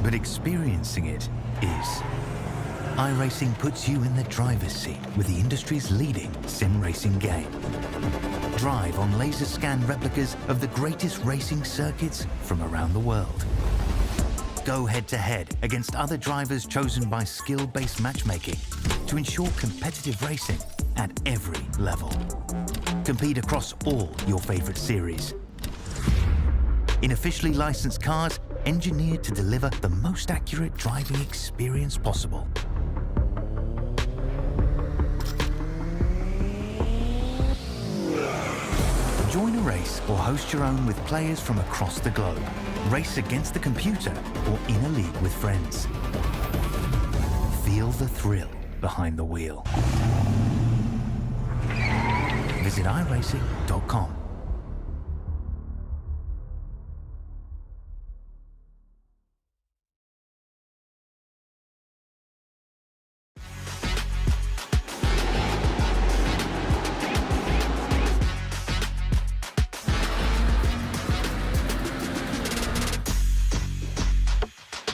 but experiencing it is. iRacing puts you in the driver's seat with the industry's leading sim racing game. Drive on laser scan replicas of the greatest racing circuits from around the world. Go head-to-head against other drivers chosen by skill-based matchmaking to ensure competitive racing at every level. Compete across all your favorite series. In officially licensed cars, engineered to deliver the most accurate driving experience possible. Join a race or host your own with players from across the globe. Race against the computer or in a league with friends. Feel the thrill behind the wheel. Visit iRacing.com.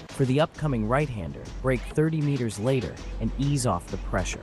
For the upcoming right-hander, brake 30 meters later and ease off the pressure.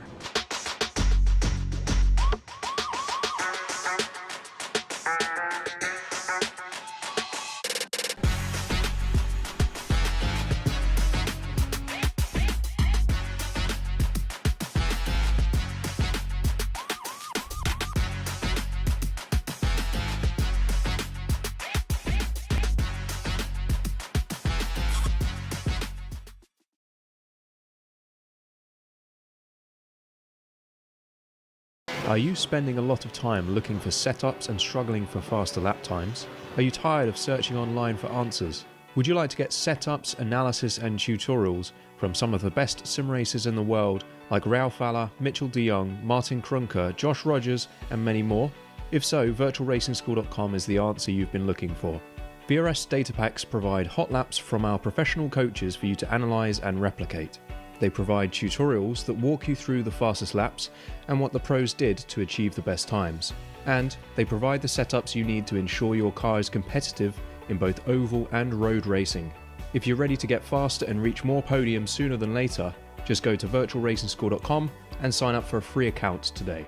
Are you spending a lot of time looking for setups and struggling for faster lap times? Are you tired of searching online for answers? Would you like to get setups, analysis and tutorials from some of the best sim racers in the world like Ralph Alla, Mitchell de Jong, Martin Krunker, Josh Rogers and many more? If so, virtualracingschool.com is the answer you've been looking for. VRS data packs provide hot laps from our professional coaches for you to analyse and replicate. They provide tutorials that walk you through the fastest laps and what the pros did to achieve the best times. And they provide the setups you need to ensure your car is competitive in both oval and road racing. If you're ready to get faster and reach more podiums sooner than later, just go to virtualracingschool.com and sign up for a free account today.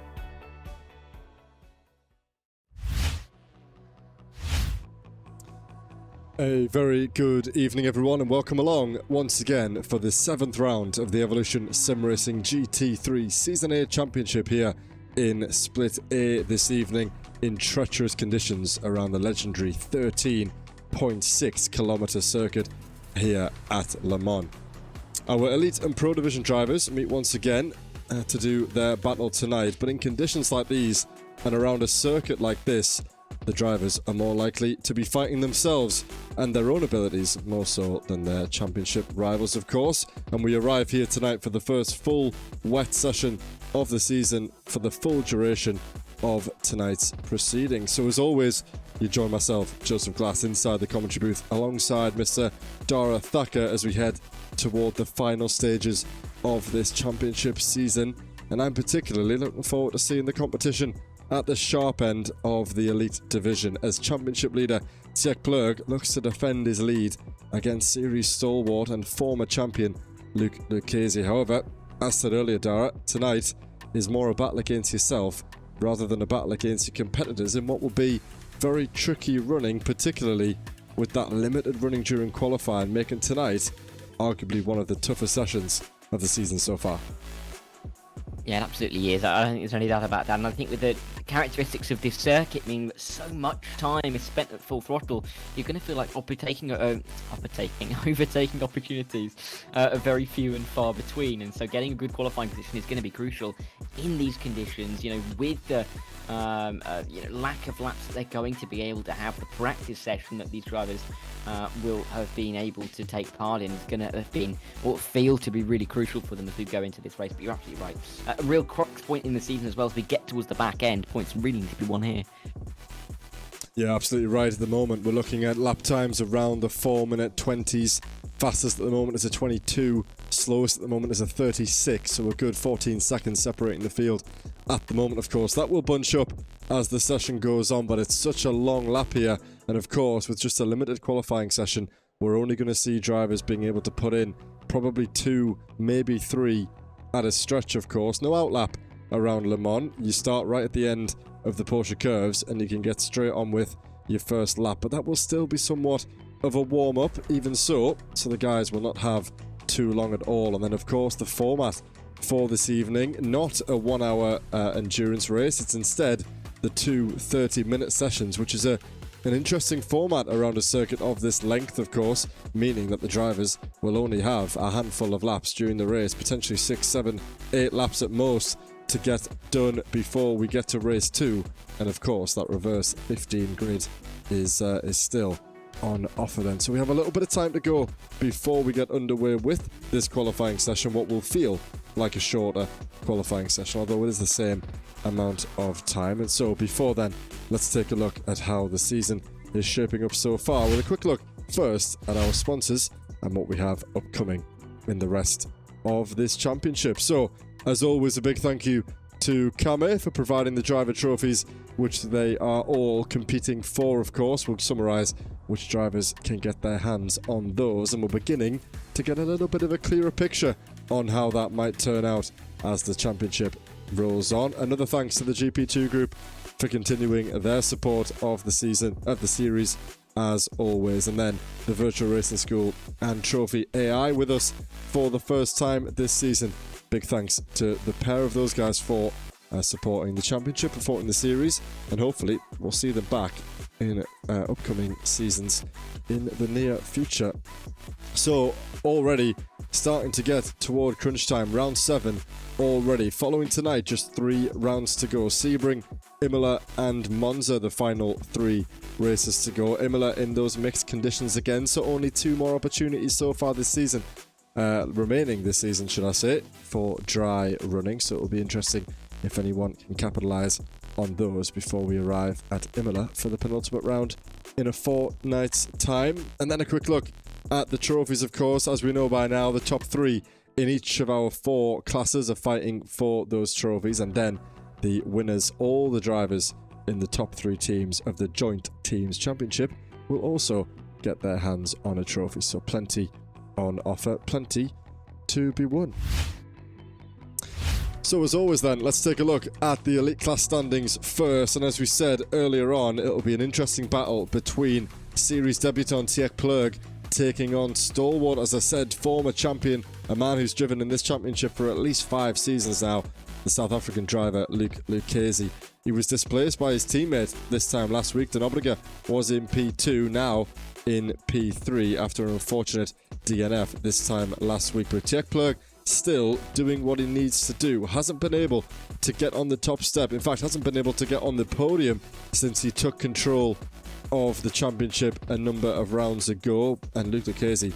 A very good evening everyone and welcome along once again for the 7th round of the Evolution Sim Racing GT3 Season A Championship here in Split A this evening in treacherous conditions around the legendary 13.6 kilometre circuit here at Le Mans. Our Elite and Pro Division drivers meet once again to do their battle tonight, but in conditions like these and around a circuit like this, the drivers are more likely to be fighting themselves and their own abilities more so than their championship rivals, of course. And we arrive here tonight for the first full wet session of the season for the full duration of tonight's proceedings. So as always, you join myself, Joseph Glass, inside the commentary booth alongside Mr. Dara Thacker as we head toward the final stages of this championship season. And I'm particularly looking forward to seeing the competition at the sharp end of the Elite Division as Championship leader Tjek Plurg looks to defend his lead against series stalwart and former champion Luc Lucchese. However, as said earlier, Dara, tonight is more a battle against yourself rather than a battle against your competitors in what will be very tricky running, particularly with that limited running during qualifying, making tonight arguably one of the toughest sessions of the season so far. Yeah, it absolutely is. I don't think there's any doubt about that. And I think with the characteristics of this circuit meaning that so much time is spent at full throttle, you're going to feel like overtaking opportunities are very few and far between. And so getting a good qualifying position is going to be crucial in these conditions, with the lack of laps that they're going to be able to have. The practice session that these drivers will have been able to take part in is going to have been, or feel to be, really crucial for them as we go into this race. But you're absolutely right. A real crux point in the season as well as we get towards the back end. Points really need to be won here. Yeah, absolutely right. At the moment, we're looking at lap times around the 4-minute 20s. Fastest at the moment is a 22. Slowest at the moment is a 36. So a good 14 seconds separating the field at the moment, of course. That will bunch up as the session goes on, but it's such a long lap here. And of course, with just a limited qualifying session, we're only going to see drivers being able to put in probably 2, maybe 3 at a stretch, of course. No outlap around Le Mans. You start right at the end of the Porsche curves and you can get straight on with your first lap, but that will still be somewhat of a warm-up, even so the guys will not have too long at all. And then, of course, the format for this evening, not a 1-hour endurance race. It's instead the 2 30-minute sessions, which is an interesting format around a circuit of this length, of course, meaning that the drivers will only have a handful of laps during the race, potentially 6, 7, 8 laps at most to get done before we get to race 2. And of course, that reverse 15 grid is still on offer then. So we have a little bit of time to go before we get underway with this qualifying session, what will feel like a shorter qualifying session, although it is the same amount of time. And so before then, let's take a look at how the season is shaping up so far, with a quick look first at our sponsors and what we have upcoming in the rest of this championship. So as always, a big thank you to Kame for providing the driver trophies, which they are all competing for, of course. We'll summarise which drivers can get their hands on those, and we're beginning to get a little bit of a clearer picture on how that might turn out as the championship rolls on. Another thanks to the GP2 group for continuing their support of the series as always. And then the Virtual Racing School and Trophy AI with us for the first time this season. Big thanks to the pair of those guys for supporting the championship, supporting the series, and hopefully we'll see them back in upcoming seasons in the near future. So already starting to get toward crunch time, round 7 already. Following tonight, just 3 rounds to go. Sebring, Imola and Monza, the final 3 races to go. Imola in those mixed conditions again, so only 2 more opportunities so far this season. Remaining this season, should I say, for dry running, so it'll be interesting if anyone can capitalise on those before we arrive at Imola for the penultimate round in a fortnight's time. And then a quick look at the trophies, of course. As we know by now, the top 3 in each of our 4 classes are fighting for those trophies, and then the winners, all the drivers in the top 3 teams of the Joint Teams Championship, will also get their hands on a trophy. So plenty on offer, plenty to be won. So as always then, let's take a look at the Elite Class standings first, and as we said earlier on, it'll be an interesting battle between Series debutant Tjek Plug taking on stalwart, as I said, former champion, a man who's driven in this championship for at least 5 seasons now, the South African driver Luke Lucchesi. He was displaced by his teammate this time last week. De Nobrega was in P2, now in P3 after an unfortunate DNF this time last week. But Tjek Plug still doing what he needs to do. Hasn't been able to get on the top step. In fact, hasn't been able to get on the podium since he took control of the championship a number of rounds ago. And Luke Lucchesi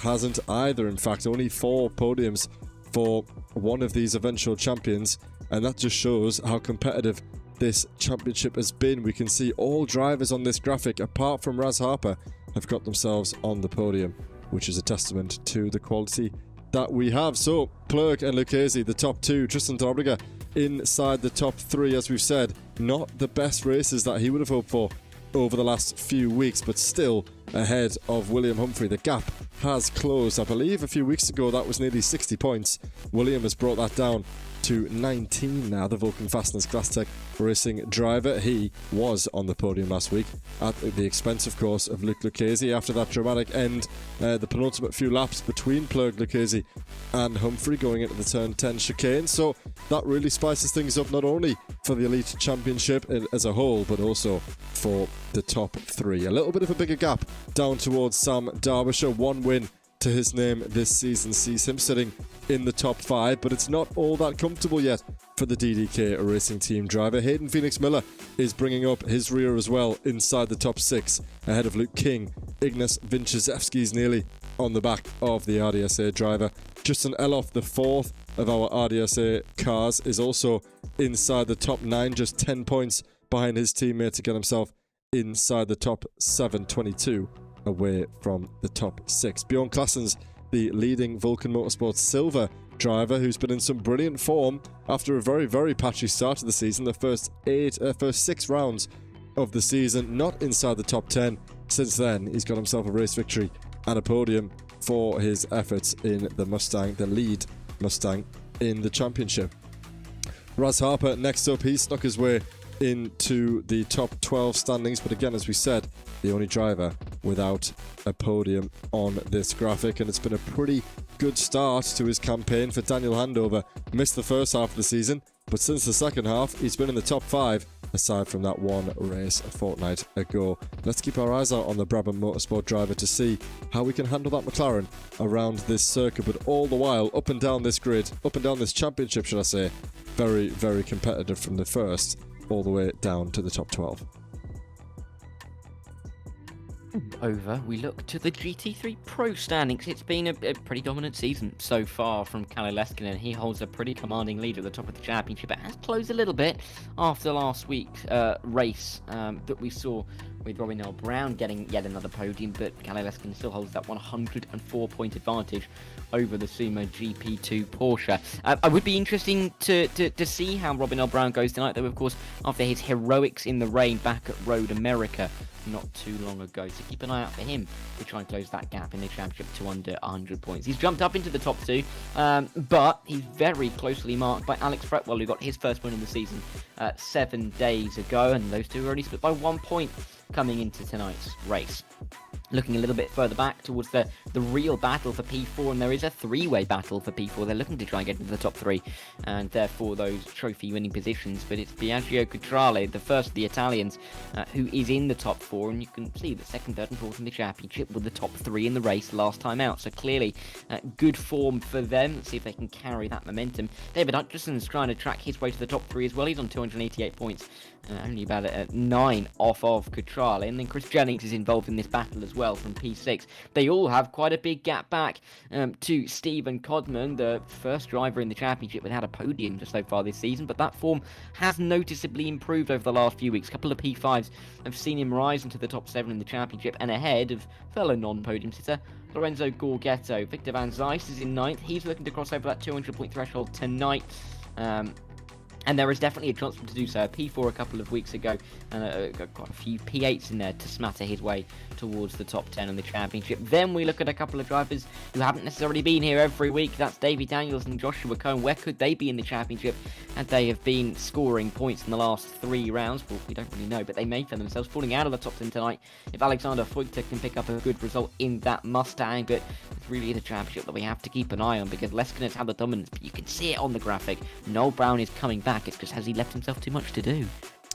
hasn't either. In fact, only 4 podiums for one of these eventual champions. And that just shows how competitive this championship has been. We can see all drivers on this graphic, apart from Raz Harper, have got themselves on the podium, which is a testament to the quality that we have. So Plug and Lucchesi, the top 2. Tristan De Nobrega inside the top 3, as we've said. Not the best races that he would have hoped for over the last few weeks, but still ahead of William Humphrey. The gap has closed. I believe a few weeks ago that was nearly 60 points. William has brought that down to 19 now, the Vulcan Fasteners Glasstec Racing driver. He was on the podium last week at the expense, of course, of Luke Lucchesi after that dramatic end, the penultimate few laps between Plug, Lucchesi and Humphrey going into the turn 10 chicane. So that really spices things up, not only for the Elite Championship as a whole, but also for the top 3. A little bit of a bigger gap down towards Sam Derbyshire. 1 win to his name this season sees him sitting in the top 5, but it's not all that comfortable yet for the DDK Racing Team driver. Hayden Phoenix Miller is bringing up his rear as well inside the top 6, ahead of Luke King. Ignas Vinchezevski's nearly on the back of the RDSA driver. Justin Eloff, the 4th of our RDSA cars, is also inside the top 9, just 10 points behind his teammate to get himself inside the top 7, 22 away from the top 6. Bjorn Claessens, the leading Vulcan Motorsports Silver driver, who's been in some brilliant form after a very, very patchy start to the season. The first 6 rounds of the season, not inside the top 10. Since then, he's got himself a race victory and a podium for his efforts in the Mustang, the lead Mustang in the championship. Raz Harper next up, he snuck his way into the top 12 standings, but again, as we said, the only driver without a podium on this graphic, and it's been a pretty good start to his campaign for Daniel Handover. Missed the first half of the season, but since the second half, he's been in the top 5, aside from that one race a fortnight ago. Let's keep our eyes out on the Brabham Motorsport driver to see how we can handle that McLaren around this circuit, but all the while, up and down this grid, up and down this championship, should I say, very, very competitive from the first all the way down to the top 12. Over, we look to the GT3 Pro standings. It's been a pretty dominant season so far from Kalle Leskinen. He holds a pretty commanding lead at the top of the championship. It has closed a little bit after last week's race that we saw with Robin Earl Brown getting yet another podium, but Kalle Leskinen still holds that 104-point advantage over the Sumo GP2 Porsche. I would be interesting to see how Robin Earl Brown goes tonight, though, of course, after his heroics in the rain back at Road America not too long ago. So keep an eye out for him to try and close that gap in the championship to under 100 points. He's jumped up into the top 2, but he's very closely marked by Alex Fretwell, who got his first win in the season 7 days ago, and those two are only split by 1 point coming into tonight's race. Looking a little bit further back towards the real battle for P4, and there is a 3-way battle for P4. They're looking to try and get into the top 3, and therefore those trophy-winning positions. But it's Biagio Cutrale, the first of the Italians, who is in the top 4, and you can see that second, third, and fourth in the championship were the top 3 in the race last time out. So clearly, good form for them. Let's see if they can carry that momentum. David Hutchison's trying to track his way to the top 3 as well. He's on 288 points. Only about 9 off of Cutrale, and then Chris Jennings is involved in this battle as well from P6. They all have quite a big gap back to Stephen Codman, the first driver in the championship without a podium so far this season, but that form has noticeably improved over the last few weeks. A couple of P5s have seen him rise into the top 7 in the championship and ahead of fellow non-podium sitter Lorenzo Gorgetto. Victor Van Zijs is in 9th. He's looking to cross over that 200-point threshold tonight. And there is definitely a chance for him to do so. P4 a couple of weeks ago, and got quite a few P8s in there to smatter his way towards the top 10 in the championship. Then we look at a couple of drivers who haven't necessarily been here every week. That's Davy Daniels and Joshua Cohen. Where could they be in the championship? And they have been scoring points in the last 3 rounds. Well, we don't really know, but they may find themselves falling out of the top 10 tonight if Alexander Feuchter can pick up a good result in that Mustang. But it's really the championship that we have to keep an eye on, because Leskinen's had the dominance, but you can see it on the graphic. Noel Brown is coming back. It's just, has he left himself too much to do?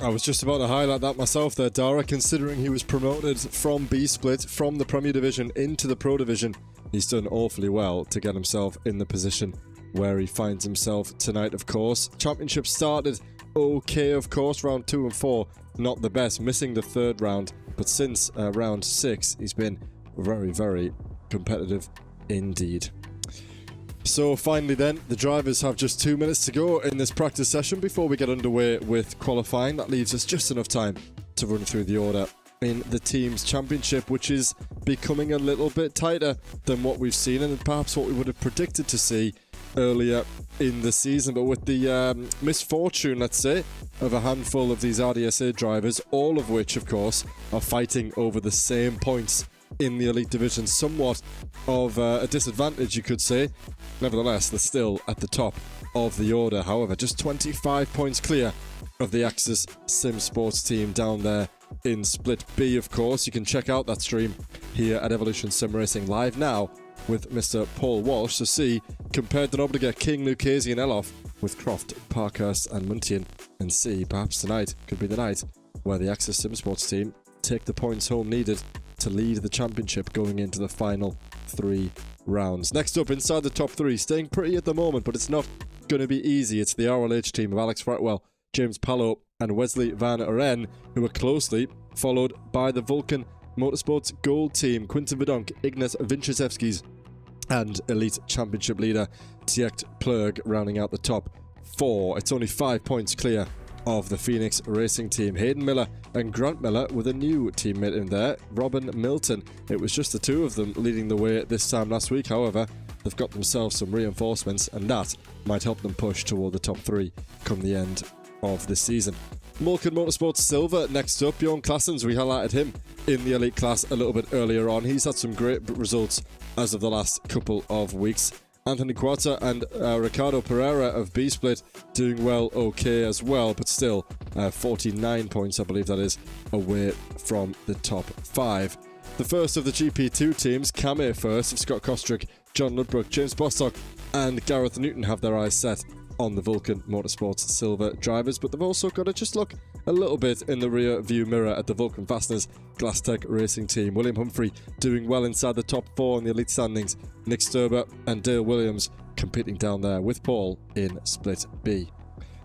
I was just about to highlight that myself there, Dara, considering he was promoted from B-Split, from the Premier Division into the Pro Division. He's done awfully well to get himself in the position where he finds himself tonight, of course. Championship started okay, of course, round 2 and 4, not the best, missing the 3rd round, but since round 6, he's been very, very competitive indeed. So finally then, the drivers have just 2 minutes to go in this practice session before we get underway with qualifying. That leaves us just enough time to run through the order in the team's championship, which is becoming a little bit tighter than what we've seen and perhaps what we would have predicted to see earlier in the season. But with the misfortune, let's say, of a handful of these RDSA drivers, all of which, of course, are fighting over the same points in the Elite Division, somewhat of a disadvantage, you could say. Nevertheless, they're still at the top of the order. However, just 25 points clear of the Axis Sim Sports team down there in Split B, of course. You can check out that stream here at Evolution Sim Racing live now with Mr. Paul Walsh. So see, compared to Obligate, King, Lucchese and Eloff with Croft, Parkhurst and Muntian. And see, perhaps tonight could be the night where the Axis Sim Sports team take the points home needed to lead the championship going into the final 3 rounds. Next up, inside the top 3, staying pretty at the moment, but it's not going to be easy. It's the RLH team of Alex Fretwell, James Pallo and Wesley Van Oren, who are closely followed by the Vulcan Motorsports Gold team, Quinton Verdonk, Ignas Vinchesevskis and Elite Championship leader Tjecht Plurg rounding out the top 4. It's only 5 points clear of the Phoenix Racing team. Hayden Miller and Grant Miller with a new teammate in there, Robin Milton. It was just the 2 of them leading the way this time last week. However, they've got themselves some reinforcements, and that might help them push toward the top 3 come the end of the season. Malkin Motorsports Silver next up. Bjorn Claessens, we highlighted him in the elite class a little bit earlier on. He's had some great results as of the last couple of weeks. Anthony Quatta and Ricardo Pereira of B-Split doing well okay as well, but still 49 points, I believe that is, away from the top 5. The first of the GP2 teams, Kame first, of Scott Kostrick, John Ludbrook, James Bostock and Gareth Newton have their eyes set on the Vulcan Motorsports Silver drivers, but they've also got to just look a little bit in the rear view mirror at the Vulcan Fasteners Glasstec Racing team. William Humphrey doing well inside the top 4 in the elite standings. Nick Sturber and Dale Williams competing down there with Paul in Split B.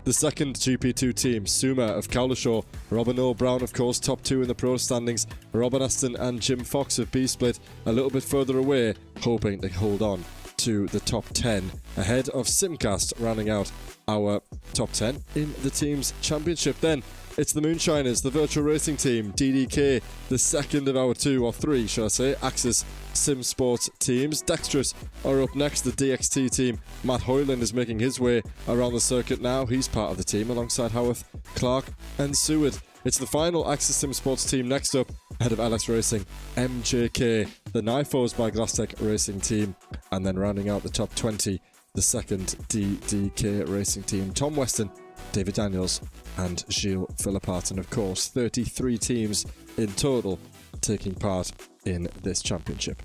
The second GP2 team, Suma of Cowlishaw, Robin O'Brown, of course, top 2 in the pro standings. Robin Aston and Jim Fox of B-Split a little bit further away, hoping to hold on to the top 10 ahead of Simcast, rounding out our top 10 in the team's championship. Then it's the Moonshiners, the virtual racing team, DDK, the second of our 2 or 3, should I say, Axis Sim Sports teams. Dexterous are up next, the DXT team. Matt Hoyland is making his way around the circuit now. He's part of the team alongside Howarth, Clark and Seward. It's the final Axis Sim Sports team next up, ahead of LS Racing, MJK, the Nifos by Glasstec Racing team, and then rounding out the top 20, the second DDK Racing team, Tom Weston, David Daniels and Gilles Philippart. And of course 33 teams in total taking part in this championship.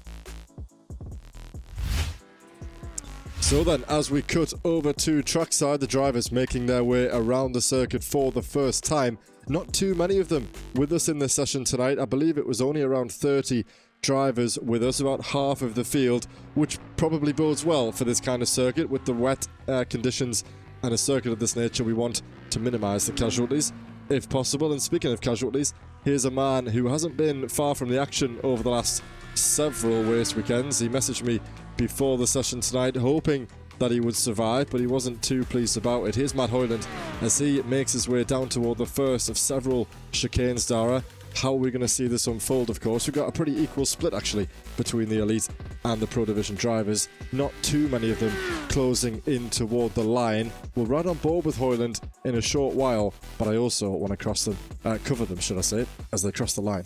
So then, as we cut over to trackside, the drivers making their way around the circuit for the first time. Not too many of them with us in this session tonight. I believe it was only around 30 drivers with us, about half of the field, which probably bodes well for this kind of circuit. With the wet conditions and a circuit of this nature, we want to minimise the casualties if possible. And speaking of casualties, here's a man who hasn't been far from the action over the last several race weekends. He messaged me before the session tonight hoping that he would survive, but he wasn't too pleased about it. Here's Matt Hoyland as he makes his way down toward the first of several chicanes, Dara. How are we going to see this unfold, of course? We've got a pretty equal split, actually, between the Elite and the Pro Division drivers. Not too many of them closing in toward the line. We'll ride on board with Hoyland in a short while, but I also want to cover them, should I say, as they cross the line.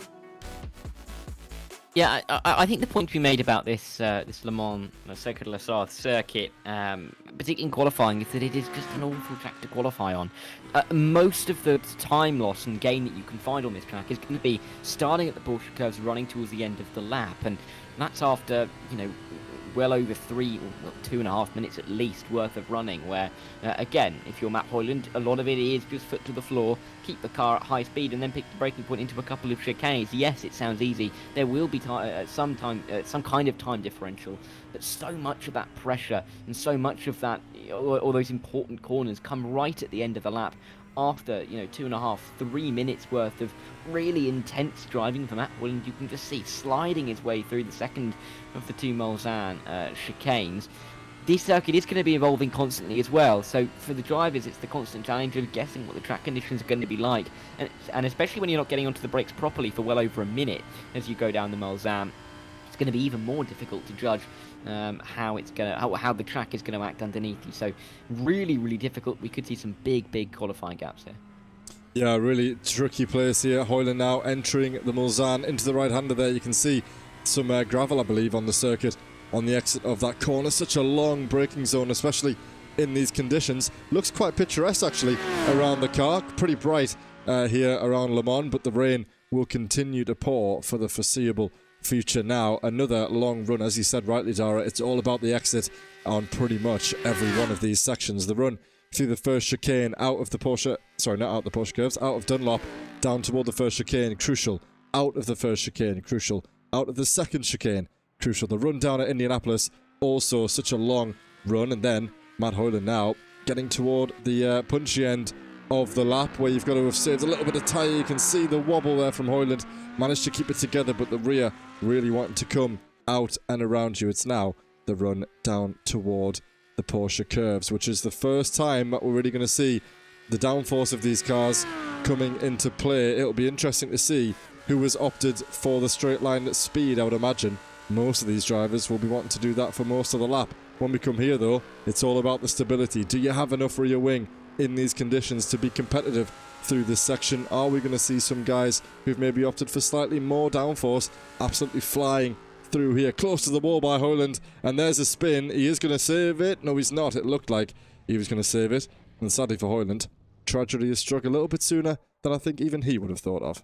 Yeah, I think the point we made about this Le Mans Circuit de la Sarthe circuit, particularly in qualifying, is that it is just an awful track to qualify on. Most of the time loss and gain that you can find on this track is going to be starting at the Porsche curves, running towards the end of the lap, and that's after, well over 2.5 minutes at least worth of running, where again, if you're Matt Hoyland, a lot of it is just foot to the floor, keep the car at high speed and then pick the braking point into a couple of chicanes. Yes, it sounds easy. There will be some kind of time differential, but so much of that pressure and so much of that, all those important corners come right at the end of the lap, after 2.5, 3 minutes worth of really intense driving from Matt Hoyland. You can just see sliding his way through the second of the 2 Mulsanne chicanes. This circuit is going to be evolving constantly as well, so for the drivers it's the constant challenge of guessing what the track conditions are going to be like, and especially when you're not getting onto the brakes properly for well over a minute as you go down the Mulsanne, it's going to be even more difficult to judge how the track is going to act underneath you. So really, really difficult. We could see some big qualifying gaps here. Yeah, really tricky place here. Hoyland now entering the Mulsanne into the right-hander there. You can see some gravel, I believe, on the circuit on the exit of that corner. Such a long braking zone, especially in these conditions. Looks quite picturesque, actually, around the car. Pretty bright here around Le Mans, but the rain will continue to pour for the foreseeable future now. Another long run, as you said rightly, Dara. It's all about the exit on pretty much every one of these sections. The run through the first chicane out of the Porsche, sorry, not out the Porsche curves, out of Dunlop, down toward the first chicane, crucial. Out of the first chicane, crucial. Out of the second chicane, crucial. The run down at Indianapolis, also such a long run. And then Matt Hoyland now getting toward the punchy end of the lap, where you've got to have saved a little bit of tyre. You can see the wobble there from Hoyland. Managed to keep it together, but the rear really wanting to come out and around you. It's now the run down toward the Porsche curves, which is the first time that we're really going to see the downforce of these cars coming into play. It'll be interesting to see who has opted for the straight line speed. I would imagine most of these drivers will be wanting to do that for most of the lap. When we come here, though, it's all about the stability. Do you have enough rear wing in these conditions to be competitive through this section. Are we going to see some guys who've maybe opted for slightly more downforce absolutely flying through here? Close to the wall by Hoyland, and there's a spin. He is going to save it. No, he's not. It looked like he was going to save it, and sadly for Hoyland, tragedy has struck a little bit sooner than I think even he would have thought of.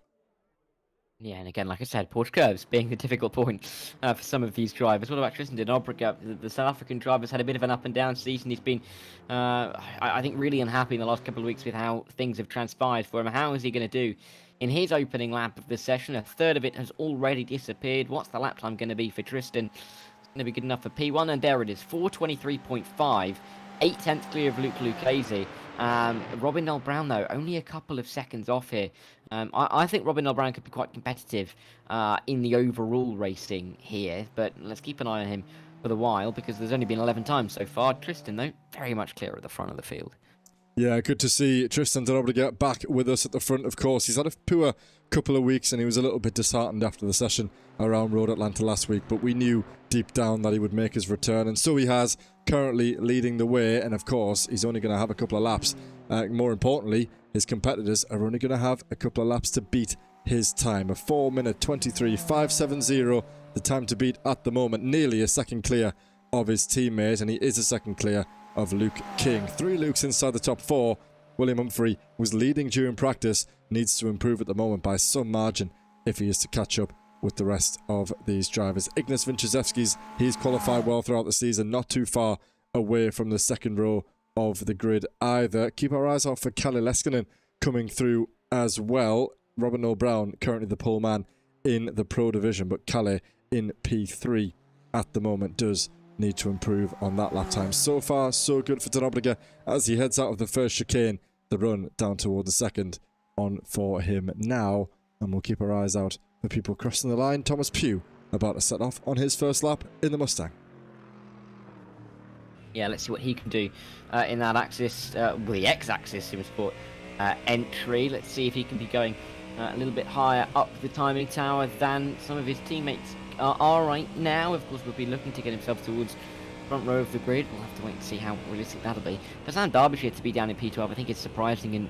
Yeah, and again, like I said, Porsche curves being a difficult point for some of these drivers. What about Tristan de Nobrega? The South African driver's had a bit of an up and down season. He's been, I think, really unhappy in the last couple of weeks with how things have transpired for him. How is he going to do in his opening lap of the session? A third of it has already disappeared. What's the lap time going to be for Tristan? It's going to be good enough for P1, and there it is, 4:23.5, 8/10 clear of Luke Lucchese. Robin Noel Brown, though, only a couple of seconds off here. I think Robin Noel Brown could be quite competitive in the overall racing here, but let's keep an eye on him for the while, because there's only been 11 times so far. Tristan, though, very much clear at the front of the field. Yeah, good to see Tristan de Nobrega back with us at the front, of course. He's had a poor couple of weeks and he was a little bit disheartened after the session around Road Atlanta last week, but we knew deep down that he would make his return, and so he has, currently leading the way. And of course, he's only going to have a couple of laps. More importantly, his competitors are only going to have a couple of laps to beat his time. A 4:23, 5:70, the time to beat at the moment. Nearly a second clear of his teammate, and he is a second clear of Luke King. 3 Lukes inside the top 4. William Humphrey was leading during practice, needs to improve at the moment by some margin if he is to catch up with the rest of these drivers. Ignas Vinciszewski's, he's qualified well throughout the season, not too far away from the second row of the grid either. Keep our eyes out for Kalle Leskinen coming through as well. Robin Noel Brown, currently the pole man in the Pro Division, but Kalle in P3 at the moment does need to improve on that lap time. So far, so good for de Nobrega as he heads out of the first chicane. The run down toward the second on for him now, and we'll keep our eyes out for people crossing the line. Thomas Pugh about to set off on his first lap in the Mustang. Yeah, let's see what he can do in that axis, the X-axis Simsport entry. Let's see if he can be going a little bit higher up the timing tower than some of his teammates are right now. Of course, we'll be looking to get himself towards front row of the grid. We'll have to wait and see how realistic that'll be. For Sam Derbyshire to be down in P12, I think it's surprising and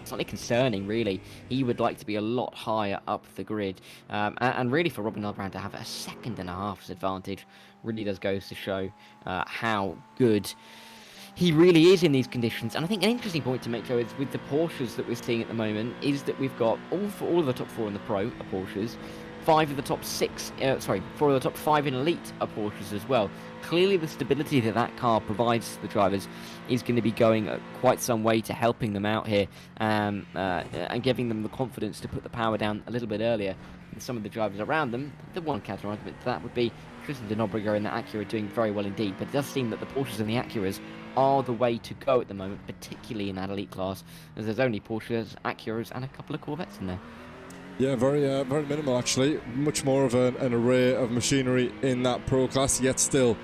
slightly concerning, really. He would like to be a lot higher up the grid. And really for Robin Noel Brown to have a second and a half's advantage really does go to show how good he really is in these conditions. And I think an interesting point to make, Joe, is with the Porsches that we're seeing at the moment, is that we've got all of the top 4 in the Pro are Porsches. 4 of the top 5 in Elite are Porsches as well. Clearly the stability that car provides to the drivers is going to be going quite some way to helping them out here, and giving them the confidence to put the power down a little bit earlier than some of the drivers around them. The one counter argument to that would be Tristan de Nobrega and the Acura doing very well indeed, but it does seem that the Porsches and the Acuras are the way to go at the moment, particularly in that Elite class, as there's only Porsches, Acuras and a couple of Corvettes in there. Yeah, very minimal actually. Much more of an array of machinery in that Pro class, yet still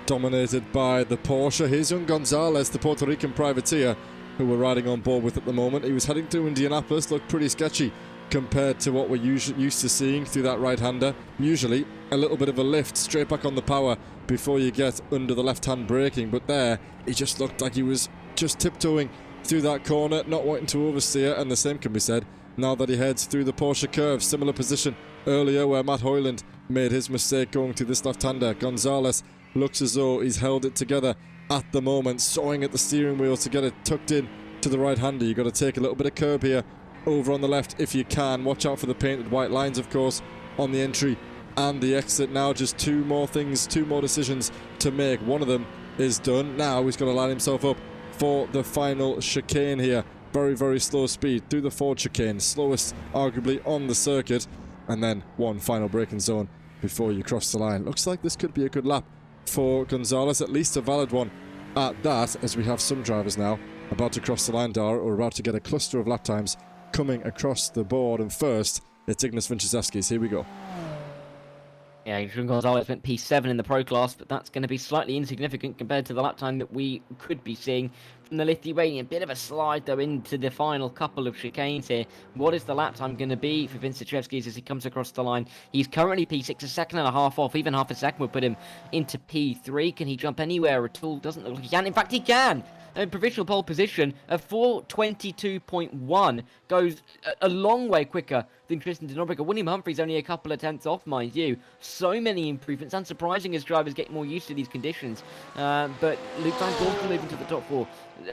dominated by the Porsche. Here's young Gonzalez, the Puerto Rican privateer, who we're riding on board with at the moment. He was heading through Indianapolis, looked pretty sketchy compared to what we're used to seeing through that right-hander. Usually a little bit of a lift straight back on the power before you get under the left-hand braking, but there he just looked like he was just tiptoeing through that corner, not wanting to oversteer, and the same can be said now that he heads through the Porsche curve. Similar position earlier where Matt Hoyland made his mistake going through this left-hander. Gonzalez looks as though he's held it together at the moment, sawing at the steering wheel to get it tucked in to the right-hander. You've got to take a little bit of curb here over on the left if you can. Watch out for the painted white lines, of course, on the entry and the exit. Now just 2 more decisions to make. One of them is done. Now he's got to line himself up for the final chicane here. Very, very slow speed through the Ford chicane, slowest arguably on the circuit, and then one final braking zone before you cross the line. Looks like this could be a good lap for Gonzalez, at least a valid one at that, as we have some drivers now about to cross the line, Dara, or about to get a cluster of lap times coming across the board. And first, it's Ignas Vinciszewski's. Here we go. Yeah, Adrian Gonzalez went P7 in the Pro class, but that's going to be slightly insignificant compared to the lap time that we could be seeing from the Lithuanian. Bit of a slide, though, into the final couple of chicanes here. What is the lap time going to be for Vinciszewski as he comes across the line? He's currently P6, a second and a half off. Even half a second would put him into P3. Can he jump anywhere at all? Doesn't look like he can. In fact, he can! And provisional pole position of 4:22.1 goes a long way quicker than Tristan Denobreger. William Humphrey's only a couple of tenths off, mind you. So many improvements, unsurprising as drivers get more used to these conditions. But Luke Van Gorten moving to the top 4.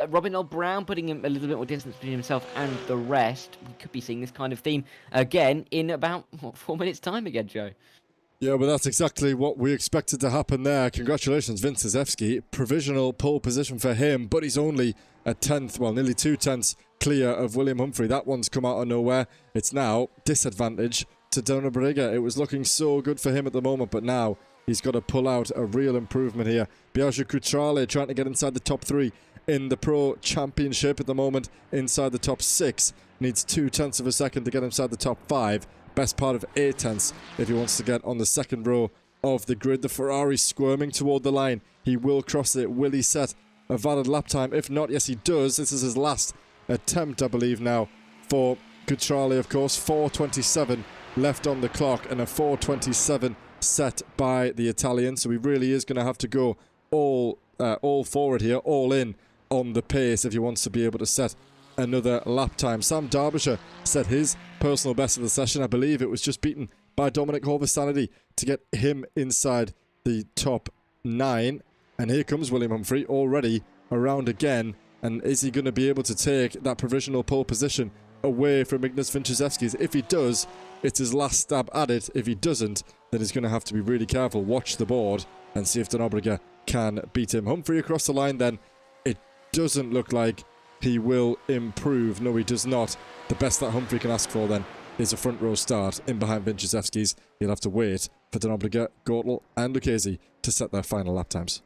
Robin L. Brown putting him a little bit more distance between himself and the rest. We could be seeing this kind of theme again in about 4 minutes' time again, Joe. Yeah, but that's exactly what we expected to happen there. Congratulations, Vince Zizewski. Provisional pole position for him, but he's only a tenth, well, nearly 2 tenths clear of William Humphrey. That one's come out of nowhere. It's now disadvantage to Denobreger. It was looking so good for him at the moment, but now he's got to pull out a real improvement here. Biagio Cutrale trying to get inside the top 3 in the Pro Championship at the moment, inside the top 6. Needs 2 tenths of a second to get inside the top 5. Best part of 8 tenths if he wants to get on the second row of the grid. The Ferrari squirming toward the line. He will cross it. Will he set a valid lap time? If not, yes he does. This is his last attempt, I believe, now for Cutrale, of course. 4:27 left on the clock and a 4:27 set by the Italian. So he really is going to have to go all forward here, all in on the pace if he wants to be able to set another lap time. Sam Derbyshire set his personal best of the session. I believe it was just beaten by Dominic Horvath-Sanity to get him inside the top 9. And here comes William Humphrey already around again. And is he going to be able to take that provisional pole position away from Ignas Vinchizevskis? If he does, it's his last stab at it. If he doesn't, then he's going to have to be really careful. Watch the board and see if Denobreger can beat him. Humphrey across the line then. It doesn't look like he will improve. No, he does not. The best that Humphrey can ask for then is a front row start in behind Vinchizevskis. He'll have to wait for Denobreger, Gortel and Lucchesi to set their final lap times.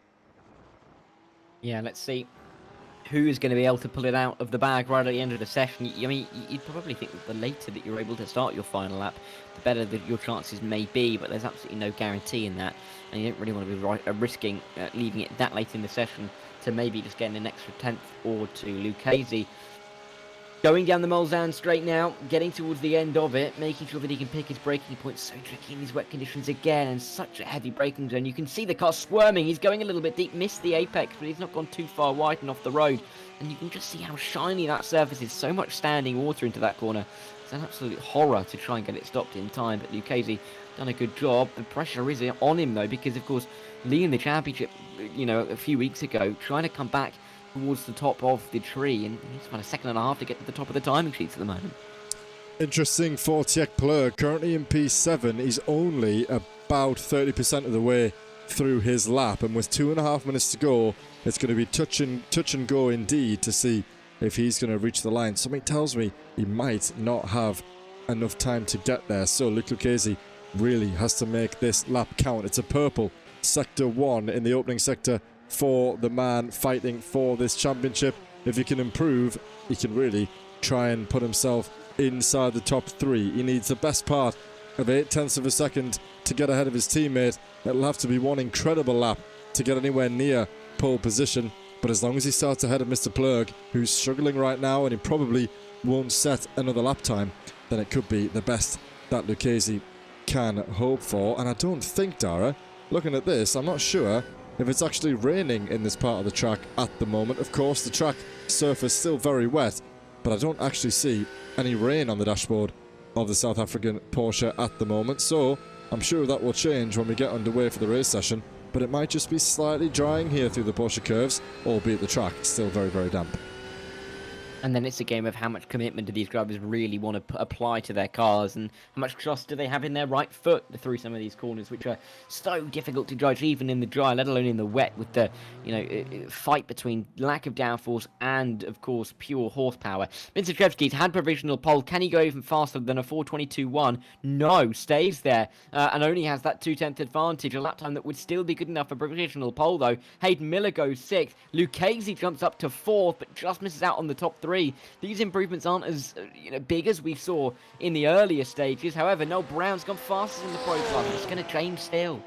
Yeah, let's see who is going to be able to pull it out of the bag right at the end of the session. I mean, you'd probably think that the later that you're able to start your final lap, the better that your chances may be, but there's absolutely no guarantee in that, and you don't really want to be risking leaving it that late in the session to maybe just getting an extra tenth or two. Lucchesi going down the Mulsanne straight now, getting towards the end of it, making sure that he can pick his braking points. So tricky in these wet conditions again, and such a heavy braking zone. You can see the car squirming. He's going a little bit deep, missed the apex, but he's not gone too far wide and off the road. And you can just see how shiny that surface is. So much standing water into that corner. It's an absolute horror to try and get it stopped in time, but Lucchesi done a good job. The pressure is on him though, because of course leading the championship, you know, a few weeks ago, trying to come back towards the top of the tree, and he's about a second and a half to get to the top of the timing sheets at the moment. Interesting for Tjek Plur, currently in P7. He's only about 30% of the way through his lap, and with 2.5 minutes to go, it's going to be touch and go indeed to see if he's going to reach the line. Something tells me he might not have enough time to get there, so Luke Lucchesi really has to make this lap count. It's a purple sector 1 in the opening sector for the man fighting for this championship. If he can improve, he can really try and put himself inside the top 3. He needs the best part of 8 tenths of a second to get ahead of his teammate. It'll have to be one incredible lap to get anywhere near pole position, but as long as he starts ahead of Mr. Plurg, who's struggling right now and he probably won't set another lap time, then it could be the best that Lucchesi can hope for. And I don't think, Dara, looking at this, I'm not sure if it's actually raining in this part of the track at the moment. Of course, the track surface still very wet, but I don't actually see any rain on the dashboard of the South African Porsche at the moment. So I'm sure that will change when we get underway for the race session, but it might just be slightly drying here through the Porsche curves, albeit the track is still very, very damp. And then it's a game of how much commitment do these drivers really want to apply to their cars, and how much trust do they have in their right foot through some of these corners, which are so difficult to judge even in the dry, let alone in the wet, with the fight between lack of downforce and, of course, pure horsepower. Vinchizevski's had provisional pole. Can he go even faster than a 4:22.1? No, stays there and only has that 2/10 advantage, a lap time that would still be good enough for provisional pole though. Hayden Miller goes 6th. Lucchesi jumps up to 4th, but just misses out on the top 3. These improvements aren't as big as we saw in the earlier stages. However, Noel Brown's gone faster than the Pro Club. It's going to change still.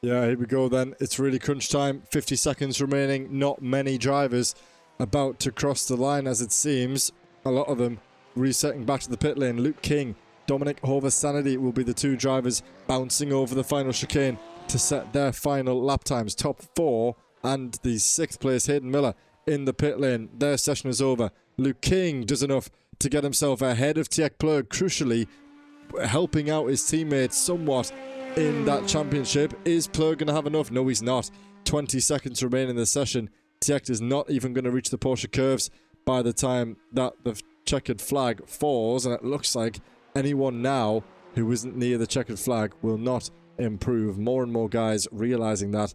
Yeah, here we go then. It's really crunch time. 50 seconds remaining. Not many drivers about to cross the line, as it seems. A lot of them resetting back to the pit lane. Luke King, Dominic Horvath-Sanity will be the 2 drivers bouncing over the final chicane to set their final lap times. Top 4 and the 6th place Hayden Miller in the pit lane. Their session is over. Luke King does enough to get himself ahead of Tiek Plug, crucially helping out his teammates somewhat in that championship. Is Plug going to have enough? No, he's not. 20 seconds remain in the session. Tiek is not even going to reach the Porsche curves by the time that the checkered flag falls, and it looks like anyone now who isn't near the checkered flag will not improve. More and more guys realizing that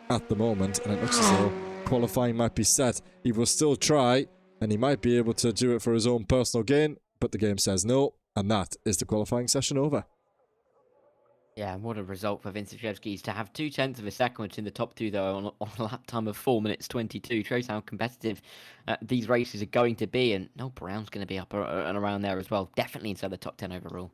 at the moment, and it looks as though qualifying might be set. He will still try, and he might be able to do it for his own personal gain, but the game says no, and that is the qualifying session over. Yeah, what a result for Vincent to have 0.2 of a second in the top two, though, on a lap time of 4 minutes 22. Shows how competitive these races are going to be, and Noel Brown's going to be up and around there as well. Definitely inside the top 10 overall.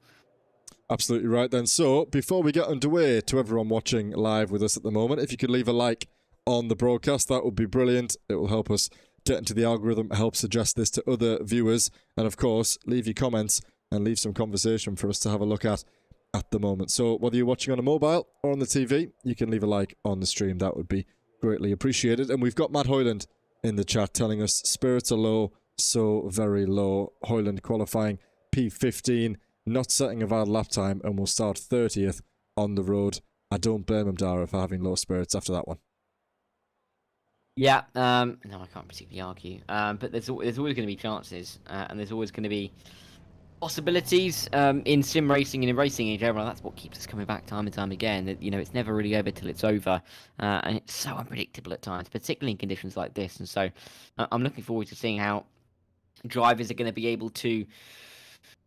Absolutely right then. So, before we get underway, to everyone watching live with us at the moment, if you could leave a like on the broadcast, that would be brilliant. It will help us get into the algorithm, help suggest this to other viewers, and of course, leave your comments and leave some conversation for us to have a look at the moment. So whether you're watching on a mobile or on the TV, you can leave a like on the stream. That would be greatly appreciated. And we've got Matt Hoyland in the chat telling us spirits are low, so very low. Hoyland qualifying P15, not setting a valid lap time, and will start 30th on the road. I don't blame him, Dara, for having low spirits after that one. Yeah, no, I can't particularly argue. But there's always going to be chances, and there's always going to be possibilities in sim racing and in racing in general. That's what keeps us coming back time and time again. That, you know, it's never really over till it's over, and it's so unpredictable at times, particularly in conditions like this. And so, I'm looking forward to seeing how drivers are going to be able to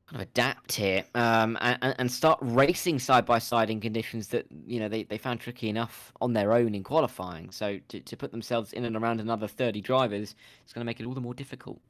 kind of adapt here and start racing side by side in conditions that, you know, they found tricky enough on their own in qualifying. So to put themselves in and around another 30 drivers, it's going to make it all the more difficult.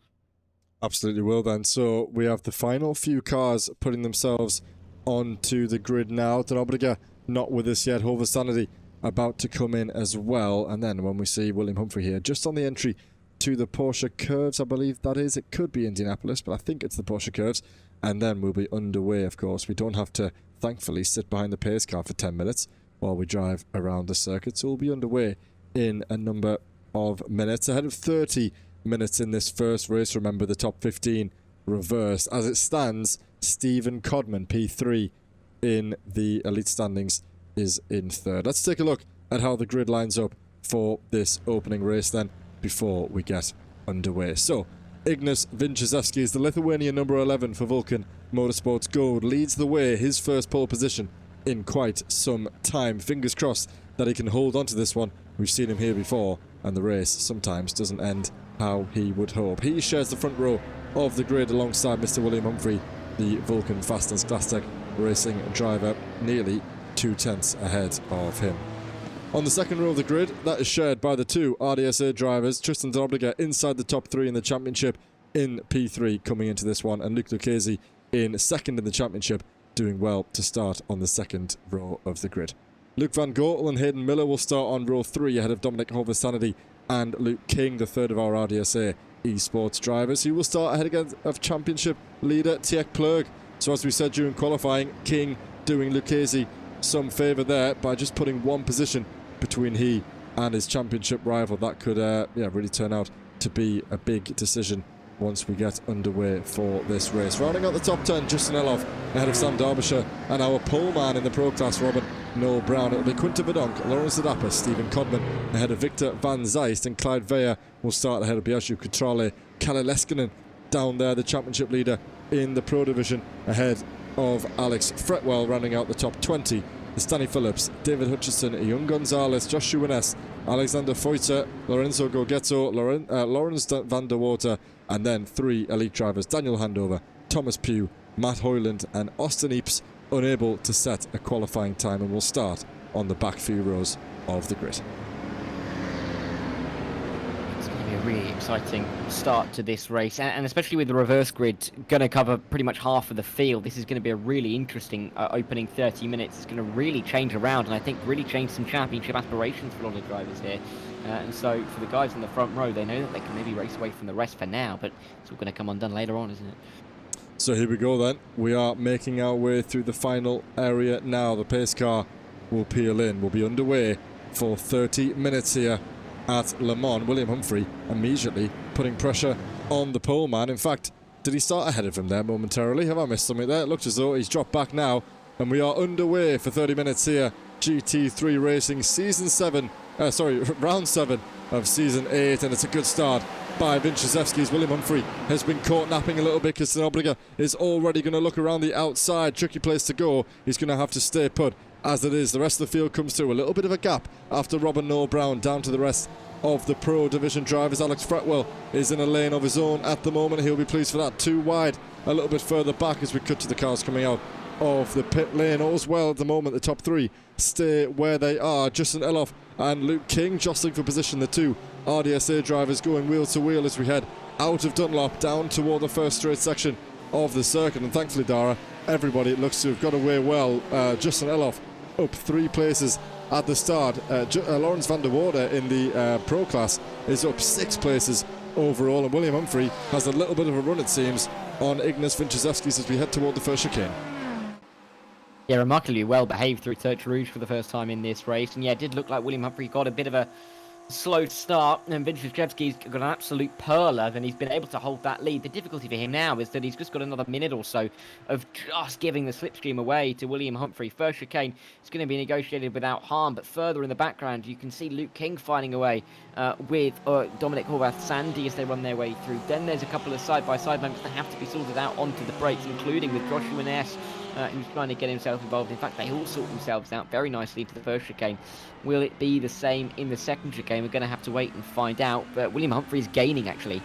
Absolutely will then. So we have the final few cars putting themselves onto the grid now. Drobriga not with us yet. Hover Sanity about to come in as well. And then when we see William Humphrey here, just on the entry to the Porsche curves, I believe that is. It could be Indianapolis, but I think it's the Porsche curves. And then we'll be underway, of course. We don't have to, thankfully, sit behind the pace car for 10 minutes while we drive around the circuit. So we'll be underway in a number of minutes. Ahead of 30 minutes in this first race. Remember, the top 15 reversed. As it stands, Stephen Codman, P3 in the elite standings, is in third. Let's take a look at how the grid lines up for this opening race then before we get underway. So, Ignas Vinciszewski is the Lithuanian number 11 for Vulcan Motorsports Gold. Leads the way, his first pole position in quite some time. Fingers crossed that he can hold on to this one. We've seen him here before, and the race sometimes doesn't end how he would hope. He shares the front row of the grid alongside Mr. William Humphrey, the Vulcan Fastens Glasstec racing driver, nearly 2/10 ahead of him. On the second row of the grid, that is shared by the two RDSA drivers, Tristan Drobriga inside the top 3 in the championship in P3 coming into this one, and Luke Lucchesi in second in the championship, doing well to start on the second row of the grid. Luke Van Goortel and Hayden Miller will start on row 3 ahead of Dominic Hover-Sanity and Luke King, the third of our RDSA esports drivers, who will start ahead again of championship leader Tiek Plug. So as we said during qualifying, King doing Lucchesi some favour there by just putting one position between he and his championship rival. That could really turn out to be a big decision once we get underway for this race. Rounding out the top 10, Justin Eloff ahead of Sam Derbyshire and our pole man in the Pro Class, Robin Noel Brown. It'll be Quinta Verdonk, Lawrence Adapa, Stephen Codman ahead of Victor Van Zeist, and Clyde Veyer will start ahead of Biashu Kutrale. Kalle Leskinen down there, the championship leader in the Pro Division, ahead of Alex Fretwell, rounding out the top 20. Stanley Phillips, David Hutchison, Ian Gonzalez, Josh Schuenes, Alexander Feuter, Lorenzo Gorgetto, Lawrence van der Water, and then 3 elite drivers, Daniel Handover, Thomas Pugh, Matt Hoyland and Austin Eaps, unable to set a qualifying time, and will start on the back few rows of the grid. It's going to be a really exciting start to this race, and especially with the reverse grid going to cover pretty much half of the field. This is going to be a really interesting opening 30 minutes. It's going to really change around, and I think really change some championship aspirations for a lot of drivers here. And so for the guys in the front row, they know that they can maybe race away from the rest for now, but it's all going to come undone later on, isn't it? So here we go then. We are making our way through the final area now. The pace car will peel in. We'll be underway for 30 minutes here at Le Mans. William Humphrey immediately putting pressure on the pole man. In fact, did he start ahead of him there momentarily? Have I missed something there? It looked as though he's dropped back now, and we are underway for 30 minutes here. GT3 Racing round 7 of season 8, and it's a good start by Vinciszewski's. William Humphrey has been caught napping a little bit because Obriga is already going to look around the outside. Tricky place to go. He's going to have to stay put as it is. The rest of the field comes through. A little bit of a gap after Robin Noah Brown down to the rest of the Pro Division drivers. Alex Fretwell is in a lane of his own at the moment. He'll be pleased for that. Too wide a little bit further back as we cut to the cars coming out of the pit lane. All's well at the moment. The top 3 stay where they are. Justin Eloff and Luke King jostling for position. The 2 RDSA drivers going wheel to wheel as we head out of Dunlop down toward the first straight section of the circuit. And thankfully, Dara, everybody looks to have got away well. Justin Eloff up 3 places at the start. Lawrence van der Water in the Pro class is up 6 places overall, and William Humphrey has a little bit of a run, it seems, on Ignas Vinciszewski's as we head toward the first chicane. Yeah, remarkably well behaved through Tertre Rouge for the first time in this race. And yeah, it did look like William Humphrey got a bit of a slow start, and Vinciszewski's got an absolute perler, and he's been able to hold that lead. The difficulty for him now is that he's just got another minute or so of just giving the slipstream away to William Humphrey. First chicane is going to be negotiated without harm, but further in the background you can see Luke King fighting away with Dominic Horvath-Sandy as they run their way through. Then there's a couple of side-by-side moments that have to be sorted out onto the brakes, including with Joshua Ness, who's trying to get himself involved. In fact, they all sort themselves out very nicely into the first chicane. Will it be the same in the second chicane? We're going to have to wait and find out. But William Humphrey is gaining, actually,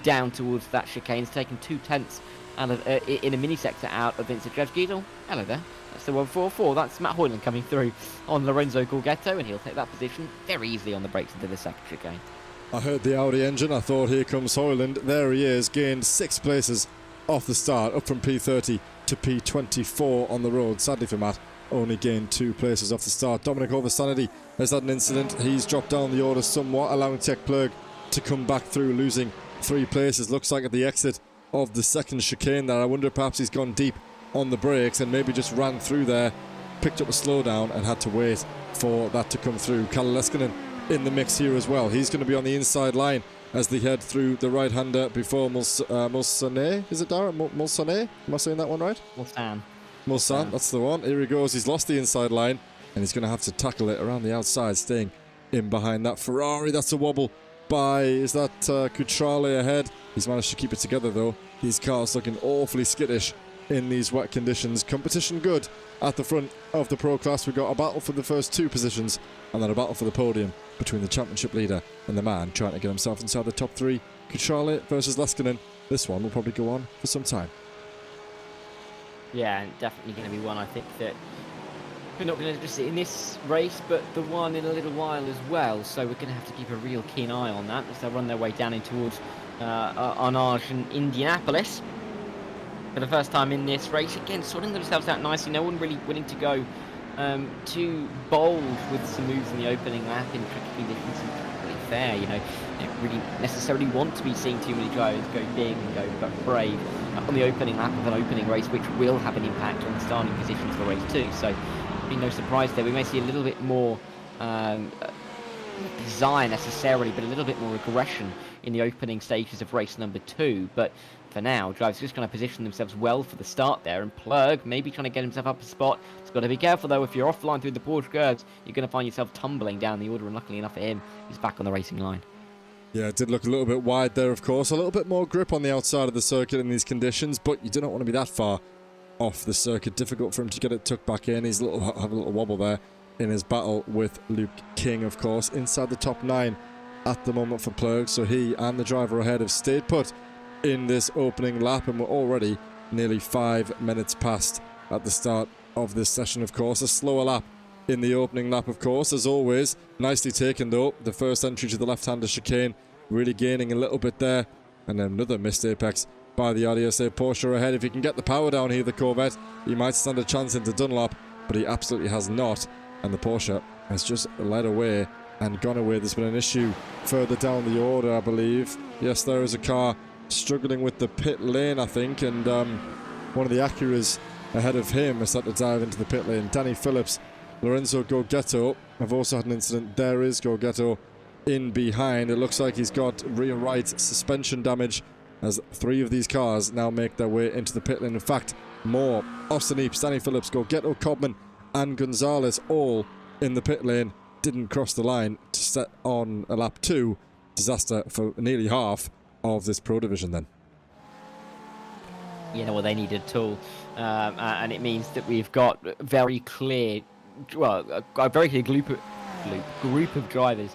down towards that chicane. He's taken 2/10 out of, in a mini sector out of Vinciszewski. Oh, hello there. That's the 144. That's Matt Hoyland coming through on Lorenzo Gorgetto, and he'll take that position very easily on the brakes into the second chicane. I heard the Audi engine. I thought, here comes Hoyland. There he is, gained 6 places off the start, up from P30 to P24 on the road. Sadly for Matt, only gained 2 places off the start. Dominic Horvath-Sandy has had an incident. He's dropped down the order somewhat, allowing Tech Plug to come back through, losing 3 places. Looks like at the exit of the second chicane there. I wonder if perhaps he's gone deep on the brakes and maybe just ran through there, picked up a slowdown and had to wait for that to come through. Kalle Leskinen in the mix here as well. He's going to be on the inside line as they head through the right-hander before Mulsanne. Is it Dara? Mulsanne? Am I saying that one right? Mulsanne, that's the one. Here he goes. He's lost the inside line, and he's going to have to tackle it around the outside, staying in behind that Ferrari. That's a wobble by, is that Cutrale ahead? He's managed to keep it together, though. These cars looking awfully skittish in these wet conditions. Competition good at the front of the Pro class. We've got a battle for the first 2 positions, and then a battle for the podium between the championship leader and the man trying to get himself inside the top 3. Cutrale versus Leskinen. This one will probably go on for some time. Yeah, definitely going to be one, I think, that we're not going to just see in this race, but the one in a little while as well. So we're going to have to keep a real keen eye on that as they run their way down in towards Arnage and Indianapolis for the first time in this race. Again, sorting themselves out nicely. No one really willing to go too bold with some moves in the opening lap in tricky conditions. And pretty fair, you know. They don't really necessarily want to be seeing too many drivers go big and go but brave on the opening lap of an opening race, which will have an impact on the starting positions for race 2. So, be no surprise there. We may see a little bit more not desire necessarily, but a little bit more aggression in the opening stages of race number 2. But for now, drivers just kind of position themselves well for the start there, and Plug maybe trying to get himself up a spot. He's got to be careful though. If you're offline through the Porsche curves, you're going to find yourself tumbling down the order, and luckily enough for him, he's back on the racing line. Yeah, it did look a little bit wide there, of course. A little bit more grip on the outside of the circuit in these conditions, but you do not want to be that far off the circuit. Difficult for him to get it tucked back in. He's have a little wobble there in his battle with Luke King, of course. Inside the top 9 at the moment for Plug, so he and the driver ahead have stayed put in this opening lap, and we're already nearly 5 minutes past at the start of this session, of course. A slower lap in the opening lap, of course, as always. Nicely taken, though. The first entry to the left-hander chicane, really gaining a little bit there. And then another missed apex by the RDSA Porsche ahead. If he can get the power down here, the Corvette, he might stand a chance into Dunlop, but he absolutely has not. And the Porsche has just led away and gone away. There's been an issue further down the order, I believe. Yes, there is a car struggling with the pit lane, I think, and one of the Acuras ahead of him has had to dive into the pit lane. Danny Phillips, Lorenzo Gorgetto have also had an incident. There is Gorgetto in behind. It looks like he's got rear right suspension damage as 3 of these cars now make their way into the pit lane. In fact, more. Austin Eep, Stanley Phillips, Gorgetto, Cobman and Gonzalez all in the pit lane. Didn't cross the line to set on a lap 2. Disaster for nearly half of this Pro Division then. You know what, they need a tool, and it means that we've got very clear, well, a very clear group of drivers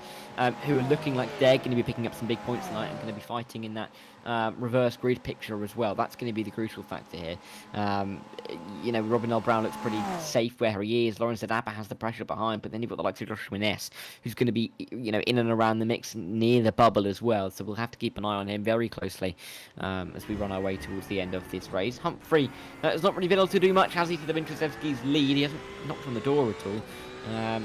who are looking like they're going to be picking up some big points tonight and going to be fighting in that reverse grid picture as well. That's going to be the crucial factor here. You know, Robin L. Brown looks pretty safe where he is. Lawrence Adapa has the pressure behind, but then you've got the likes of Joshua Ness, who's going to be, you know, in and around the mix near the bubble as well. So we'll have to keep an eye on him very closely as we run our way towards the end of this race. Humphrey has not really been able to do much, has he, to the Winchesevsky's lead? He hasn't knocked on the door at all.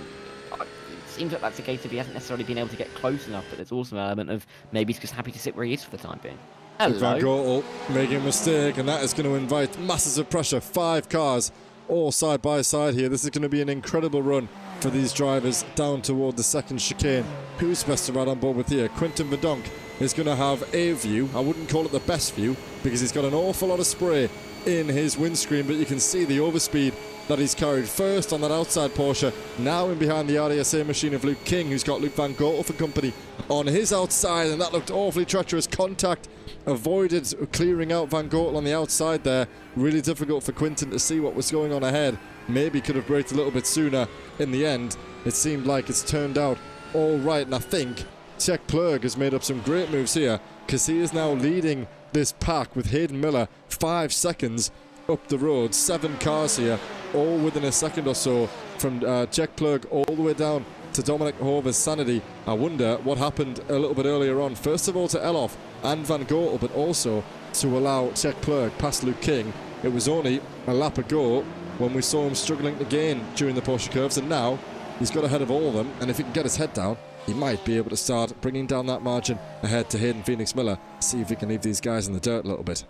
It seems like that's the case if he hasn't necessarily been able to get close enough, but there's also an element of maybe he's just happy to sit where he is for the time being. Hello. Van Gortel making a mistake, and that is going to invite masses of pressure. 5 cars all side by side here. This is going to be an incredible run for these drivers down toward the second chicane. Who's best to ride on board with here? Quinten Verdonk is going to have a view. I wouldn't call it the best view because he's got an awful lot of spray in his windscreen, but you can see the overspeed that he's carried. First on that outside Porsche, now in behind the RDSA machine of Luke King, who's got Luke Van Gortel for company on his outside, and that looked awfully treacherous. Contact avoided, clearing out Van Gortel on the outside there. Really difficult for Quinten to see what was going on ahead. Maybe could have braked a little bit sooner. In the end, it seemed like it's turned out all right, and I think Tjek Plurg has made up some great moves here, because he is now leading this pack with Hayden Miller 5 seconds up the road. 7 cars here, all within a second or so, from Tjek Plurg all the way down to Dominic Hover's Sanity. I wonder what happened a little bit earlier on. First of all to Elof and Van Gortel, but also to allow Tjek Plurg past Luke King. It was only a lap ago when we saw him struggling to gain during the Porsche curves, and now he's got ahead of all of them, and if he can get his head down, he might be able to start bringing down that margin ahead to Hayden Phoenix Miller. See if he can leave these guys in the dirt a little bit.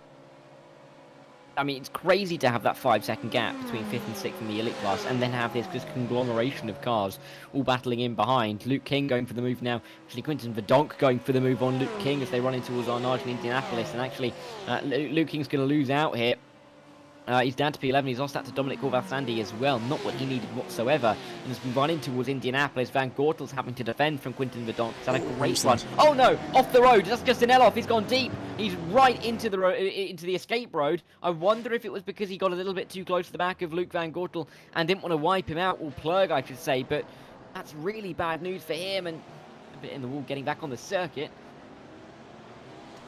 I mean, it's crazy to have that 5-second gap between 5th and 6th in the elite class, and then have this just conglomeration of cars all battling in behind. Luke King going for the move now. Actually, Quinten Verdonk going for the move on Luke King as they run in towards Arnage in Indianapolis. And actually, Luke King's going to lose out here. He's down to P11. He's lost that to Dominic Corval-Sandy as well. Not what he needed whatsoever. And as we run in towards Indianapolis, Van Gortel's having to defend from Quinten Verdonk. He's had a great run. Oh no! Off the road. That's Justin Elof. He's gone deep. He's right into the into the escape road. I wonder if it was because he got a little bit too close to the back of Luke Van Gortel and didn't want to wipe him out, or Plurg, I should say. But that's really bad news for him, and a bit in the wall getting back on the circuit.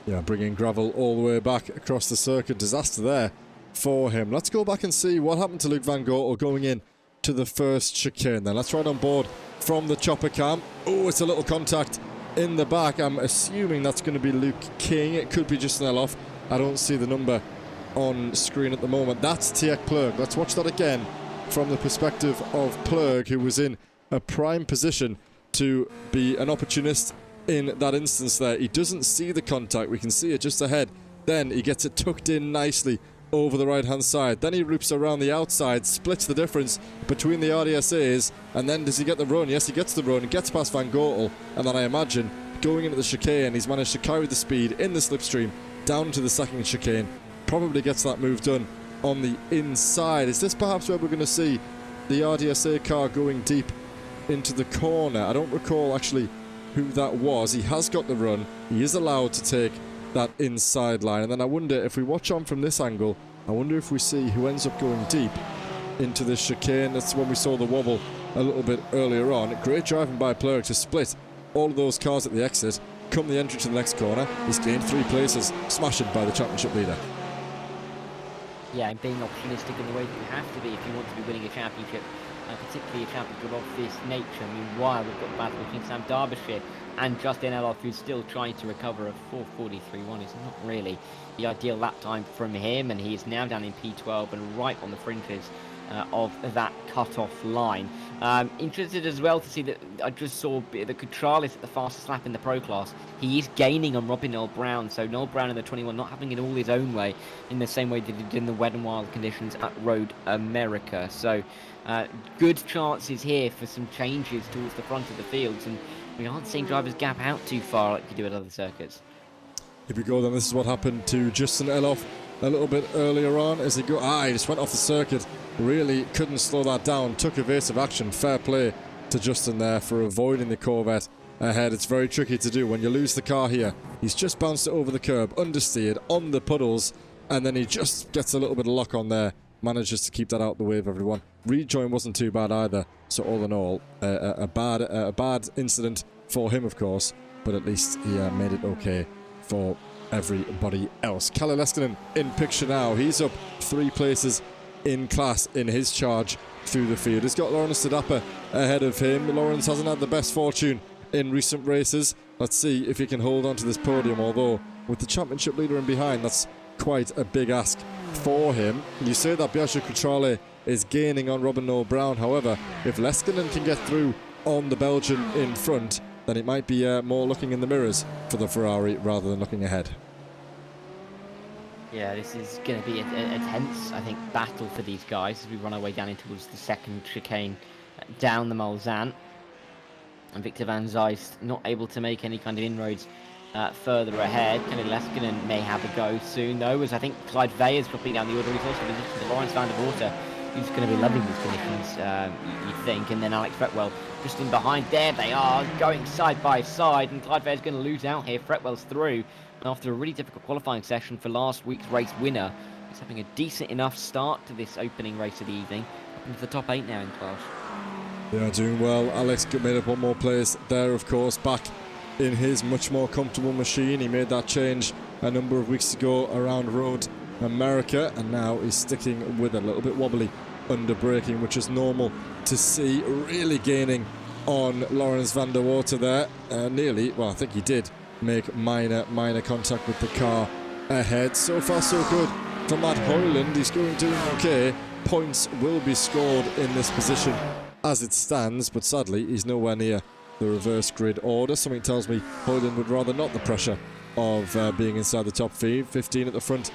Yeah, bringing gravel all the way back across the circuit. Disaster there for him. Let's go back and see what happened to Luke Van Gortel going in to the first chicane then. Let's ride on board from the chopper cam. Oh, it's a little contact in the back. I'm assuming that's going to be Luke King. It could be just an Elof. I don't see the number on screen at the moment. That's Tjek Plurg. Let's watch that again from the perspective of Plurg, who was in a prime position to be an opportunist in that instance there. He doesn't see the contact. We can see it just ahead. Then he gets it tucked in nicely over the right hand side. Then he loops around the outside, splits the difference between the RDSAs, and then does he get the run? Yes, he gets the run, gets past Van Gortel, and then I imagine going into the chicane, he's managed to carry the speed in the slipstream down to the second chicane. Probably gets that move done on the inside. Is this perhaps where we're going to see the RDSA car going deep into the corner? I don't recall actually who that was. He has got the run. He is allowed to take that inside line, and then I wonder if we watch on from this angle, I wonder if we see who ends up going deep into this chicane. That's when we saw the wobble a little bit earlier on. Great driving by Plurg to split all of those cars at the exit. Come the entry to the next corner, he's gained 3 places, smashing by the championship leader. Yeah, and being opportunistic in the way that you have to be if you want to be winning a championship, particularly a championship of this nature. Meanwhile, we've got the battle between Sam Derbyshire and Justin Elof, who's still trying to recover a 4:43.1. It's not really the ideal lap time from him, and he is now down in P12 and right on the fringes of that cut-off line. Interested as well to see that I just saw that Kutralis at the fastest lap in the Pro class. He is gaining on Robin Noel Brown, so Noel Brown in the 21 not having it all his own way in the same way that he did in the wet and wild conditions at Road America. So good chances here for some changes towards the front of the fields, and We aren't seeing drivers gap out too far like you do at other circuits. Here we go then. This is what happened to Justin Eloff a little bit earlier on as he he just went off the circuit. Really couldn't slow that down. Took evasive action. Fair play to Justin there for avoiding the Corvette ahead. It's very tricky to do when you lose the car here. He's just bounced it over the curb, understeered on the puddles, and then he just gets a little bit of lock on there. Manages to keep that out the way of everyone. Rejoin wasn't too bad either. So all in all, a bad incident for him, of course, but at least he made it okay for everybody else. Kalle Leskinen in picture now. He's up 3 places in class in his charge through the field. He's got Lawrence Tadapa ahead of him. Lawrence hasn't had the best fortune in recent races. Let's see if he can hold on to this podium, although with the championship leader in behind, that's quite a big ask for him. You say that Biagio Cutrale is gaining on Robin Noel Brown. However, if Leskinen can get through on the Belgian in front, then it might be more looking in the mirrors for the Ferrari rather than looking ahead. Yeah, this is going to be a tense, I think, battle for these guys as we run our way down in towards the second chicane down the Mulsanne. And Victor Van Zeist not able to make any kind of inroads further ahead. Kalle Leskinen may have a go soon, though, as I think Clyde Vey is dropping down the order. He's also positioned to Lawrence Van der Water, who's going to be loving these conditions, you'd think. And then Alex Fretwell just in behind. There they are, going side by side, and Clyde Vey is going to lose out here. Fretwell's through after a really difficult qualifying session for last week's race winner. He's having a decent enough start to this opening race of the evening. Up into the top 8 now in class. Yeah, doing well. Alex made up one more place there, of course, back in his much more comfortable machine. He made that change a number of weeks ago around Road America, and now he's sticking with a little bit wobbly under braking, which is normal to see. Really gaining on Lawrence Van der Water there. Nearly, well, I think he did make minor contact with the car ahead. So far, so good for Matt Hoyland. He's doing okay. Points will be scored in this position as it stands, but sadly, he's nowhere near the reverse grid order. Something tells me Hoyland would rather not the pressure of being inside the top 15 at the front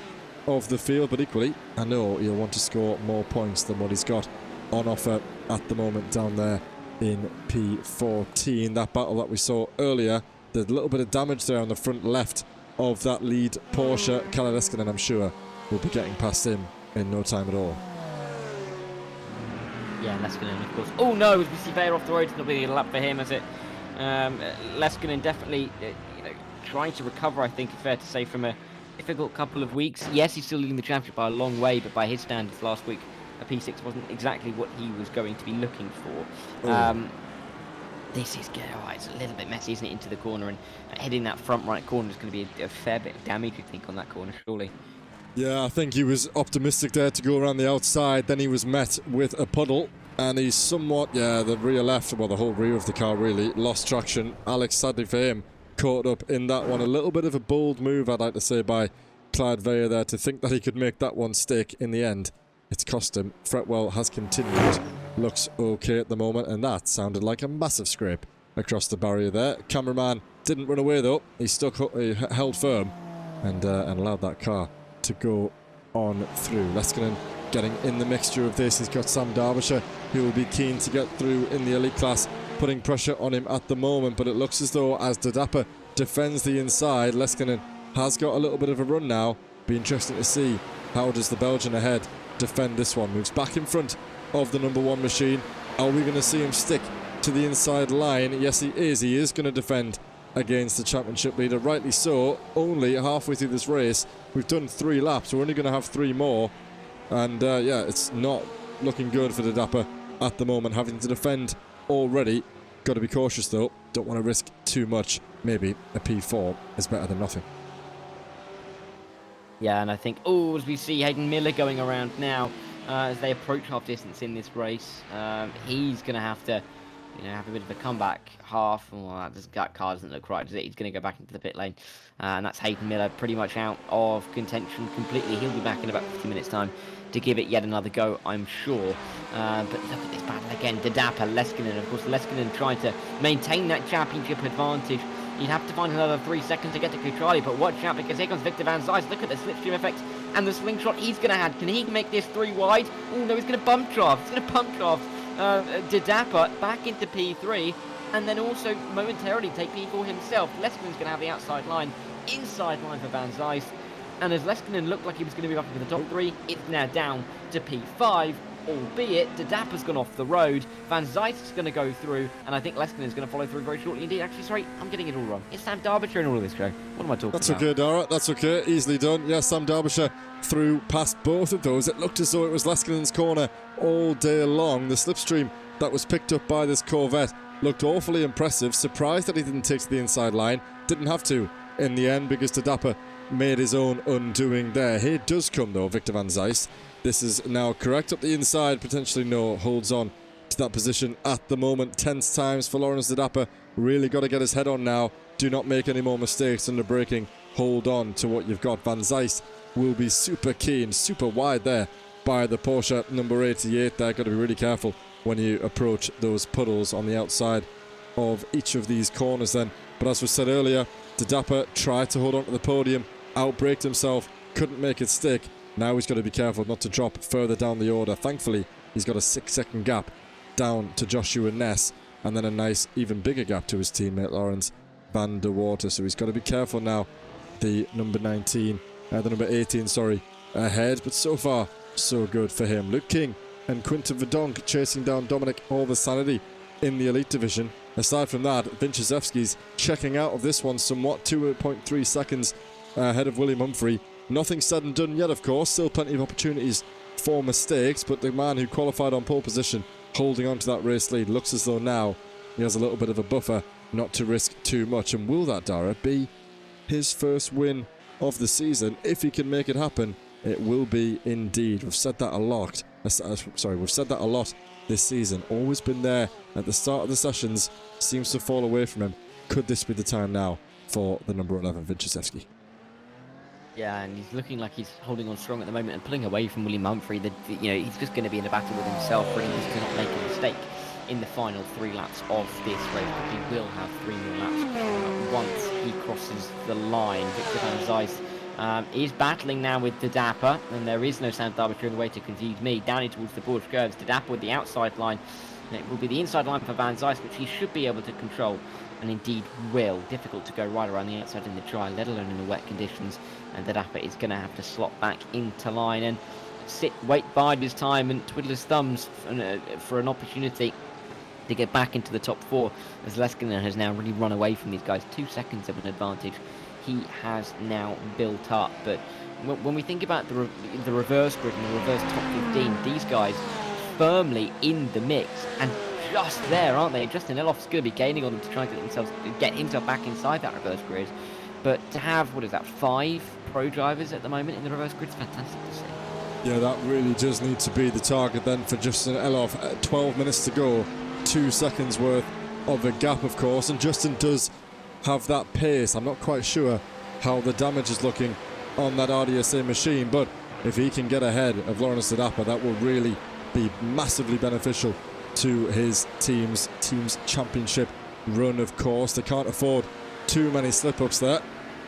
of the field, but equally, I know he'll want to score more points than what he's got on offer at the moment down there in P14. That battle that we saw earlier, there's a little bit of damage there on the front left of that lead Porsche. Kalle Leskinen, I'm sure, will be getting past him in no time at all. Yeah, Leskinen, of course. Oh no, as we see Bayer off the road, it's not really a lap for him, is it? Leskinen definitely trying to recover, I think it's fair to say, from a difficult couple of weeks. Yes, he's still leading the championship by a long way, but by his standards last week, a P6 wasn't exactly what he was going to be looking for. This is good. Oh, it's a little bit messy, isn't it, into the corner, and heading that front right corner is going to be a fair bit of damage, I think, on that corner, surely. Yeah, I think he was optimistic there to go around the outside. Then he was met with a puddle, and he's somewhat, the rear left, well, the whole rear of the car really, lost traction. Alex, sadly for him, caught up in that one. A little bit of a bold move, I'd like to say, by Clyde Vey there to think that he could make that one stick. In the end, it's cost him. Fretwell has continued. Looks okay at the moment, and that sounded like a massive scrape across the barrier there. Cameraman didn't run away, though. He held firm and allowed that car to go on through. Leskinen getting in the mixture of this. He's got Sam Derbyshire, who will be keen to get through in the elite class, putting pressure on him at the moment, but it looks as though as Dodapa defends the inside, Leskinen has got a little bit of a run now. Be interesting to see how does the Belgian ahead defend this one. Moves back in front of the number 1 machine. Are we going to see him stick to the inside line? Yes, he is. He is going to defend against the championship leader, rightly so. Only halfway through this race, we've done 3 laps. We're only going to have 3 more, and it's not looking good for the Dapper at the moment, having to defend already. Got to be cautious though, don't want to risk too much. Maybe a P4 is better than nothing. Yeah, and I think, as we see Hayden Miller going around now, as they approach half distance in this race, he's going to have to have a bit of a comeback half. Well, that car doesn't look right, does it? He's going to go back into the pit lane. And that's Hayden Miller pretty much out of contention completely. He'll be back in about 50 minutes' time to give it yet another go, I'm sure. But look at this battle again. Dodapa, Leskinen. Of course, Leskinen trying to maintain that championship advantage. He'd have to find another 3 seconds to get to Cutrale, but watch out, because here comes Victor Van Zeist. Look at the slipstream effect and the slingshot he's going to have. Can he make this 3 wide? Oh no, he's going to bump draft. He's going to pump draft Dodapa back into P3. and then also momentarily take P4 himself. Leskinen's going to have the outside line, inside line for Van Zijst. And as Leskinen looked like he was going to move up into the top 3, it's now down to P5, albeit De Dapper's gone off the road. Van Zijst's going to go through, and I think Leskinen's going to follow through very shortly indeed. Actually, sorry, I'm getting it all wrong. It's Sam Derbyshire in all of this, Joe. What am I talking That's about? okay, Dara. That's okay. Easily done. Yes, Sam Derbyshire through past both of those. It looked as though it was Leskinen's corner all day long. The slipstream that was picked up by this Corvette looked awfully impressive. Surprised that he didn't take to the inside line. Didn't have to in the end because De Dapper made his own undoing there. Here does come though, Victor Van Zijst. This is now correct up the inside. Potentially no, holds on to that position at the moment. Tense times for Lawrence De Dapper. Really got to get his head on now. Do not make any more mistakes under braking. Hold on to what you've got. Van Zijst will be super keen, super wide there by the Porsche number 88 there. Got to be really careful when you approach those puddles on the outside of each of these corners then. But as was said earlier, De Dapper tried to hold on to the podium, outbraked himself, couldn't make it stick. Now he's got to be careful not to drop further down the order. Thankfully, he's got a 6-second gap down to Joshua Ness, and then a nice, even bigger gap to his teammate Lawrence van der Water. So he's got to be careful now. The number 18, sorry, ahead. But so far, so good for him. Luke King and Quinton Verdonk chasing down Dominic Oversanity in the Elite Division. Aside from that, Vinciszewski's checking out of this one somewhat, 2.3 seconds ahead of William Humphrey. Nothing said and done yet, of course. Still plenty of opportunities for mistakes, but the man who qualified on pole position holding on to that race lead looks as though now he has a little bit of a buffer not to risk too much. And will that, Dara, be his first win of the season? If he can make it happen, it will be indeed. We've said that a lot. We've said that a lot this season. Always been there at the start of the sessions. Seems to fall away from him. Could this be the time now for the number 11, Vinciszewski? Yeah, and he's looking like he's holding on strong at the moment and pulling away from William Humphrey. He's just going to be in a battle with himself, really, just to not make a mistake in the final 3 laps of this race. But he will have 3 more laps once he crosses the line. Victor Van Zijst is battling now with De Dapper, and there is no Sam Derbyshire in the way to confuse me. Down in towards the board curves, De Dapper with the outside line. And it will be the inside line for Van Zijst, which he should be able to control, and indeed will. Difficult to go right around the outside in the dry, let alone in the wet conditions. And De Dapper is going to have to slot back into line and wait bide his time and twiddle his thumbs for an opportunity to get back into the top 4, as Leskinen has now really run away from these guys. 2 seconds of an advantage he has now built up. But when we think about the reverse grid and the reverse top 15, these guys firmly in the mix and just there, aren't they? Justin Elof's going to be gaining on them to try and get himself back inside that reverse grid. But to have, 5 pro drivers at the moment in the reverse grid is fantastic to see. Yeah, that really does need to be the target then for Justin Elof. 12 minutes to go, 2 seconds worth of a gap, of course, and Justin does have that pace. I'm not quite sure how the damage is looking on that RDSA machine, but if he can get ahead of Lawrence De Dapper, that will really be massively beneficial to his team's championship run, of course. They can't afford too many slip-ups there,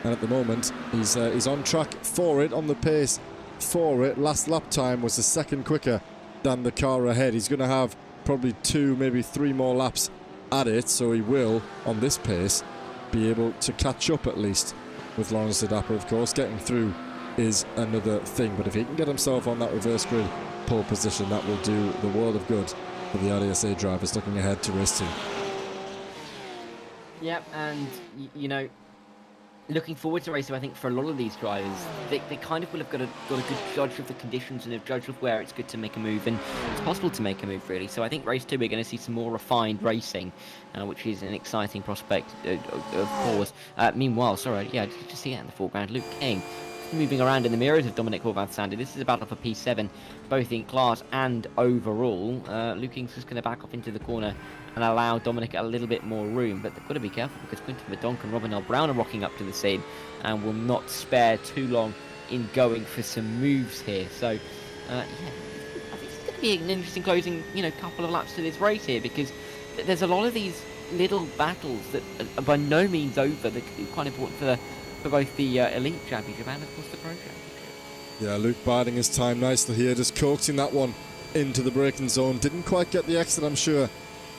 and at the moment he's on track for it, on the pace for it. Last lap time was a second quicker than the car ahead. He's going to have probably 2, maybe 3 more laps at it, so he will, on this pace, be able to catch up at least with Lawrence De Dapper. Of course, getting through is another thing, but if he can get himself on that reverse grid pole position, that will do the world of good for the RDSA drivers looking ahead to race 2. Yep, and looking forward to race 2, I think for a lot of these drivers, they kind of will have got a good judge of the conditions and a judge of where it's good to make a move, and it's possible to make a move, really. So I think race 2 we're going to see some more refined racing, which is an exciting prospect, of course. Meanwhile, did you just see that in the foreground? Luke King moving around in the mirrors of Dominic Horvath-Sandy. This is a battle for P7, both in class and overall. Luke King's just going to back off into the corner and allow Dominic a little bit more room, but they've got to be careful because Quinton Verdonk and Robin L. Brown are rocking up to the scene and will not spare too long in going for some moves here. So, I think it's going to be an interesting closing, couple of laps to this race here, because there's a lot of these little battles that are by no means over. They're quite important for both the Elite Championship and, of course, the Pro Championship. Yeah, Luke biding his time nicely here, just coaxing that one into the braking zone. Didn't quite get the exit, I'm sure,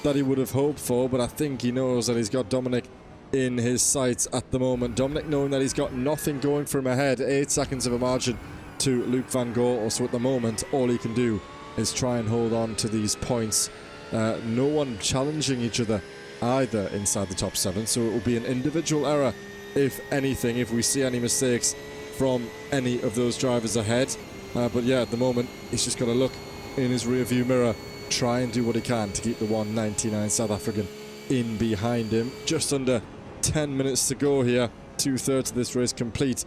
that he would have hoped for, but I think he knows that he's got Dominic in his sights at the moment. Dominic knowing that he's got nothing going for him ahead, 8 seconds of a margin to Luke van Goor. So at the moment, all he can do is try and hold on to these points. No one challenging each other either inside the top 7, so it will be an individual error, if anything, if we see any mistakes from any of those drivers ahead. But yeah, at the moment, he's just got to look in his rear view mirror, try and do what he can to keep the 199 South African in behind him. Just under 10 minutes to go here, 2/3 of this race complete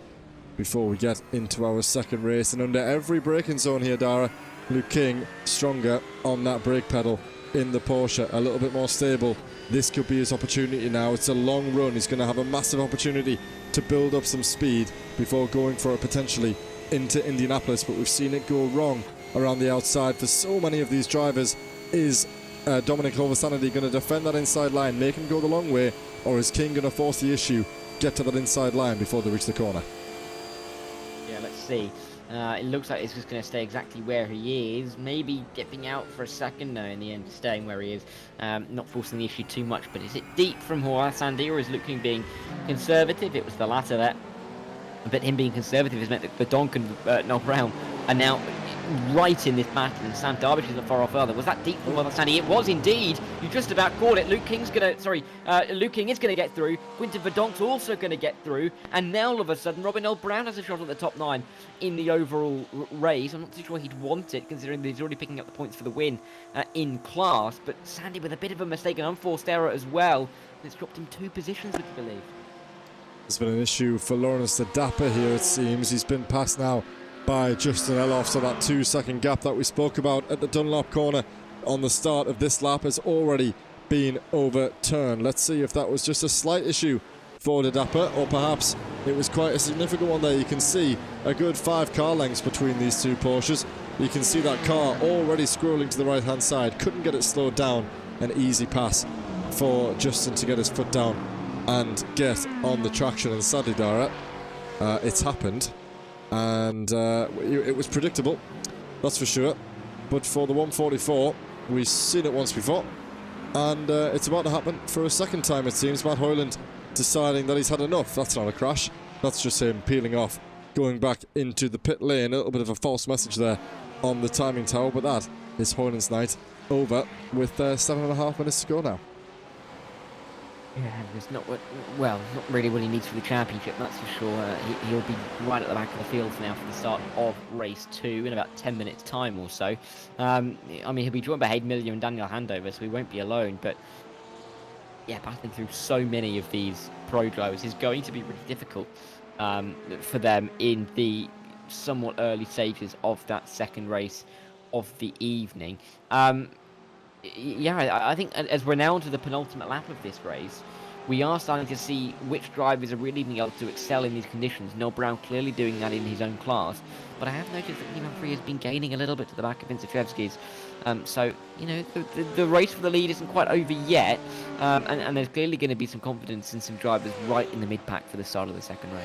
before we get into our second race. And under every braking zone here, Dara, Luke King stronger on that brake pedal in the Porsche, a little bit more stable. This could be his opportunity now. It's a long run. He's going to have a massive opportunity to build up some speed before going for it potentially into Indianapolis, but we've seen it go wrong around the outside for so many of these drivers. Is Dominic Holversanity going to defend that inside line, make him go the long way, or is King going to force the issue, get to that inside line before they reach the corner? Yeah, let's see. It looks like it's just going to stay exactly where he is, maybe dipping out for a second. No, in the end, staying where he is, not forcing the issue too much. But is it deep from Holversanity, or is Luke King being conservative? It was the latter there. But him being conservative has meant that Verdonk and Noel Brown are now right in this battle, and Sam Derbyshire isn't far off either. Was that deep from Holversanity? It was indeed. You just about called it. Luke King is going to get through. Quinton Verdonk's also going to get through, and now all of a sudden Robin Noel Brown has a shot at the top 9 in the overall race. I'm not too sure he'd want it, considering that he's already picking up the points for the win in class. But Sandy with a bit of a mistake, an unforced error as well. It's dropped him 2 positions, would you believe? There's been an issue for Lawrence the Dapper here, it seems. He's been passed now by Justin Eloff, so that 2-second gap that we spoke about at the Dunlop corner on the start of this lap has already been overturned. Let's see if that was just a slight issue for the Dapper, or perhaps it was quite a significant one there. You can see a good 5 car lengths between these 2 Porsches. You can see that car already scrolling to the right hand side, couldn't get it slowed down. An easy pass for Justin to get his foot down and get on the traction, and sadly, Dara, it's happened, and it was predictable, that's for sure. But for the 144, we've seen it once before, and it's about to happen for a second time, it seems. Matt Hoyland deciding that he's had enough. That's not a crash, that's just him peeling off, going back into the pit lane. A little bit of a false message there on the timing tower, but that is Hoyland's night over with 7.5 minutes to go now. Yeah, it's not really what he needs for the championship, that's for sure. He'll be right at the back of the field now for the start of race 2 in about 10 minutes time or so. I mean, he'll be joined by Hayden Miller and Daniel Handover, so he won't be alone. But yeah, battling through so many of these pro drivers is going to be really difficult for them in the somewhat early stages of that second race of the evening. Yeah, I think as we're now onto the penultimate lap of this race, we are starting to see which drivers are really being able to excel in these conditions. Noel Brown clearly doing that in his own class, but I have noticed that Liam Humphrey has been gaining a little bit to the back of Vinzachevski's. So, you know, the race for the lead isn't quite over yet, and there's clearly going to be some confidence in some drivers right in the mid-pack for the start of the second race.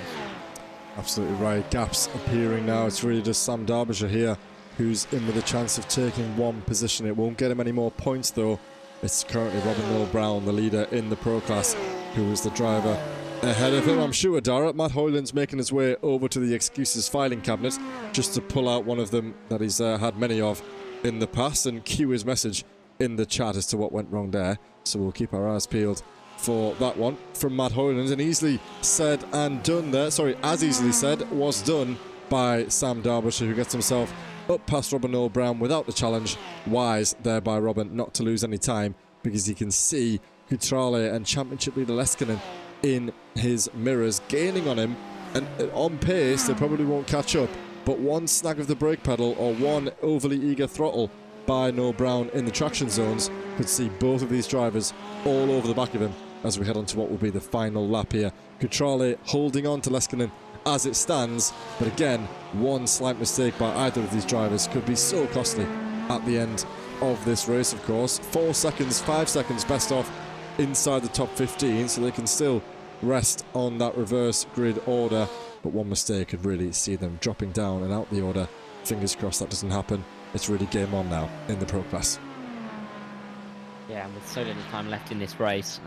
Absolutely right. Gaps appearing now. It's really just Sam Derbyshire here who's in with a chance of taking 1 position. It won't get him any more points though. It's currently Robin Noel Brown, the leader in the Pro Class, who is the driver ahead of him. I'm sure, Dara, Matt Hoyland's making his way over to the excuses filing cabinet just to pull out one of them that he's had many of in the past and cue his message in the chat as to what went wrong there. So we'll keep our eyes peeled for that one from Matt Hoyland. And easily said and done there. Sorry, as easily said was done by Sam Derbyshire, who gets himself up past Robin Noel Brown without the challenge. Wise there by Robin not to lose any time, because he can see Cutrale and championship leader Leskinen in his mirrors gaining on him, and on pace they probably won't catch up, but one snag of the brake pedal or one overly eager throttle by Noel Brown in the traction zones could see both of these drivers all over the back of him as we head on to what will be the final lap here. Cutrale holding on to Leskinen as it stands, but again, one slight mistake by either of these drivers could be so costly at the end of this race, of course. 4 seconds, 5 seconds best off inside the top 15, so they can still rest on that reverse grid order, but one mistake could really see them dropping down and out the order. Fingers crossed that doesn't happen. It's really game on now in the Pro Class. Yeah, and with so little time left in this race,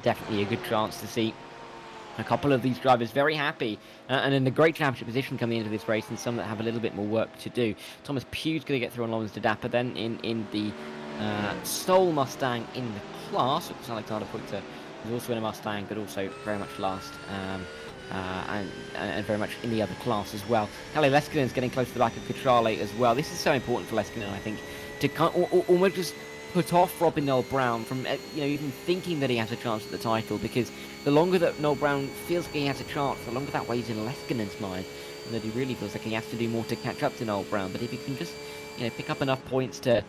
definitely a good chance to see a couple of these drivers very happy and in a great championship position coming into this race, and some that have a little bit more work to do. Thomas Pugh's going to get through on Lawrence Dapper then in the sole Mustang in the class, which Alexander Pointer is also in a Mustang, but also very much last. And very much in the other class as well. Kalle Leskinen's getting close to the back of Kutrale as well. This is so important for Leskinen, I think, to almost just put off Robin Noel Brown from even thinking that he has a chance at the title, because the longer that Noel Brown feels like he has a chance, the longer that weighs in Leskinen's mind, and that he really feels like he has to do more to catch up to Noel Brown. But if he can just pick up enough points to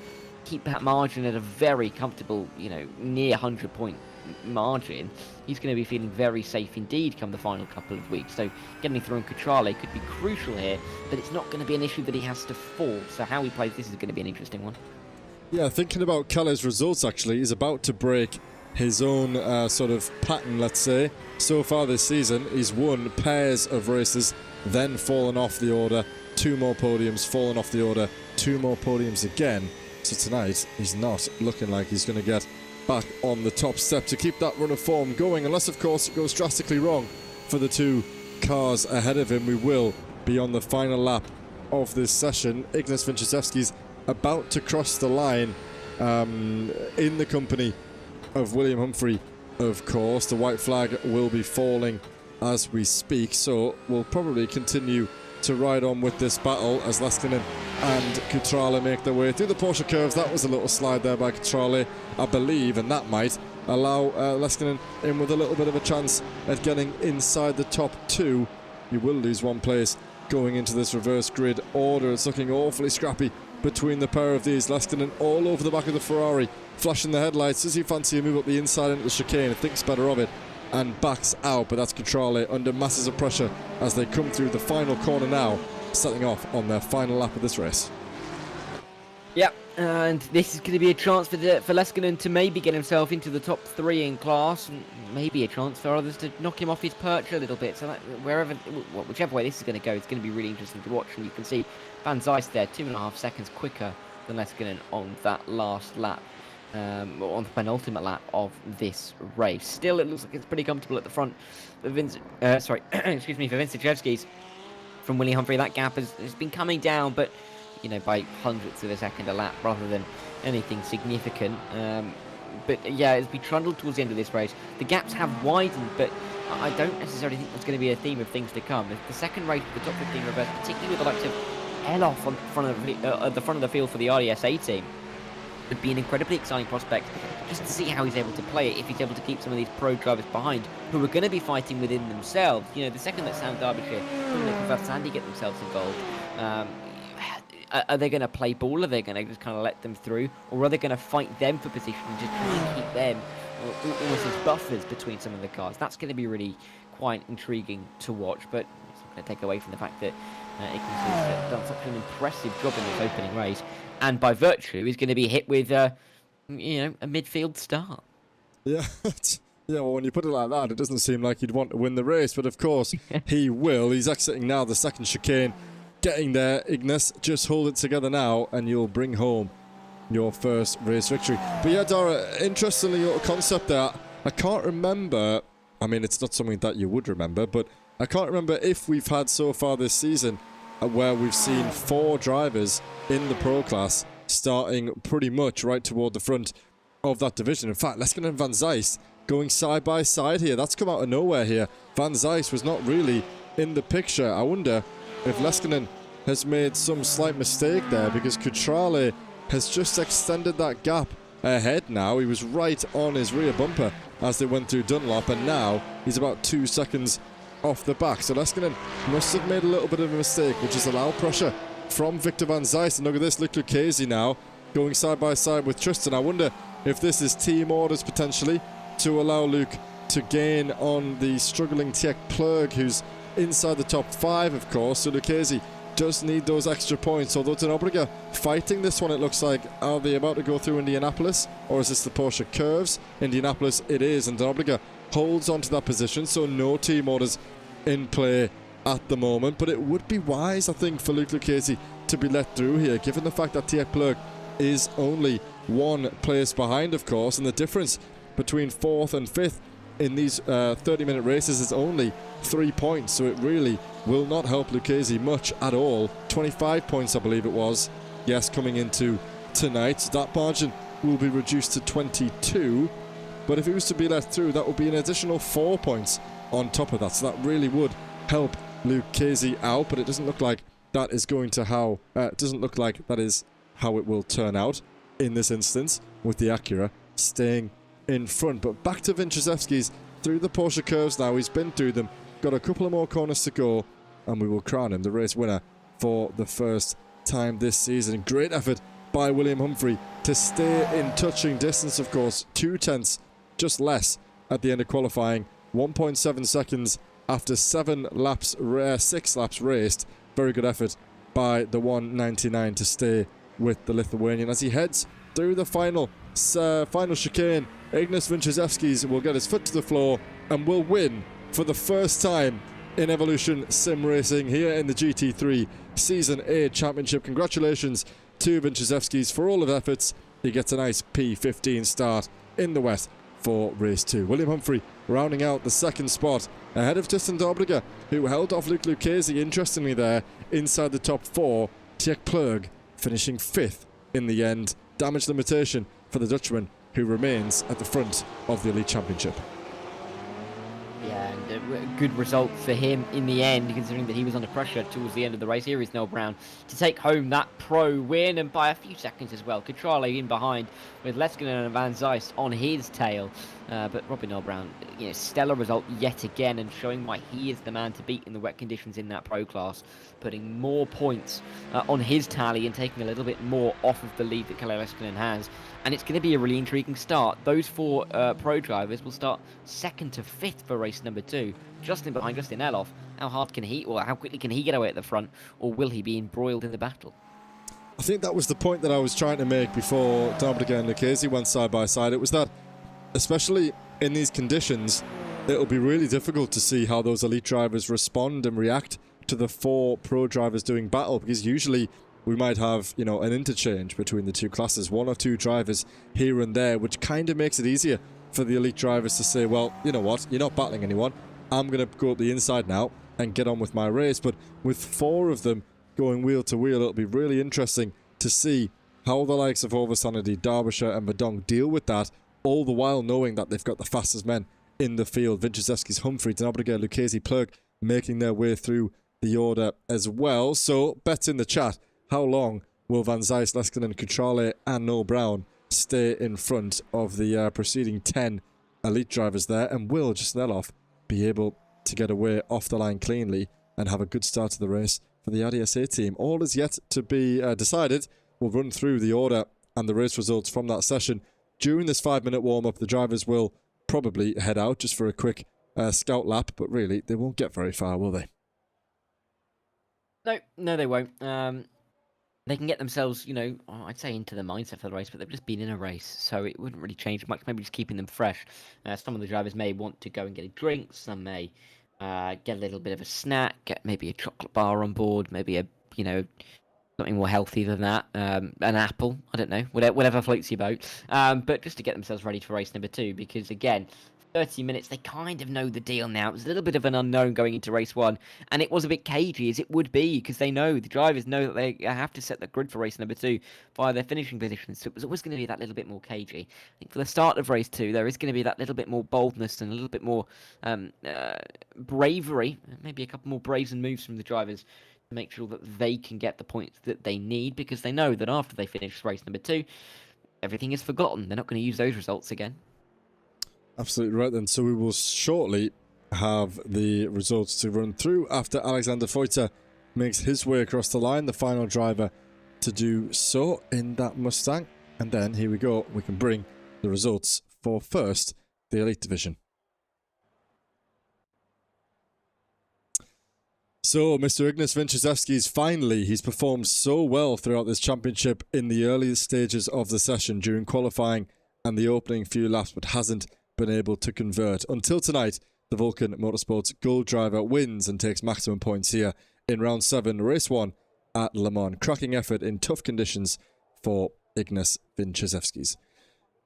keep that margin at a very comfortable near 100-point margin, he's going to be feeling very safe indeed come the final couple of weeks. So getting through on Kutrale could be crucial here, but it's not going to be an issue that he has to force. So how he plays this is going to be an interesting one. Yeah, thinking about Kalle's results, actually, he's about to break his own sort of pattern, let's say. So far this season, he's won pairs of races, then fallen off the order, 2 more podiums, fallen off the order, 2 more podiums again. So tonight, he's not looking like he's going to get back on the top step to keep that run of form going, unless, of course, it goes drastically wrong for the 2 cars ahead of him. We will be on the final lap of this session. Ignas Vinchesevsky's about to cross the line in the company of William Humphrey, of course. The white flag will be falling as we speak, so we'll probably continue to ride on with this battle as Leskinen and Kutrale make their way through the Porsche curves. That was a little slide there by Kutrale, I believe, and that might allow Leskinen in with a little bit of a chance at getting inside the top 2. You will lose 1 place going into this reverse grid order. It's looking awfully scrappy between the pair of these. Leskinen all over the back of the Ferrari, flashing the headlights. Does he fancy a move up the inside into the chicane and thinks better of it and backs out? But that's Kutrale under masses of pressure as they come through the final corner now, setting off on their final lap of this race. Yep, and this is going to be a chance for Leskinen to maybe get himself into the top 3 in class, and maybe a chance for others to knock him off his perch a little bit. So that, whichever way this is going to go, it's going to be really interesting to watch. And you can see Van Zijs there, 2.5 seconds quicker than Leskinen on that last lap, on the penultimate lap of this race. Still, it looks like it's pretty comfortable at the front. For Vinchesevsky's from William Humphrey. That gap has been coming down, but by hundredths of a second a lap rather than anything significant. But yeah, as we trundle towards the end of this race, the gaps have widened, but I don't necessarily think there's going to be a theme of things to come. If the second race of the top 15 reverse, particularly with the likes of Elof on the front of the field for the RDSA team, would be an incredibly exciting prospect just to see how he's able to play it, if he's able to keep some of these pro drivers behind who are going to be fighting within themselves. The second that Sam Derbyshire and Sandy get themselves involved, are they going to play ball? Are they going to just kind of let them through? Or are they going to fight them for position and just try and keep them almost as buffers between some of the cars? That's going to be really quite intriguing to watch, but it's not going to take away from the fact that Ignas has done such an impressive job in this opening race, and by virtue is going to be hit with a midfield start. Yeah, yeah. Well, when you put it like that, it doesn't seem like he'd want to win the race, but of course he will. He's exiting now the second chicane. Getting there, Ignas. Just hold it together now, and you'll bring home your first race victory. But yeah, Dara, interestingly, your concept there. I can't remember. I mean, it's not something that you would remember, but I can't remember if we've had so far this season where we've seen 4 drivers in the pro class starting pretty much right toward the front of that division. In fact, Leskinen and Van Zijs going side by side here. That's come out of nowhere here. Van Zijs was not really in the picture. I wonder if Leskinen has made some slight mistake there, because Kutrale has just extended that gap ahead now. He was right on his rear bumper as they went through Dunlop, and now he's about 2 seconds off the back. So Leskinen must have made a little bit of a mistake, which is allow pressure from Victor Van Zijs. And look at this, Luke Lucchese now going side by side with Tristan. I wonder if this is team orders potentially to allow Luke to gain on the struggling Tjek Plug, who's inside the top 5, of course. So Lucchese does need those extra points, although Tenobreger fighting this one, it looks like. Are they about to go through Indianapolis, or is this the Porsche curves? Indianapolis it is, and Tenobreger holds onto that position, so no team orders in play at the moment. But it would be wise, I think, for Luke Lucchese to be let through here, given the fact that Tjek Plug is only one place behind, of course, and the difference between 4th and 5th in these 30-minute races is only 3 points, so it really will not help Lucchese much at all. 25 points, I believe it was, yes, coming into tonight. That margin will be reduced to 22, but if it was to be let through, that would be an additional 4 points on top of that, so that really would help Lucchese out, but it doesn't look like that is going to how it will turn out in this instance, with the Acura staying in front. But back to Vinciszewski's through the Porsche curves now. He's been through them, got a couple of more corners to go, and we will crown him the race winner for the first time this season. Great effort by William Humphrey to stay in touching distance, of course. 2/10, just less at the end of qualifying. 1.7 seconds after 6 laps raced. Very good effort by the 199 to stay with the Lithuanian. As he heads through the final chicane, Ignas Vinciszewskis will get his foot to the floor and will win for the first time in Evolution Sim Racing here in the GT3 Season 8 Championship. Congratulations to Vinciszewskis for all of efforts. He gets a nice P15 start in the wet for race 2. William Humphrey rounding out the second spot ahead of Tristan Dobriger, who held off Luke Lucchese, interestingly, there inside the top 4. Tjek Plug finishing 5th in the end. Damage limitation for the Dutchman, who remains at the front of the Elite Championship. Yeah, and a good result for him in the end, considering that he was under pressure towards the end of the race. Here is Noel Brown to take home that pro win, and by a few seconds as well. Cutrale in behind with Leskinen and Van Zeist on his tail. But Robin Noel Brown, stellar result yet again, and showing why he is the man to beat in the wet conditions in that pro class, putting more points on his tally and taking a little bit more off of the lead that Kalle Leskinen has. And it's going to be a really intriguing start. Those 4 pro drivers will start 2nd to 5th for race number 2. Justin behind Justin Eloff. How hard can he, or how quickly can he get away at the front, or will he be embroiled in the battle? I think that was the point that I was trying to make before Dobriger and Lucchese went side by side. It was that, especially in these conditions, it'll be really difficult to see how those elite drivers respond and react to the 4 pro drivers doing battle, because usually we might have, an interchange between the two classes, 1 or 2 drivers here and there, which kind of makes it easier for the elite drivers to say, well, you know what, you're not battling anyone, I'm going to go up the inside now and get on with my race. But with 4 of them going wheel to wheel, it'll be really interesting to see how the likes of Oversanity, Derbyshire and Verdonk deal with that, all the while knowing that they've got the fastest men in the field. Vinciszewski's, Humphrey, Dobriger, Lucchese, Plug making their way through the order as well. So, bets in the chat. How long will Van Zeist, Leskinen, Cutrale and Noel Brown stay in front of the preceding 10 elite drivers there? And will Justin Eloff be able to get away off the line cleanly and have a good start to the race for the RDSA team? All is yet to be decided. We'll run through the order and the race results from that session. During this 5-minute warm-up, the drivers will probably head out just for a quick scout lap, but really, they won't get very far, will they? No, they won't. They can get themselves, I'd say into the mindset for the race, but they've just been in a race, so it wouldn't really change much. Maybe just keeping them fresh. Some of the drivers may want to go and get a drink. Some may get a little bit of a snack, get maybe a chocolate bar on board, maybe a, something more healthy than that, an apple, I don't know, whatever floats your boat. But just to get themselves ready for race number 2, because again, 30 minutes, they kind of know the deal now. It was a little bit of an unknown going into race 1, and it was a bit cagey, as it would be, because the drivers know that they have to set the grid for race number 2 via their finishing positions, so it was always going to be that little bit more cagey. I think for the start of race 2, there is going to be that little bit more boldness and a little bit more bravery, maybe a couple more brazen moves from the drivers to make sure that they can get the points that they need, because they know that after they finish race number 2, everything is forgotten. They're not going to use those results again. Absolutely right then. So we will shortly have the results to run through after Alexander Feuchter makes his way across the line, the final driver to do so in that Mustang. And then, here we go, we can bring the results for first, the Elite Division. So, Mr. Ignas Vinciszewskis, finally, he's performed so well throughout this championship in the early stages of the session during qualifying and the opening few laps, but hasn't been able to convert. Until tonight, the Vulcan Motorsports Gold driver wins and takes maximum points here in round 7, race 1 at Le Mans. Cracking effort in tough conditions for Ignas Vinchezevskis.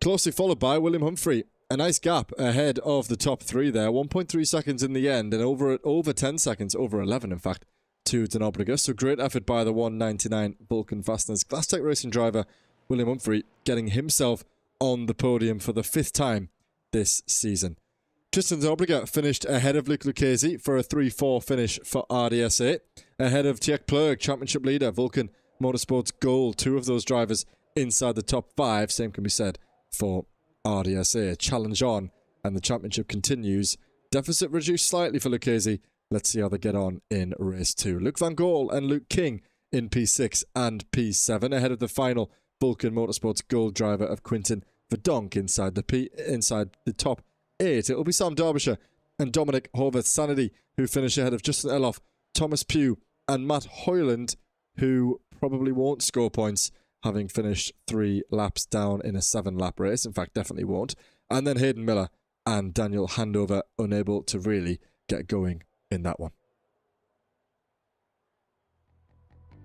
Closely followed by William Humphrey. A nice gap ahead of the top three there. 1.3 seconds in the end and over 10 seconds, over 11 in fact, to Denobriga. So great effort by the 199 Vulcan Fasteners Glasstec Racing driver William Humphrey, getting himself on the podium for the 5th time this season. Tristan Denobriga finished ahead of Luc Lucchesi for a 3-4 finish for RDSA. Ahead of Tjek Plurg, championship leader, Vulcan Motorsports Gold. 2 of those drivers inside the top 5. Same can be said for RDSA. Challenge on, and the championship continues. Deficit reduced slightly for Lucchesi. Let's see how they get on in race 2. Luke Van Gool and Luke King in P6 and P7, ahead of the final Vulcan Motorsports Gold driver of Quinton Verdonk inside the top 8. It'll be Sam Derbyshire and Dominic Horvath-Sanity who finish ahead of Justin Eloff, Thomas Pugh and Matt Hoyland, who probably won't score points, having finished 3 laps down in a 7-lap race. In fact, definitely won't. And then Hayden Miller and Daniel Handover unable to really get going in that one.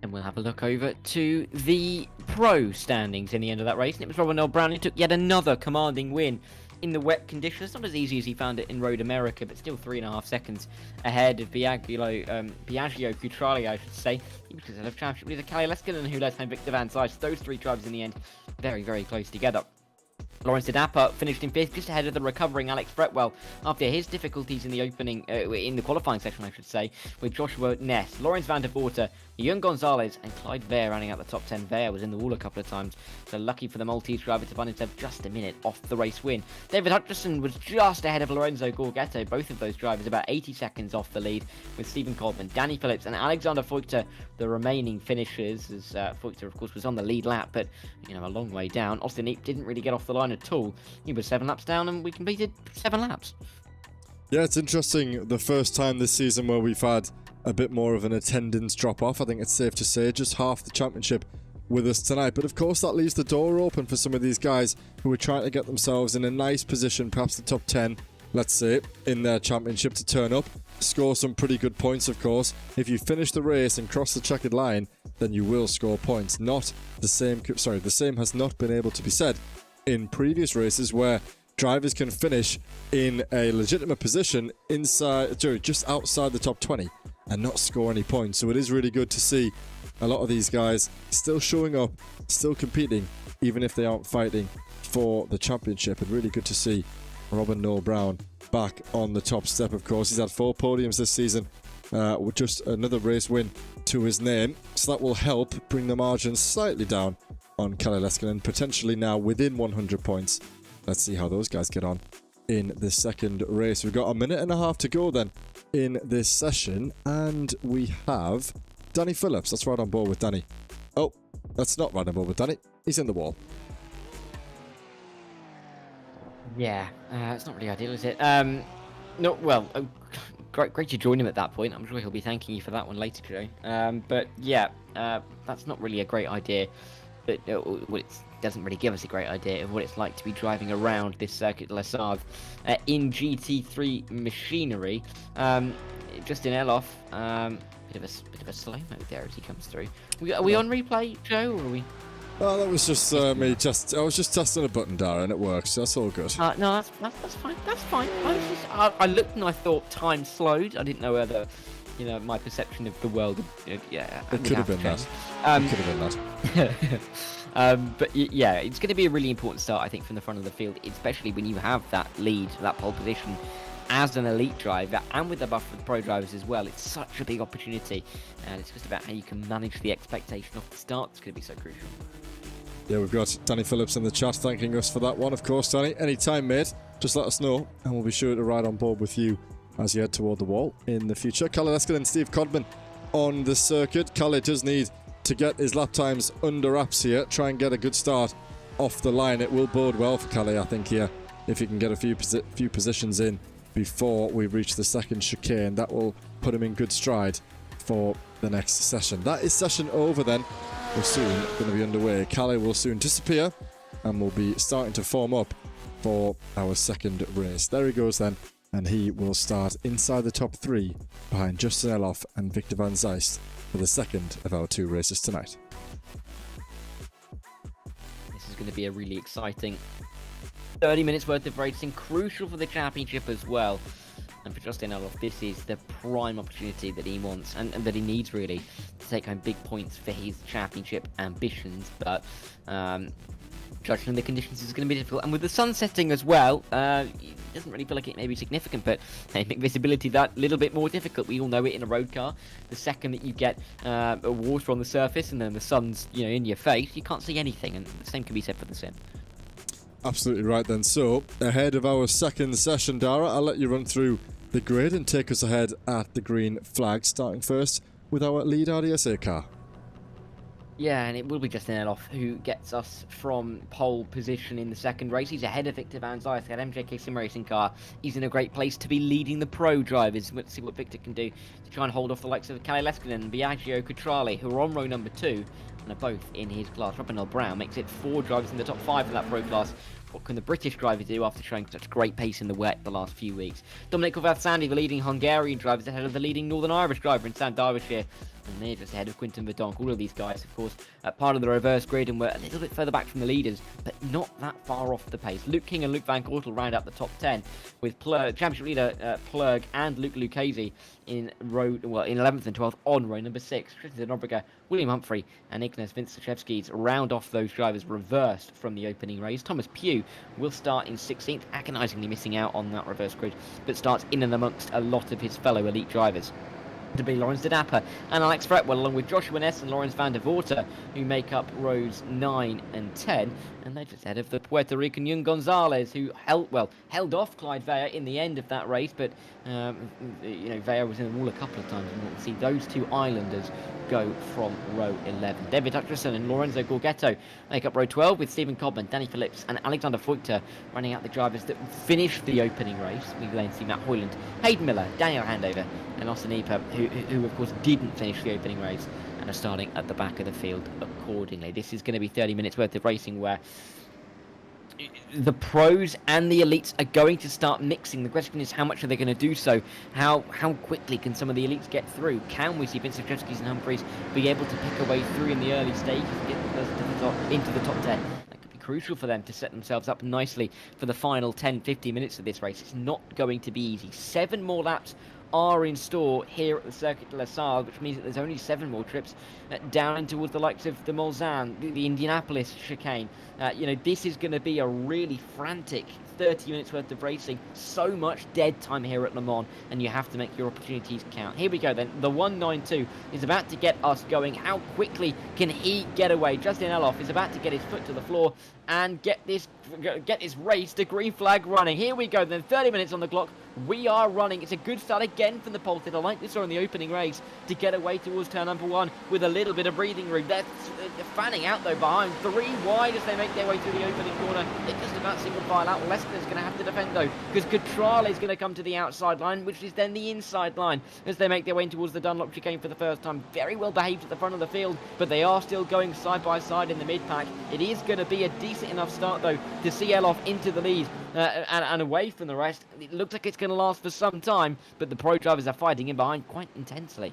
And we'll have a look over to the pro standings in the end of that race. And it was Robert Noel Brown who took yet another commanding win in the wet conditions. Not as easy as he found it in Road America, but still 3.5 seconds ahead of Biagio Cutrali, I should say. He was the championship leader Kalle Leskinen, who led time Victor Van Zijs. Those 3 drivers in the end very, very close together. Lawrence De Dapper finished in 5th, just ahead of the recovering Alex Fretwell after his difficulties in the opening, in the qualifying section, I should say, with Joshua Ness, Lawrence Van der Voorten, Jürgen Gonzalez, and Clyde Vare rounding out the top 10. Vare was in the wall a couple of times, so lucky for the Maltese driver to find himself just a minute off the race win. David Hutchison was just ahead of Lorenzo Gorgetto, both of those drivers about 80 seconds off the lead, with Stephen Coleman, Danny Phillips, and Alexander Feuchter the remaining finishers, as Feuchter, of course, was on the lead lap, but, a long way down. Austin Eep didn't really get off the line at all. He was 7 laps down, and we completed 7 laps. Yeah, it's interesting. The first time this season where we've had a bit more of an attendance drop-off. I think it's safe to say just half the championship with us tonight. But of course, that leaves the door open for some of these guys who are trying to get themselves in a nice position, perhaps the top 10, let's say, in their championship, to turn up, score some pretty good points, of course. If you finish the race and cross the checkered line, then you will score points. The same has not been able to be said in previous races where drivers can finish in a legitimate position just outside the top 20 and not score any points. So it is really good to see a lot of these guys still showing up, still competing, even if they aren't fighting for the championship. And really good to see Robin Noel Brown back on the top step, of course. He's had 4 podiums this season, with just another race win to his name. So that will help bring the margin slightly down on Kalle Leskinen, potentially now within 100 points. Let's see how those guys get on in the second race. We've got a minute and a half to go then in this session, and we have Danny Phillips. That's right on board with Danny. Oh, that's not right on board with Danny. He's in the wall. Yeah, it's not really ideal, is it? No, well, great to join him at that point. I'm sure he'll be thanking you for that one later, Joe. But yeah, that's not really a great idea. But it doesn't really give us a great idea of what it's like to be driving around this Circuit de la Sarthe in GT3 machinery. Justin Eloff, bit of a slow mo there as he comes through. Are we on replay, Joe, or are we? Oh, that was just me. I was just testing a button, Dara, and it works. That's all good. No, that's fine. That's fine. I looked and I thought time slowed. I didn't know whether, my perception of the world. It could have been that. It could have been that. But yeah, it's going to be a really important start, I think, from the front of the field, especially when you have that lead, that pole position as an elite driver, and with the buffer of the pro drivers as well. It's such a big opportunity, and it's just about how you can manage the expectation off the start. It's going to be so crucial. Yeah, we've got Danny Phillips in the chat thanking us for that one, of course, Danny. Anytime, mate, just let us know, and we'll be sure to ride on board with you as you head toward the wall in the future. Kalle Leskinen and Steve Codman on the circuit. Kalle does need to get his lap times under wraps here, try and get a good start off the line. It will bode well for Kalle, I think, here, if he can get a few positions in before we reach the second chicane. That will put him in good stride for the next session. That is session over then. We're soon going to be underway. Kalle will soon disappear, and we'll be starting to form up for our second race. There he goes then, and he will start inside the top 3 behind Justin Eloff and Victor Van Zijs for the second of our 2 races tonight. going to be a really exciting 30 minutes worth of racing, crucial for the championship as well. And for Justin Elhoff, this is the prime opportunity that he wants and that he needs, really, to take home big points for his championship ambitions. But judging the conditions is going to be difficult. And with the sun setting as well, it doesn't really feel like it may be significant, but they make visibility that little bit more difficult. We all know it in a road car. The second that you get water on the surface and then the sun's in your face, you can't see anything. And the same can be said for the sim. Absolutely right then. So, ahead of our second session, Dara, I'll let you run through the grid and take us ahead at the green flag, starting first with our lead RDSA car. Yeah, and it will be Justin Elhoff who gets us from pole position in the second race. He's ahead of Victor Van Zijs, that MJK Sim Racing car. He's in a great place to be leading the pro drivers. Let's see what Victor can do to try and hold off the likes of Kalle Leskinen and Biagio Cutrale, who are on row number 2 and are both in his class. Robin Brown makes it 4 drivers in the top 5 of that pro class. What can the British driver do after showing such great pace in the wet the last few weeks? Dominic Kovac-Sandy, the leading Hungarian driver, is ahead of the leading Northern Irish driver in Sam Derbyshire. And they're just ahead of Quinton Verdonk. All of these guys, of course, part of the reverse grid and were a little bit further back from the leaders, but not that far off the pace. Luke King and Luke Van Gortel round out the top 10, with championship leader Plurg and Luke Lucchese in 11th and 12th on row number 6. Tristan Nobriga, William Humphrey, and Ignas Vinstachevskis round off those drivers reversed from the opening race. Thomas Pugh will start in 16th, agonisingly missing out on that reverse grid, but starts in and amongst a lot of his fellow elite drivers. To be Lawrence De Dapper and Alex Fretwell, along with Joshua Ness and Lawrence van der Vorter, who make up rows 9 and 10. And they're just ahead of the Puerto Rican Yun Gonzalez, who held off Clyde Veyer in the end of that race, but Veyer was in the wall a couple of times, and we'll see those two islanders go from row 11. David Hutcherson and Lorenzo Gorgetto make up row 12, with Stephen Cobman, Danny Phillips and Alexander Feuchter running out the drivers that finished the opening race. We then see Matt Hoyland, Hayden Miller, Daniel Handover and Austin Eper, who of course didn't finish the opening race and are starting at the back of the field accordingly. This is going to be 30 minutes worth of racing where the pros and the elites are going to start mixing. The question is, how much are they going to do so? How quickly can some of the elites get through? Can we see Vinstachevskis and Humphreys be able to pick a way through in the early stages and get themselves into the top 10? That could be crucial for them to set themselves up nicely for the final 10-15 minutes of this race. It's not going to be easy. 7 more laps are in store here at the Circuit de la Salle, which means that there's only 7 more trips down towards the likes of the Mulsanne, the Indianapolis chicane. This is going to be a really frantic 30 minutes worth of racing. So much dead time here at Le Mans, and you have to make your opportunities count. Here we go then. The 192 is about to get us going. How quickly can he get away? Justin Elhoff is about to get his foot to the floor and get this race to green flag running. Here we go then. 30 minutes on the clock. We are running. It's a good start again from the pole sitter, like we saw in the opening race, to get away towards turn number 1 with a little bit of breathing room. They're fanning out though behind. 3 wide as they make their way through the opening corner. They're just about single file out. Lester's going to have to defend though, because Cutrale is going to come to the outside line, which is then the inside line as they make their way in towards the Dunlop chicane for the first time. Very well behaved at the front of the field, but they are still going side by side in the mid-pack. It is going to be a decent enough start though to see Elhoff into the lead and away from the rest. It looks like it's going to last for some time, but the pro drivers are fighting in behind quite intensely.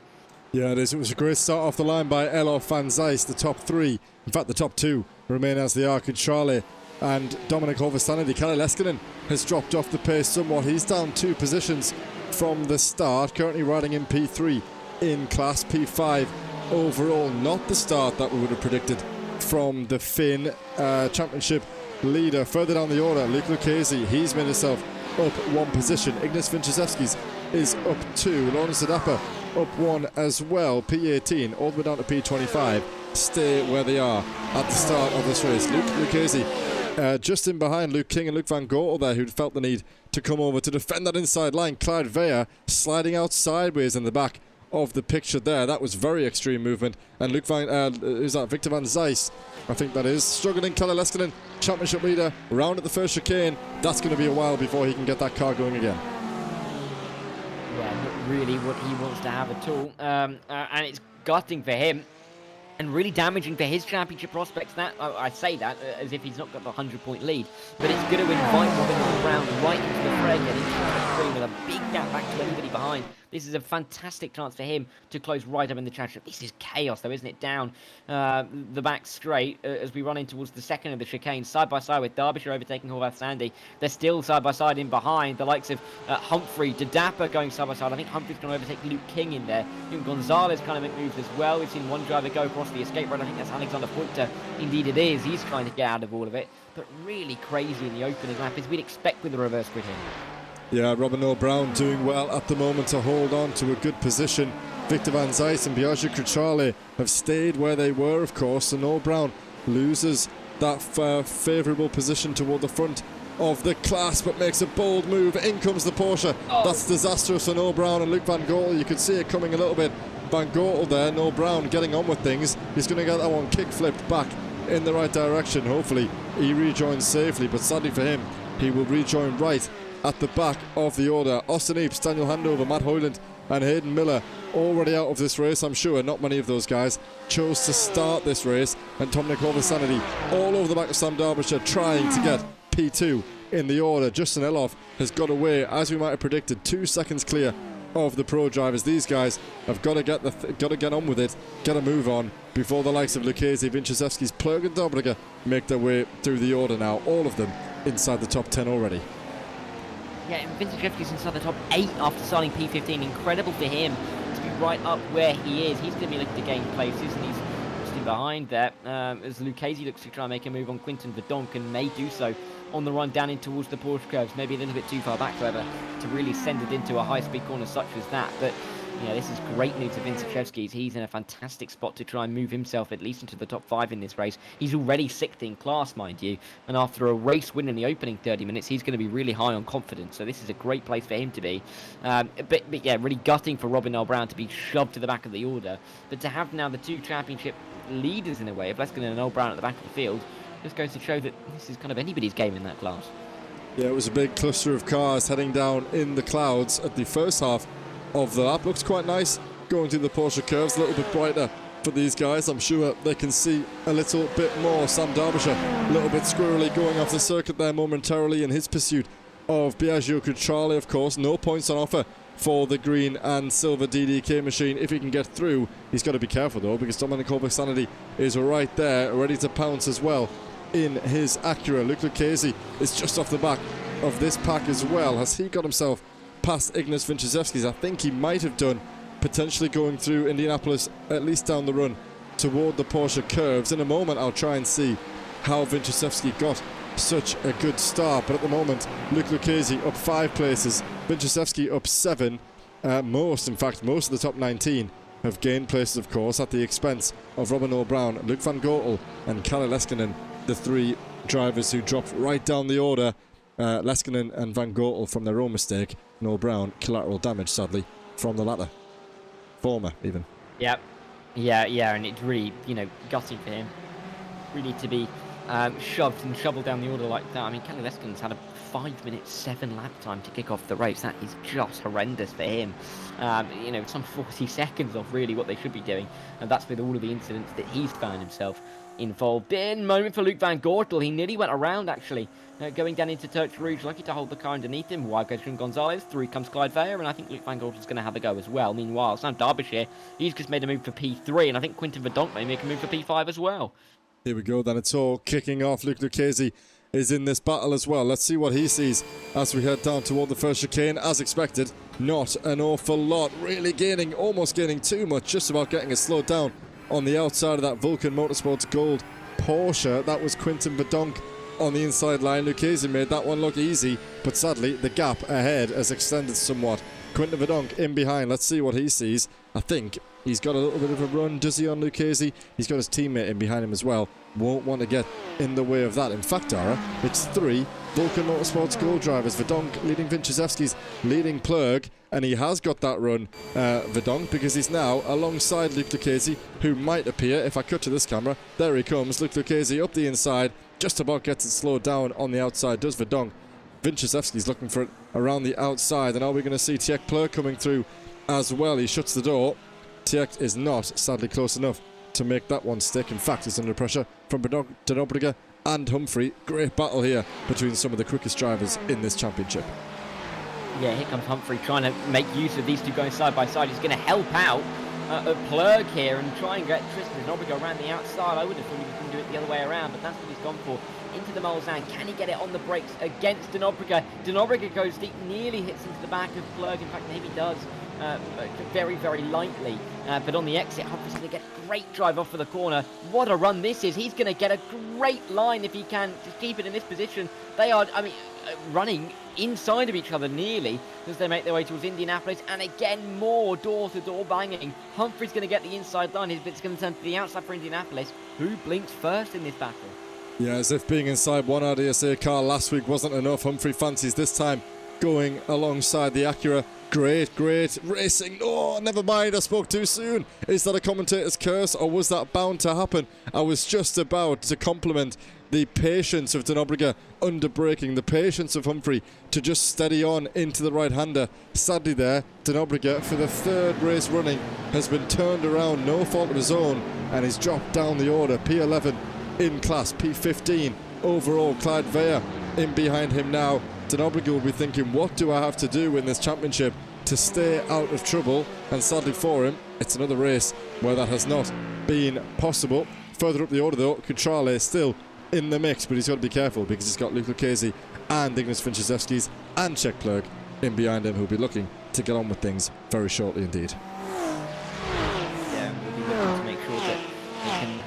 Yeah, it is. It was a great start off the line by Elhoff, Van Zijs. The top 3, in fact the top 2, remain as they are. Cutrale and Dominic Kovac-Sandy. Kalle Leskinen has dropped off the pace somewhat. He's down 2 positions from the start, currently riding in P3 in class. P5 overall. Not the start that we would have predicted from the Finn championship leader. Further down the order, Luke Lucchese, he's made himself up 1 position. Ignas Vinstachevskis is up 2. Lawrence De Dapper up 1 as well. P18 all the way down to P25 stay where they are at the start of this race. Luke Lucchese just in behind Luke King and Luke Van Gortel there, who'd felt the need to come over to defend that inside line. Clyde Veyer sliding out sideways in the back of the picture there. That was very extreme movement. And Victor Van Zijs, I think that is, struggling. Kalle Leskinen, championship leader, round at the first chicane. That's going to be a while before he can get that car going again. Yeah, not really what he wants to have at all. And it's gutting for him and really damaging for his championship prospects. That I say that as if he's not got the 100-point lead, but it's going to invite Robin Brown right into the fray, getting into the with a big gap back to anybody behind. This is a fantastic chance for him to close right up in the championship. This is chaos, though, isn't it? Down the back straight as we run in towards the second of the chicane, side by side with Derbyshire overtaking Horvath Sandy. They're still side by side in behind. The likes of Humphrey, Dapper going side by side. I think Humphrey's going to overtake Luke King in there. Luke Gonzalez kind of make moves as well. We've seen one driver go across the escape road. I think that's Alexander Fuenter. Indeed it is. He's trying to get out of all of it. But really crazy in the opening lap, as we'd expect with the reverse grid here. Yeah, Robin O'Brown doing well at the moment to hold on to a good position. Victor Van Zijs and Biagio Cruciale have stayed where they were, of course, and O'Brown loses that favourable position toward the front of the class, but makes a bold move. In comes the Porsche. That's disastrous on O'Brown and Luke Van Goortel. You could see it coming a little bit. Van Goortel there, and O'Brown getting on with things. He's going to get that one kick flipped back in the right direction. Hopefully he rejoins safely, but sadly for him, he will rejoin right at the back of the order. Austin Eaps, Daniel Handover, Matt Hoyland and Hayden Miller already out of this race. I'm sure not many of those guys chose to start this race, and Dominic Sanity all over the back of Sam Derbyshire trying to get P2 in the order. Justin Eloff has got away, as we might have predicted, 2 seconds clear of the pro drivers. These guys have got to get on with it, get a move on before the likes of Lucchese, Vinciszewski's, Plug and Dobrega make their way through the order now. All of them inside the top 10 already. Yeah, and Vinciszewski's inside the top 8 after starting P15. Incredible for him to be right up where he is. He's going to be looking to gain places, and he's sitting behind there as Lucchese looks to try and make a move on Quinton Verdonk, and may do so on the run down in towards the Porsche curves. Maybe a little bit too far back, however, to really send it into a high-speed corner such as that. But yeah, this is great news for Vinciszewski. He's in a fantastic spot to try and move himself at least into the top 5 in this race. He's already 6th in class, mind you, and after a race win in the opening 30 minutes, he's going to be really high on confidence, so this is a great place for him to be. But yeah, really gutting for Robin Brown to be shoved to the back of the order, but to have now the 2 championship leaders in a way, of Leskinen and Brown at the back of the field, just goes to show that this is kind of anybody's game in that class. Yeah, it was a big cluster of cars heading down in the clouds at the first half of the lap. Looks quite nice going through the Porsche curves, a little bit brighter for these guys. I'm sure they can see a little bit more. Sam Derbyshire a little bit squirrely going off the circuit there momentarily in his pursuit of Biagio Cruciale. Of course, no points on offer for the green and silver DDK machine. If he can get through, he's got to be careful though, because Dominic Sanity is right there ready to pounce as well in his Acura. Luke Lucchese is just off the back of this pack as well. Has he got himself past Ignas Vinciszewski's? I think he might have done, potentially going through Indianapolis, at least down the run toward the Porsche curves. In a moment I'll try and see how Vinciszewski got such a good start, but at the moment Luke Lucchese up 5 places, Vinciszewski up 7. Most of the top 19 have gained places, of course, at the expense of Robin O'Brown, Luke Van Goortel and Kalle Leskinen, the 3 drivers who dropped right down the order. Leskinen and Van Goortel from their own mistake, and O'Brown collateral damage, sadly, from the latter. Former, even. Yeah, and it's really, gutting for him. Really to be shoved and shoveled down the order like that. I mean, Kalle Leskinen's had a 5-minute 7 lap time to kick off the race. That is just horrendous for him. Some 40 seconds off really what they should be doing, and that's with all of the incidents that he's found himself involved in. Moment for Luke Van Goortel. He nearly went around, actually, going down into Turks Rouge, lucky to hold the car underneath him. Wide goes from Gonzalez, through comes Clyde Veyer, and I think Luke Van Goortel's going to have a go as well. Meanwhile, Sam Derbyshire, he's just made a move for P3, and I think Quinton Verdonk may make a move for P5 as well. Here we go, then it's all kicking off. Luke Lucchese is in this battle as well. Let's see what he sees as we head down toward the first chicane. As expected, not an awful lot. Really almost gaining too much, just about getting it slowed down on the outside of that Vulcan Motorsports Gold Porsche. That was Quinton Verdonk on the inside line. Lucchese made that one look easy, but sadly the gap ahead has extended somewhat. Quinton Verdonk in behind. Let's see what he sees. I think he's got a little bit of a run, does he, on Lucchese? He's got his teammate in behind him as well. Won't want to get in the way of that. In fact, Dara, it's 3 Vulcan Motorsports Gold drivers. Verdonk leading Vinciszewski's, leading Plug, and he has got that run, Verdonk, because he's now alongside Luke Lucchese, who might appear, if I cut to this camera, there he comes, Luke Lucchese up the inside, just about gets it slowed down on the outside, does Verdonk. Vinciszewski's looking for it around the outside, and are we going to see Tjek Plug coming through as well? He shuts the door. Tjek is not, sadly, close enough to make that one stick. In fact, he's under pressure from Dobrega and Humphrey. Great battle here between some of the quickest drivers in this championship. Yeah, here comes Humphrey trying to make use of these two going side by side. He's going to help out Plurg here and try and get Tristan Denobriga around the outside. I would have thought he was going to do it the other way around, but that's what he's gone for. Into the Mulsanne. Can he get it on the brakes against Denobriga? Denobriga goes deep, nearly hits into the back of Plurg. In fact, maybe does very, very lightly. But on the exit, Humphrey's going to get a great drive off for the corner. What a run this is. He's going to get a great line if he can just keep it in this position. They are, I mean, running inside of each other nearly as they make their way towards Indianapolis, and again more door-to-door banging. Humphrey's going to get the inside line. It's going to turn to the outside for Indianapolis. Who blinks first in this battle? Yeah, as if being inside one RDSA car last week wasn't enough, Humphrey fancies this time going alongside the Acura. Great racing. Oh, never mind, I spoke too soon. Is that a commentator's curse, or was that bound to happen? I was just about to compliment the patience of Denobriga under braking, the patience of Humphrey to just steady on into the right-hander. Sadly there, Denobriga, for the third race running, has been turned around, no fault of his own, and he's dropped down the order. P11 in class, P15 overall. Clyde Veyer in behind him now. Denobriga will be thinking, what do I have to do in this championship to stay out of trouble? And sadly for him, it's another race where that has not been possible. Further up the order though, Cutrale still in the mix, but he's got to be careful because he's got Luke Lucchese and Ignas Fincheszewskis and Czech Plurg in behind him, who'll be looking to get on with things very shortly indeed. Yeah, we'll be looking to make sure that they can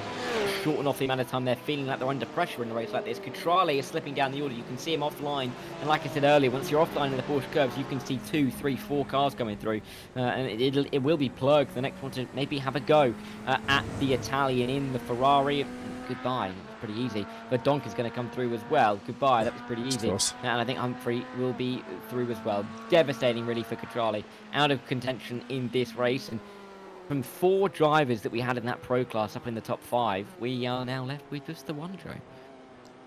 shorten off the amount of time they're feeling like they're under pressure in a race like this. Cutrale is slipping down the order. You can see him offline, and like I said earlier, once you're offline in the Porsche curves, you can see 2, 3, 4 cars coming through, and it will be Plurg, the next one to maybe have a go at the Italian in the Ferrari. Goodbye. Pretty easy. But Donk is going to come through as well. Goodbye. That was pretty easy. And I think Humphrey will be through as well. Devastating, really, for Cutrale. Out of contention in this race. And from 4 drivers that we had in that pro class up in the top 5, we are now left with just the one, Joe.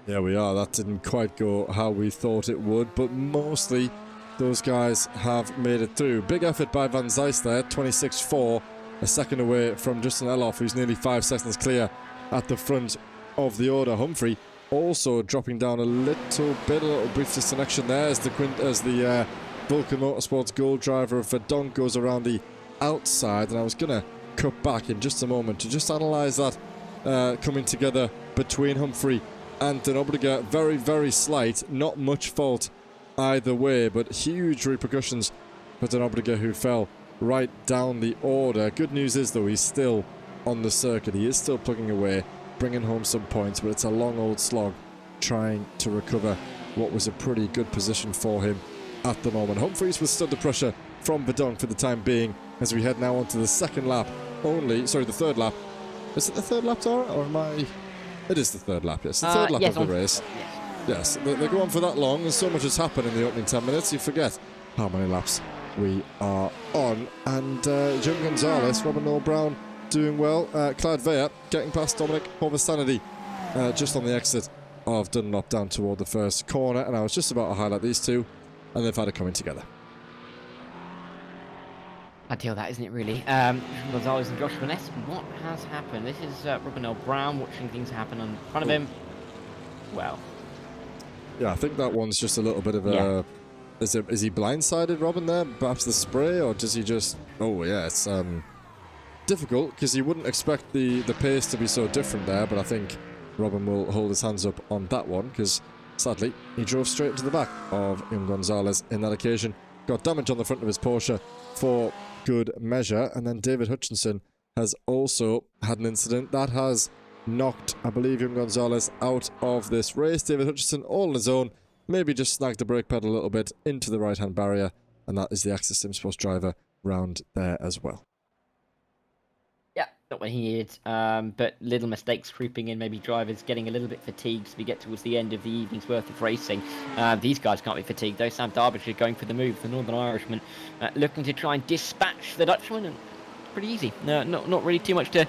Yeah, we are. That didn't quite go how we thought it would, but mostly those guys have made it through. Big effort by Van Zijs there. 26-4. A second away from Justin Eloff, who's nearly 5 seconds clear at the front of the order. Humphrey also dropping down a little brief disconnection there as the Vulcan Motorsports Gold driver of Verdonk goes around the outside, and I was going to cut back in just a moment to just analyse that coming together between Humphrey and Denobriga. Very, very slight, not much fault either way, but huge repercussions for Denobriga, who fell right down the order. Good news is though, he's still on the circuit. He is still plugging away, bringing home some points, but it's a long old slog trying to recover what was a pretty good position for him at the moment. Humphreys withstood the pressure from Verdonk for the time being as we head now onto the second lap the third lap. Is it the third lap, Tara, or am I? It is the third lap, yes. The third lap of the race. Yes, they go on for that long, and so much has happened in the opening 10 minutes, you forget how many laps we are on. And Jim Gonzalez, Robin Noel Brown doing well. Clyde Veyer getting past Dominic Horvastanity just on the exit of Dunlop down toward the first corner, and I was just about to highlight these two, and they've had it coming together. Ideal, that, isn't it, really? Gonzalez and Josh Vanessa, what has happened? This is Robin Noel Brown watching things happen in front of him. Well. Yeah, I think that one's just a little bit of a... Yeah. Is he blindsided, Robin, there? Perhaps the spray, or does he just... Oh, yeah, it's difficult, because you wouldn't expect the pace to be so different there, but I think Robin will hold his hands up on that one, because sadly, he drove straight into the back of Jim Gonzalez in that occasion. Got damage on the front of his Porsche for good measure, and then David Hutchinson has also had an incident that has knocked, I believe, Jim Gonzalez out of this race. David Hutchinson all on his own, maybe just snagged the brake pedal a little bit into the right-hand barrier, and that is the Access Sim Sports driver round there as well. Yeah, not what he needed, but little mistakes creeping in, maybe drivers getting a little bit fatigued as we get towards the end of the evening's worth of racing. These guys can't be fatigued though. Sam Derbyshire going for the move, the Northern Irishman, looking to try and dispatch the Dutchman, and pretty easy. No, not really too much to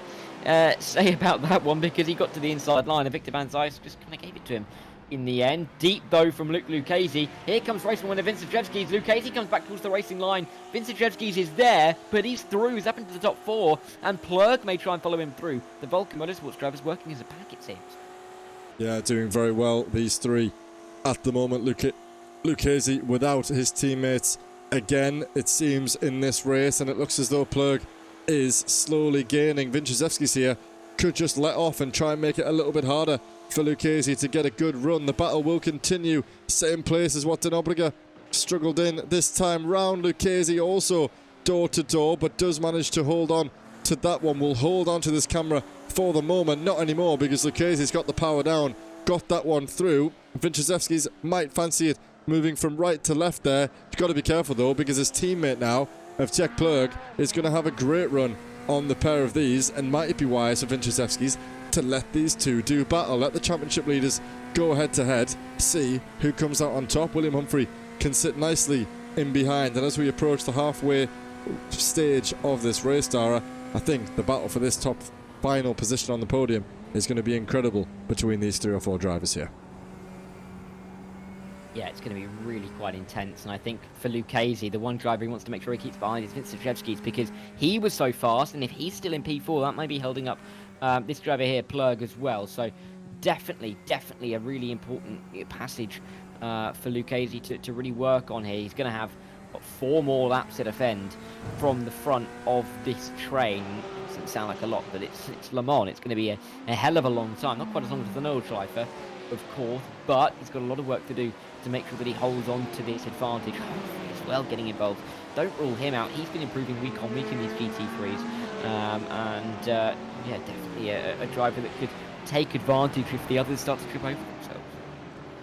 say about that one, because he got to the inside line and Victor Van Zijs just kind of gave it to him in the end. Deep though from Luke Lucchese. Here comes racing winner Vincent Jevskis. Lucchese comes back towards the racing line. Vincent Jevskis is there, but he's through. He's up into the top 4, and Plurg may try and follow him through. The Vulcan Motorsports drivers working as a pack, it seems. Yeah, doing very well, these three at the moment. Lucchese without his teammates again, it seems, in this race, and it looks as though Plug is slowly gaining. Vinciszewski's here, could just let off and try and make it a little bit harder for Lucchese to get a good run. The battle will continue. Same place as what Denobriga struggled in this time round. Lucchese also door to door, but does manage to hold on to that one. Will hold on to this camera for the moment. Not anymore, because Lucchese's got the power down, got that one through. Vinciszewski's might fancy it moving from right to left there. You've got to be careful though, because his teammate now of Czech Plug is going to have a great run on the pair of these, and might it be wise for Vinciszewski's to let these two do battle, let the championship leaders go head to head, see who comes out on top. William Humphrey can sit nicely in behind, and as we approach the halfway stage of this race, Dara, I think the battle for this top final position on the podium is going to be incredible between these 3 or 4 drivers here. Yeah, it's going to be really quite intense, and I think for Lucchese, the one driver he wants to make sure he keeps behind is Vinciszewski's, because he was so fast, and if he's still in P4, that may be holding up this driver here, Plug, as well. So definitely a really important passage for Lucchese to really work on here. He's going to have 4 more laps to defend from the front of this train. Doesn't sound like a lot, but it's Le Mans. It's going to be a hell of a long time. Not quite as long as the Nordschleife, of course, but he's got a lot of work to do to make sure that he holds on to this advantage. As well, getting involved. Don't rule him out. He's been improving week on week in these GT3s, yeah, definitely a driver that could take advantage if the others start to trip over themselves.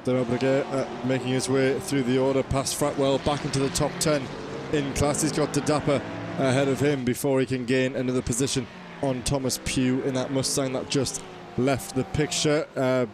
Denobriga making his way through the order past Fratwell back into the top 10 in class. He's got De Dapper ahead of him before he can gain another position on Thomas Pugh in that Mustang that just left the picture.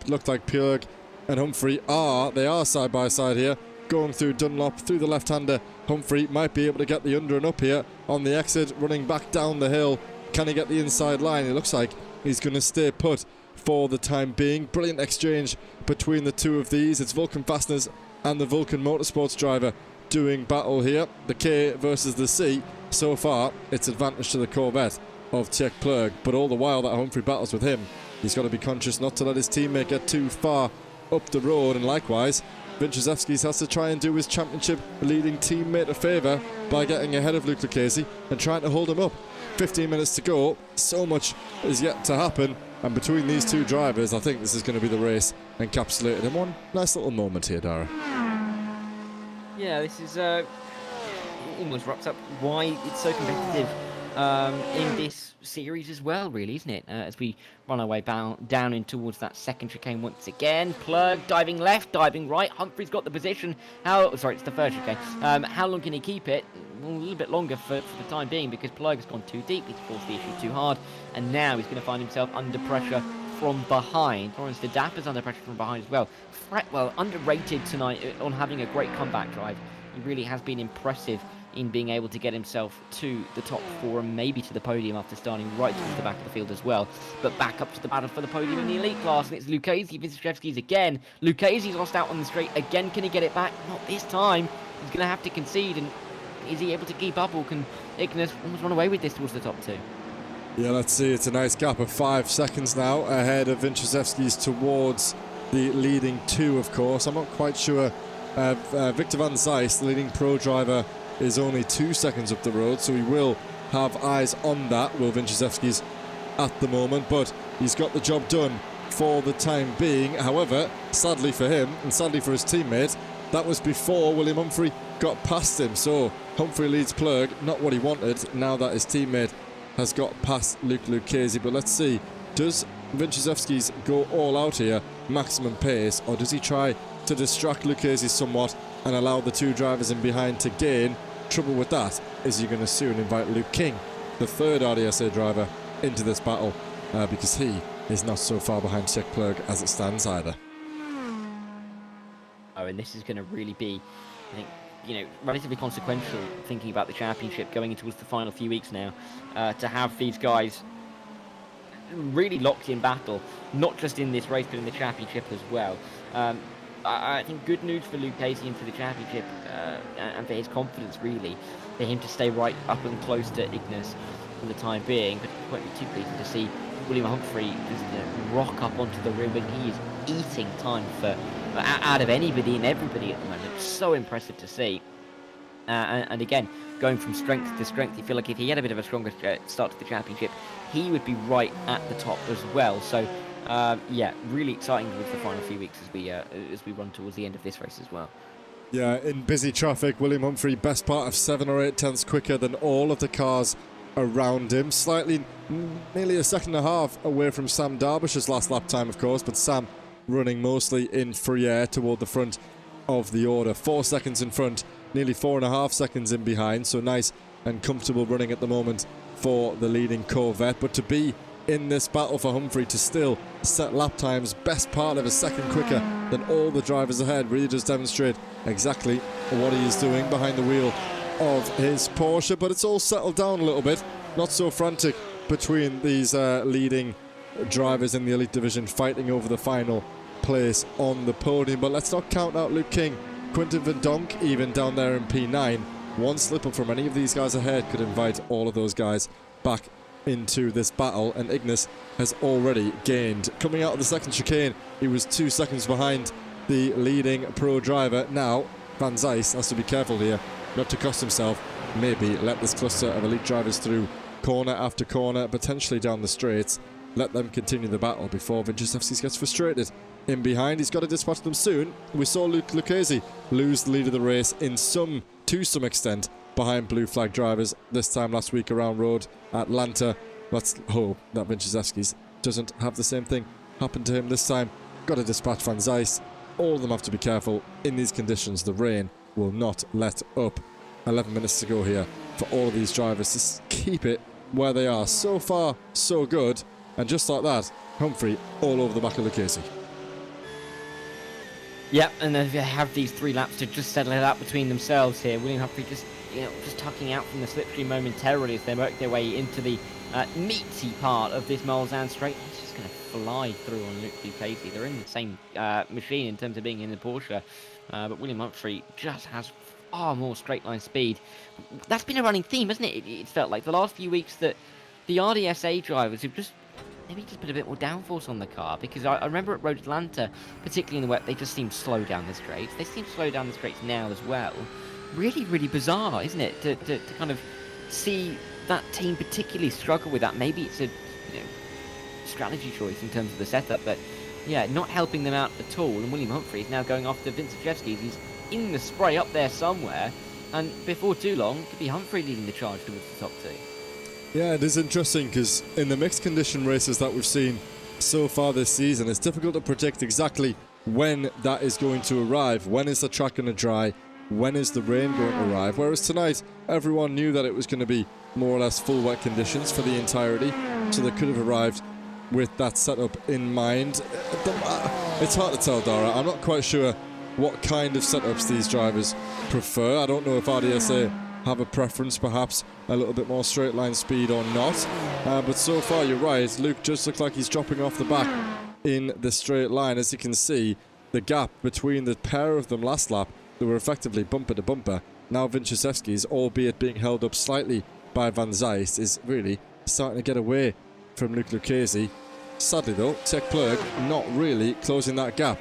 Looked like Pugh and Humphrey are side by side here, going through Dunlop through the left-hander. Humphrey might be able to get the under and up here on the exit, running back down the hill. Can he get the inside line? It looks like he's going to stay put for the time being. Brilliant exchange between the two of these. It's Vulcan Fasteners and the Vulcan Motorsports driver doing battle here. The K versus the C. So far, it's advantage to the Corvette of Czech Plug, but all the while that Humphrey battles with him, he's got to be conscious not to let his teammate get too far up the road, and likewise Vinciszewski's has to try and do his championship leading teammate a favour by getting ahead of Luke Lucchese and trying to hold him up. 15 minutes to go, so much is yet to happen, and between these two drivers I think this is going to be the race encapsulated in one nice little moment here, Dara. Yeah, this is almost wraps up why it's so competitive in this series as well, really, isn't it? As we run our way down in towards that second chicane once again. Plug diving left, diving right. Humphrey's got the position. Sorry, it's the third chicane. How long can he keep it? Well, a little bit longer for the time being, because Plug has gone too deep. He's forced the issue too hard, and now he's going to find himself under pressure from behind. Lawrence De Dapper's under pressure from behind as well. Fretwell underrated tonight on having a great comeback drive. He really has been impressive in being able to get himself to the top 4 and maybe to the podium after starting right towards the back of the field as well. But back up to the battle for the podium in the elite class, and it's Lucchese, Vinciszewski's again. Lucchese's lost out on the straight again. Can he get it back? Not this time. He's going to have to concede, and is he able to keep up, or can Ignis almost run away with this towards the top 2? Yeah, let's see. It's a nice gap of 5 seconds now ahead of Vinciszewski's towards the leading 2, of course. I'm not quite sure. Victor Van Zijs, the leading pro driver, is only 2 seconds up the road, so he will have eyes on that, Will Vinciszewski's at the moment, but he's got the job done for the time being. However, sadly for him and sadly for his teammate, that was before William Humphrey got past him, so Humphrey leads Plug, not what he wanted, now that his teammate has got past Luke Lucchese. But let's see, does Vinciszewski's go all out here, maximum pace, or does he try to distract Lucchese somewhat and allow the two drivers in behind to gain? Trouble with that is you're going to soon invite Luke King, the third RDSA driver, into this battle, because he is not so far behind Czech Plug as it stands either. Oh, and this is going to really be, I think, relatively consequential, thinking about the championship going into the final few weeks now, to have these guys really locked in battle, not just in this race but in the championship as well. I think good news for Lucchese and for the championship, and for his confidence, really, for him to stay right up and close to Ignis. for the time being, but it won't be too pleasing to see William Humphrey just rock up onto the rim, and he is eating time for out of anybody and everybody at the moment. So impressive to see. And again, going from strength to strength, you feel like if he had a bit of a stronger start to the championship, he would be right at the top as well. So, yeah, really exciting with the final few weeks as we run towards the end of this race as well. Yeah, in busy traffic, William Humphrey, best part of 7 or 8 tenths quicker than all of the cars around him. Slightly, nearly a second and a half away from Sam Derbisher's last lap time, of course, but Sam running mostly in free air toward the front of the order. 4 seconds in front, nearly 4.5 seconds in behind, so nice and comfortable running at the moment for the leading Corvette. But to be in this battle for Humphrey, to still set lap times best part of a second quicker than all the drivers ahead, really does demonstrate exactly what he is doing behind the wheel of his Porsche. But it's all settled down a little bit, not so frantic between these leading drivers in the elite division fighting over the final place on the podium. But let's not count out Luke King, Quinten van Donk even down there in P9. One slip up from any of these guys ahead could invite all of those guys back into this battle, and Ignis has already gained. Coming out of the second chicane, he was 2 seconds behind the leading pro driver. Now Van Zijs has to be careful here not to cost himself, maybe let this cluster of elite drivers through corner after corner, potentially down the straights, let them continue the battle before Vincent gets frustrated in behind. He's got to dispatch them soon. We saw Luke Lucchese lose the lead of the race to some extent behind blue flag drivers this time last week around Road Atlanta. Let's hope that Vincent doesn't have the same thing happen to him this time. Got to dispatch Van Zijs. All of them have to be careful in these conditions. The rain will not let up. 11 minutes to go here for all of these drivers to keep it where they are. So far, so good. And just like that, Humphrey all over the back of Lucchese. Yep, and they have these 3 laps to just settle it out between themselves here. William Humphrey just tucking out from the slipstream momentarily as they work their way into the meaty part of this Mulsanne straight. He's just going to fly through on Luke Lucchese. They're in the same machine in terms of being in the Porsche, but William Humphrey just has far more straight line speed. That's been a running theme, hasn't it? It felt like the last few weeks that the RDSA drivers have maybe just put a bit more downforce on the car, because I remember at Road Atlanta, particularly in the wet, they just seemed slow down the straights. They seem to slow down the straights now as well. Really, really bizarre, isn't it, to kind of see that team particularly struggle with that. Maybe it's a strategy choice in terms of the setup, but yeah, not helping them out at all. And William Humphrey is now going after Vincent. He's in the spray up there somewhere, and before too long, it could be Humphrey leading the charge towards the top 2. Yeah, it is interesting because in the mixed condition races that we've seen so far this season, it's difficult to predict exactly when that is going to arrive. When is the track going to dry? When is the rain going to arrive? Whereas tonight, everyone knew that it was going to be more or less full wet conditions for the entirety, so they could have arrived with that setup in mind. It's hard to tell, Dara. I'm not quite sure what kind of setups these drivers prefer. I don't know if RDSA have a preference, perhaps a little bit more straight line speed or not, but so far you're right, Luke just looks like he's dropping off the back in the straight line. As you can see, the gap between the pair of them last lap, they were effectively bumper to bumper. Now Vincent, albeit being held up slightly by Van Zijs, is really starting to get away from Luke Lucchese. Sadly though, Tech Plug not really closing that gap.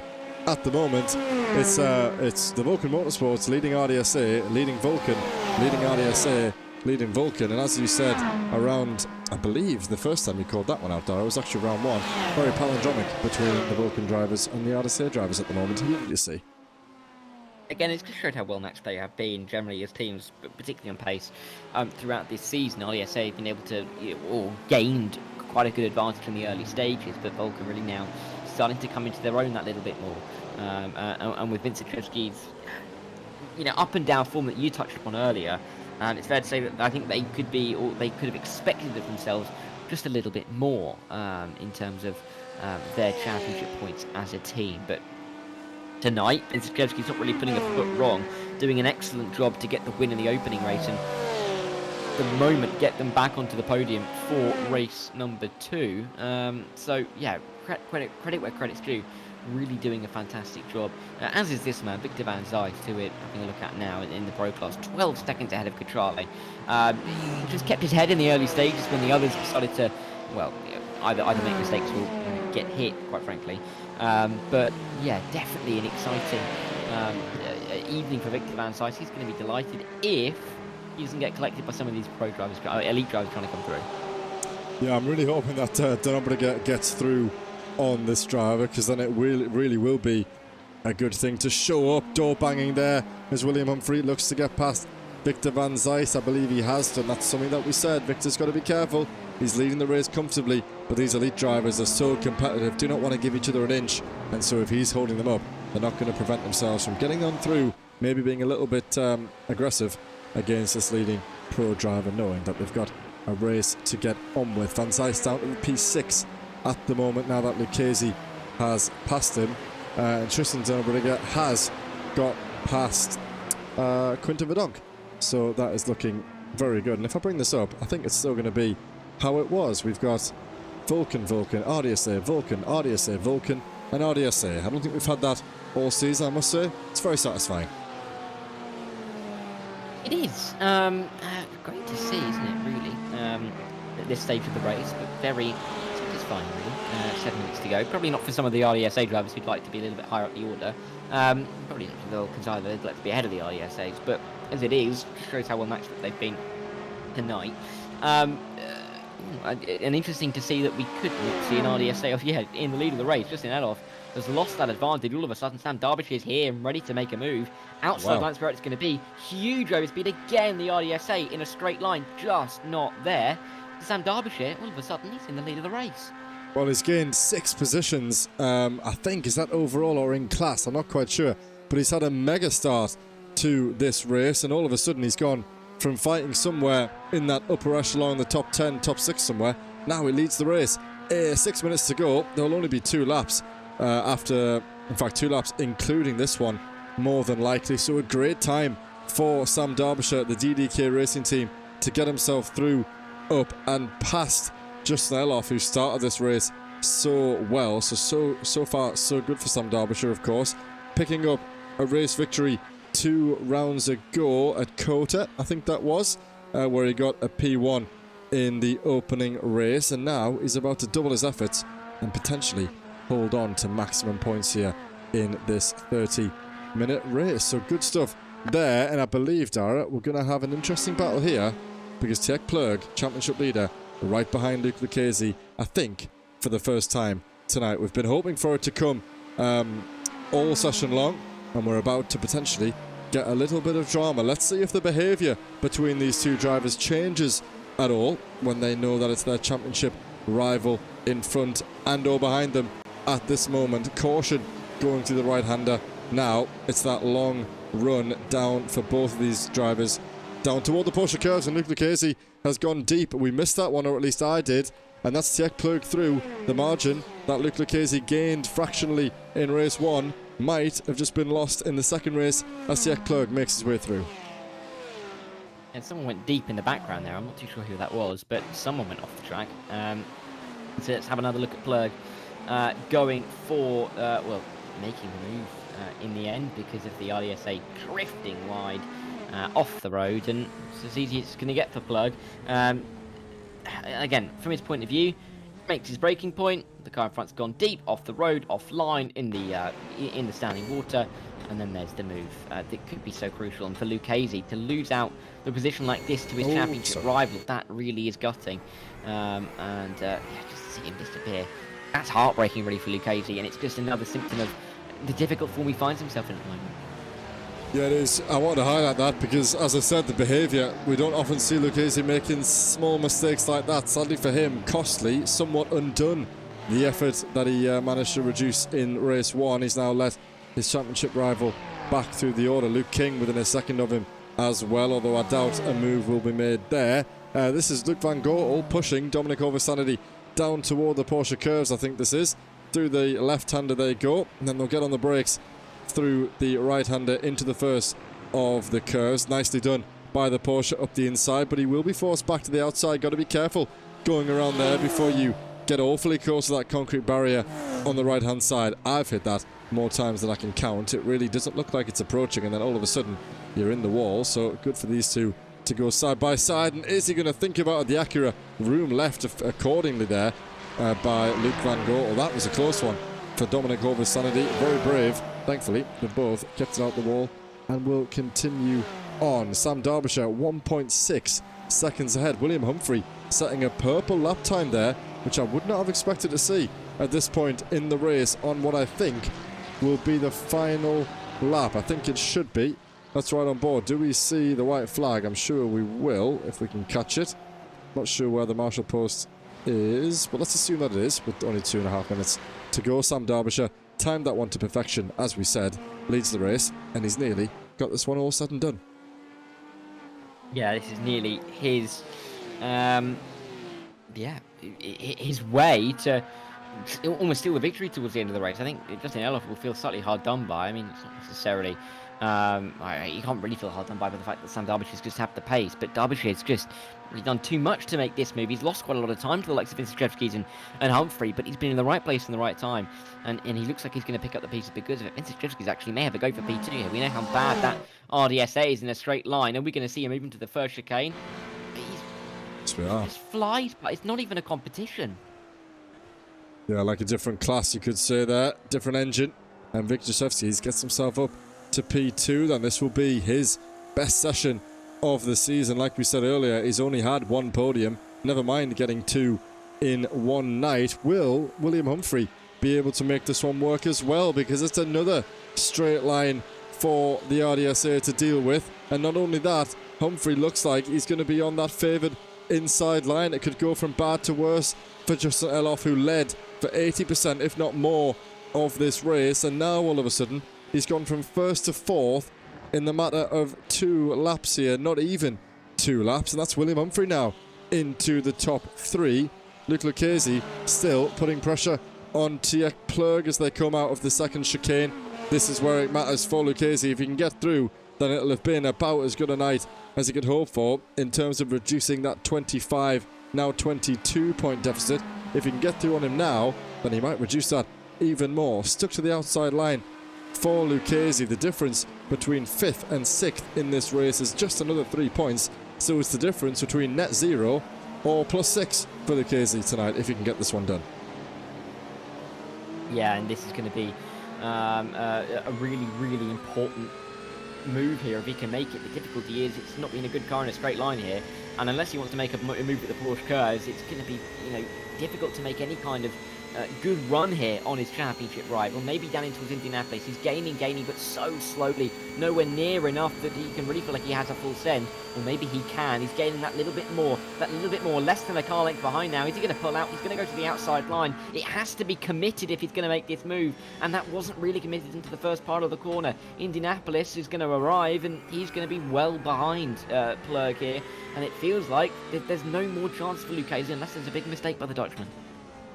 At the moment, it's the Vulcan Motorsports leading RDSA, leading Vulcan, leading RDSA, leading Vulcan. And as you said, around, I believe, the first time you called that one out, Dara, it was actually round 1. Very palindromic between the Vulcan drivers and the RDSA drivers at the moment. Who did you see? Again, it's just showed how well matched they have been generally as teams, but particularly on pace throughout this season. RDSA have been able to, or gained quite a good advantage in the early stages, but Vulcan really now starting to come into their own that little bit more. And with Vincent Krivsky's, up and down form that you touched upon earlier, it's fair to say that I think they could be, or they could have expected of themselves just a little bit more in terms of their championship points as a team. But tonight, Vincent Krivsky's not really putting a foot wrong, doing an excellent job to get the win in the opening race, and the moment get them back onto the podium for race number 2. So yeah, credit where credit's due really doing a fantastic job, as is this man, Victor Van Zijs, who we're having a look at now in the Pro Class, 12 seconds ahead of Kutrale. He just kept his head in the early stages when the others started to, well, either make mistakes or get hit, quite frankly. But yeah, definitely an exciting evening for Victor Van Zijs. He's going to be delighted if he doesn't get collected by some of these pro drivers, elite drivers trying to come through. Yeah, I'm really hoping that Denobra gets through on this driver, because then it really will be a good thing to show up. Door banging there as William Humphrey looks to get past Victor Van Zijs. I believe he has done. That's something that we said. Victor's got to be careful. He's leading the race comfortably, but these elite drivers are so competitive, do not want to give each other an inch, and so if he's holding them up, they're not going to prevent themselves from getting on through, maybe being a little bit aggressive against this leading pro driver, knowing that they've got a race to get on with. Van Zijs down to the P6 at the moment now that Lucchese has passed him, and Tristan Denobra has got past Quinton Verdonk, so that is looking very good. And if I bring this up, I think it's still going to be how it was. We've got Vulcan, RDSA, Vulcan, RDSA, Vulcan, and RDSA. I don't think we've had that all season, I must say. It's very satisfying. It is. Great to see, isn't it, really, at this stage of the race, but very satisfying, really. 7 minutes to go. Probably not for some of the RDSA drivers who'd like to be a little bit higher up the order. Probably not for the Vulcans either. They'd like to be ahead of the RDSAs, but as it is, shows how well matched they've been tonight. And interesting to see that we could see an RDSA in the lead of the race. Justin Eloff has lost that advantage. All of a sudden, Sam Derbyshire is here and ready to make a move. Outside line's where it's going to be. Huge overspeed again, the RDSA in a straight line, just not there. Sam Derbyshire, all of a sudden, he's in the lead of the race. Well, he's gained 6 positions, I think. Is that overall or in class? I'm not quite sure. But he's had a mega start to this race, and all of a sudden he's gone from fighting somewhere in that upper echelon, the top 10, top 6 somewhere. Now he leads the race. 6 minutes to go. There will only be 2 laps in fact, 2 laps including this one, more than likely. So a great time for Sam Derbyshire, the DDK Racing team, to get himself through, up and past Justin Eloff, who started this race so well. So far, so good for Sam Derbyshire, of course. Picking up a race victory 2 rounds ago at Kota, I think that was, where he got a P1 in the opening race, and now he's about to double his efforts and potentially hold on to maximum points here in this 30-minute race. So good stuff there, and I believe, Dara, we're going to have an interesting battle here, because Tech Plurg, championship leader, right behind Luke Lucchese, I think, for the first time tonight. We've been hoping for it to come all session long, and we're about to potentially get a little bit of drama. Let's see if the behaviour between these 2 drivers changes at all when they know that it's their championship rival in front and or behind them at this moment. Caution going to the right-hander now. It's that long run down for both of these drivers, down toward the Porsche curves, and Luke Lucchese has gone deep. We missed that one, or at least I did, and that's Tech Plurg through. The margin that Luke Lucchese gained fractionally in race 1 might have just been lost in the second race as Tech Plurg makes his way through. And someone went deep in the background there. I'm not too sure who that was, but someone went off the track. So let's have another look at Plurg going for, making the move in the end because of the RDSA drifting wide off the road, and it's as easy as it's going to get for Plurg. Again, from his point of view, makes his braking point. The car in front's gone deep, off the road, offline, in the standing water, and then there's the move that could be so crucial. And for Lucchese to lose out the position like this to his championship rival, that really is gutting. Just to see him disappear, that's heartbreaking really for Lucchese, and it's just another symptom of the difficult form he finds himself in at the moment. Yeah, it is. I want to highlight that because, as I said, the behaviour, we don't often see Lucchese making small mistakes like that. Sadly for him, costly, somewhat undone the effort that he managed to reduce in race 1. He's now let his championship rival back through the order. Luke King within a second of him as well, although I doubt a move will be made there. This is Luc Van Goorl pushing Dominic Oversanity down toward the Porsche curves, I think this is. Through the left-hander they go, and then they'll get on the brakes through the right-hander into the first of the curves. Nicely done by the Porsche up the inside, but he will be forced back to the outside. Got to be careful going around there before you get awfully close to that concrete barrier on the right-hand side. I've hit that more times than I can count. It really doesn't look like it's approaching, and then all of a sudden you're in the wall. So good for these two to go side by side. And is he going to think about the Acura? Room left accordingly there by Luke Van Gogh. Well, that was a close one for Dominic Over's sanity. Very brave. Thankfully, they both kept it out the wall and will continue on. Sam Derbyshire 1.6 seconds ahead. William Humphrey setting a purple lap time there, which I would not have expected to see at this point in the race on what I think will be the final lap. I think it should be. That's right on board. Do we see the white flag? I'm sure we will if we can catch it. Not sure where the marshal post is, but let's assume that it is with only 2.5 minutes to go. Sam Derbyshire timed that one to perfection, as we said, leads the race, and he's nearly got this one all said and done. Yeah, this is nearly his, his way to almost steal the victory towards the end of the race. I think Justin Elliott will feel slightly hard done by. I mean, it's not necessarily, you can't really feel hard done by the fact that Sam Derbyshire's just had the pace, but Derbyshire's just really done too much to make this move. He's lost quite a lot of time to the likes of Vincic and Humphrey, but he's been in the right place in the right time, and he looks like he's going to pick up the pieces because of it. Vincic actually may have a go for P2 here. We know how bad that RDSA is in a straight line. Are we going to see him move into the first chicane? Yes, we are. He just flies, but it's not even a competition. Yeah, like a different class, you could say there. Different engine. And Victor Shevsky gets himself up to P2. Then this will be his best session of the season. Like we said earlier, he's only had one podium. Never mind getting two in one night. Will William Humphrey be able to make this one work as well? Because it's another straight line for the RDSA to deal with. And not only that, Humphrey looks like he's going to be on that favoured inside line. It could go from bad to worse for Justin Elliott, who led for 80%, if not more, of this race. And now all of a sudden, he's gone from first to fourth in the matter of 2 laps here. Not even 2 laps. And that's William Humphrey now into the top 3. Luke Lucchese still putting pressure on Tjek Plug as they come out of the second chicane. This is where it matters for Lucchese. If he can get through, then it'll have been about as good a night as he could hope for in terms of reducing that 25, now 22 point deficit. If he can get through on him now, then he might reduce that even more. Stuck to the outside line for Lucchese. The difference between 5th and 6th in this race is just another 3 points. So it's the difference between net 0 or +6 for Lucchese tonight if he can get this one done. Yeah, and this is going to be a really, really important move here if he can make it. The difficulty is it's not being a good car in a straight line here, and unless he wants to make a move at the Porsche curves, it's going to be difficult to make any kind of good run here on his championship ride. Well, maybe down into his Indianapolis, he's gaining, but so slowly, nowhere near enough that he can really feel like he has a full send. Or maybe he can. He's gaining that little bit more, less than a car length behind now. Is he going to pull out? He's going to go to the outside line. It has to be committed if he's going to make this move, and that wasn't really committed into the first part of the corner. Indianapolis is going to arrive, and he's going to be well behind Plug here, and it feels like there's no more chance for Lucchese unless there's a big mistake by the Dutchman.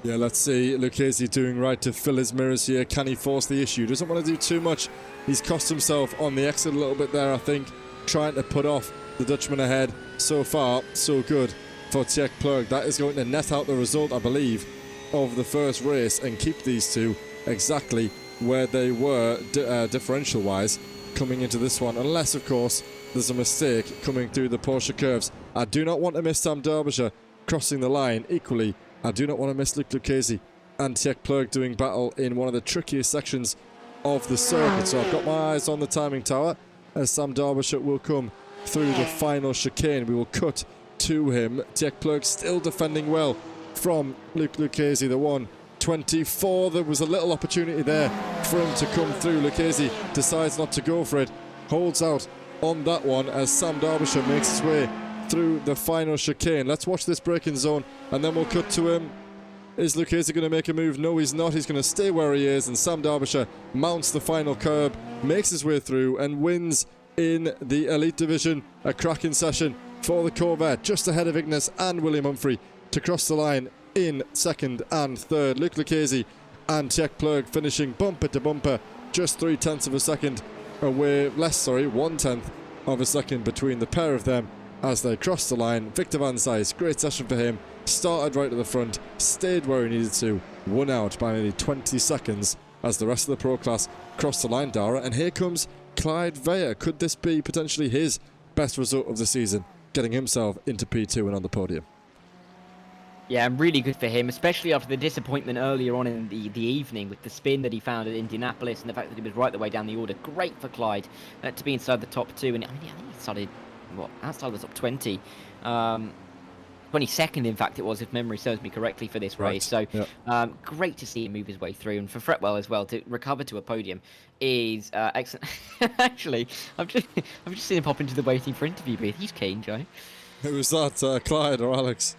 Yeah, let's see Lucchese doing right to fill his mirrors here. Can he force the issue? Doesn't want to do too much. He's cost himself on the exit a little bit there, I think, trying to put off the Dutchman ahead. So far, so good for Tjek Plug. That is going to net out the result, I believe, of the first race and keep these two exactly where they were differential-wise coming into this one. Unless, of course, there's a mistake coming through the Porsche curves. I do not want to miss Sam Derbyshire crossing the line. Equally, I do not want to miss Luke Lucchese and Tjek Plug doing battle in one of the trickiest sections of the circuit. So I've got my eyes on the timing tower as Sam Derbyshire will come through the final chicane. We will cut to him. Tjek Plug still defending well from Luke Lucchese, the 1:24. There was a little opportunity there for him to come through. Lucchese decides not to go for it, holds out on that one as Sam Derbyshire makes his way through the final chicane. Let's watch this braking zone and then we'll cut to him. Is Lucchese going to make a move? No, he's not. He's going to stay where he is, and Sam Derbyshire mounts the final curb, makes his way through and wins in the Elite Division. A cracking session for the Corvette, just ahead of Ignis and William Humphrey to cross the line in second and third. Luke Lucchese and Tjek Plug finishing bumper to bumper, just 0.3 of a second away, 1/10 of a second between the pair of them as they crossed the line. Victor Van Zijs, great session for him. Started right at the front, stayed where he needed to, won out by nearly 20 seconds as the rest of the Pro class crossed the line, Dara. And here comes Clyde Veyer. Could this be potentially his best result of the season, getting himself into P2 and on the podium? Yeah, really good for him, especially after the disappointment earlier on in the evening with the spin that he found at Indianapolis and the fact that he was right the way down the order. Great for Clyde to be inside the top 2. And I mean, I think he started, outside the top 20. 22nd, in fact, it was, if memory serves me correctly, for this race. So great to see him move his way through. And for Fretwell as well, to recover to a podium is excellent. Actually, I've just seen him pop into the waiting for interview booth. He's keen, Joe. Who was that, Clyde or Alex?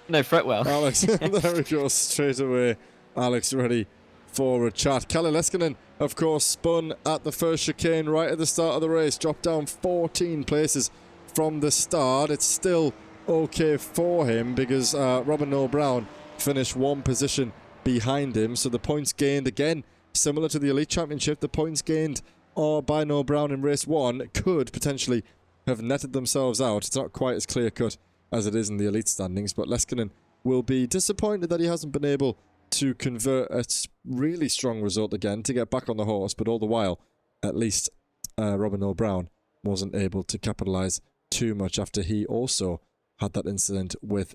No, Fretwell. Alex, there we go, straight away. Alex ready for a chat. Kalle Leskinen, of course, spun at the first chicane right at the start of the race. Dropped down 14 places from the start. It's still okay for him because Robin Noel Brown finished 1 position behind him. So the points gained, again, similar to the Elite Championship, the points gained by Noel Brown in race 1 could potentially have netted themselves out. It's not quite as clear-cut as it is in the Elite standings, but Leskinen will be disappointed that he hasn't been able to convert a really strong result again to get back on the horse, but all the while, at least Robin Noel Brown wasn't able to capitalise too much after he also had that incident with,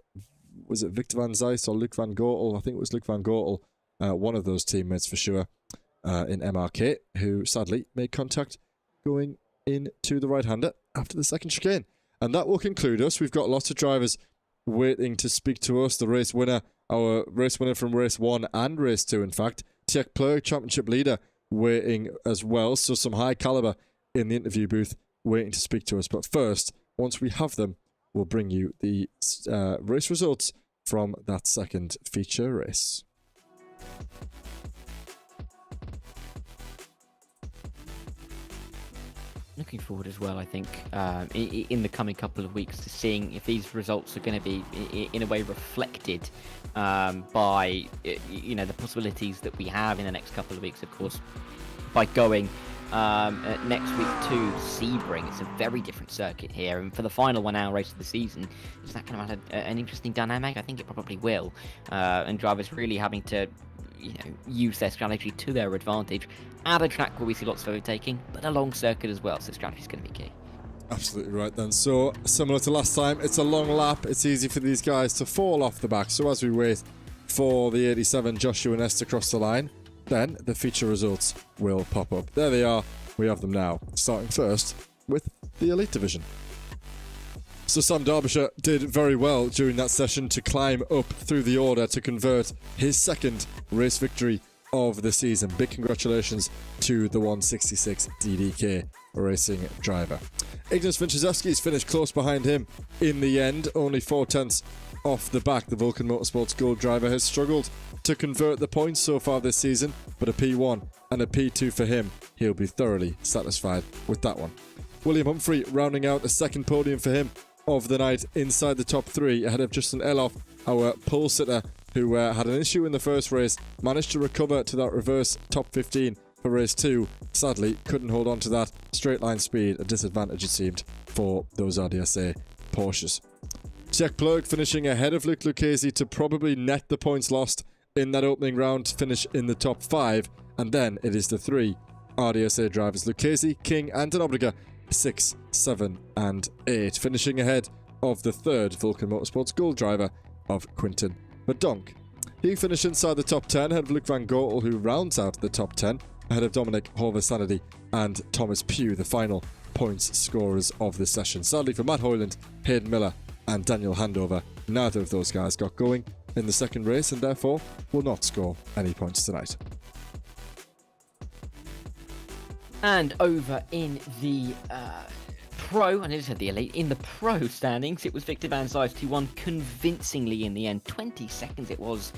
was it Victor Van Zijs or Luc Van Goortel? I think it was Luc Van Goortel, one of those teammates for sure, in MRK, who sadly made contact going into the right-hander after the second chicane. And that will conclude us. We've got lots of drivers waiting to speak to us. The race winner, our race winner from race 1 and race 2, in fact. Tjek Plug, championship leader, waiting as well. So some high caliber in the interview booth waiting to speak to us. But first, once we have them, we'll bring you the race results from that second feature race. Looking forward as well, I think, in the coming couple of weeks to seeing if these results are going to be, in a way, reflected by, the possibilities that we have in the next couple of weeks, of course, by going next week to Sebring. It's a very different circuit here, and for the final 1 hour race of the season, is that going to have an interesting dynamic? I think it probably will, and drivers really having to use their strategy to their advantage at a track where we see lots of overtaking, but a long circuit as well, so strategy is going to be key. Absolutely right then. So, similar to last time, it's a long lap. It's easy for these guys to fall off the back. So as we wait for the 87 Joshua Ness to cross the line, then the feature results will pop up. There they are. We have them now. Starting first with the Elite Division. So Sam Derbyshire did very well during that session to climb up through the order to convert his second race victory of the season. Big congratulations to the 166 DDK racing driver. Ignas Vinchizevsky's finished close behind him in the end, only 4/10 off the back. The Vulcan Motorsports Gold driver has struggled to convert the points so far this season, but a P1 and a P2 for him. He'll be thoroughly satisfied with that one. William Humphrey rounding out a second podium for him of the night inside the top 3 ahead of Justin Eloff, our pole sitter, who had an issue in the first race, managed to recover to that reverse top 15 for race 2. Sadly, couldn't hold on to that straight line speed, a disadvantage it seemed for those RDSA Porsches. Tjek Plug finishing ahead of Luke Lucchese to probably net the points lost in that opening round to finish in the top 5, and then it is the 3 RDSA drivers, Lucchese, King and Denobriga, 6, 7 and 8, finishing ahead of the 3rd Vulcan Motorsports Gold driver of Quinton Badonk. He finished inside the top 10 ahead of Luc Van Goortel, who rounds out the top 10 ahead of Dominic Horvath-Sanity and Thomas Pugh, the final points scorers of this session. Sadly for Matt Hoyland, Hayden Miller and Daniel Handover, neither of those guys got going in the second race and therefore will not score any points tonight. And over in the Pro, and I just said the Elite, in the Pro standings, it was Victor Van Zijs who won convincingly in the end. 20 seconds it was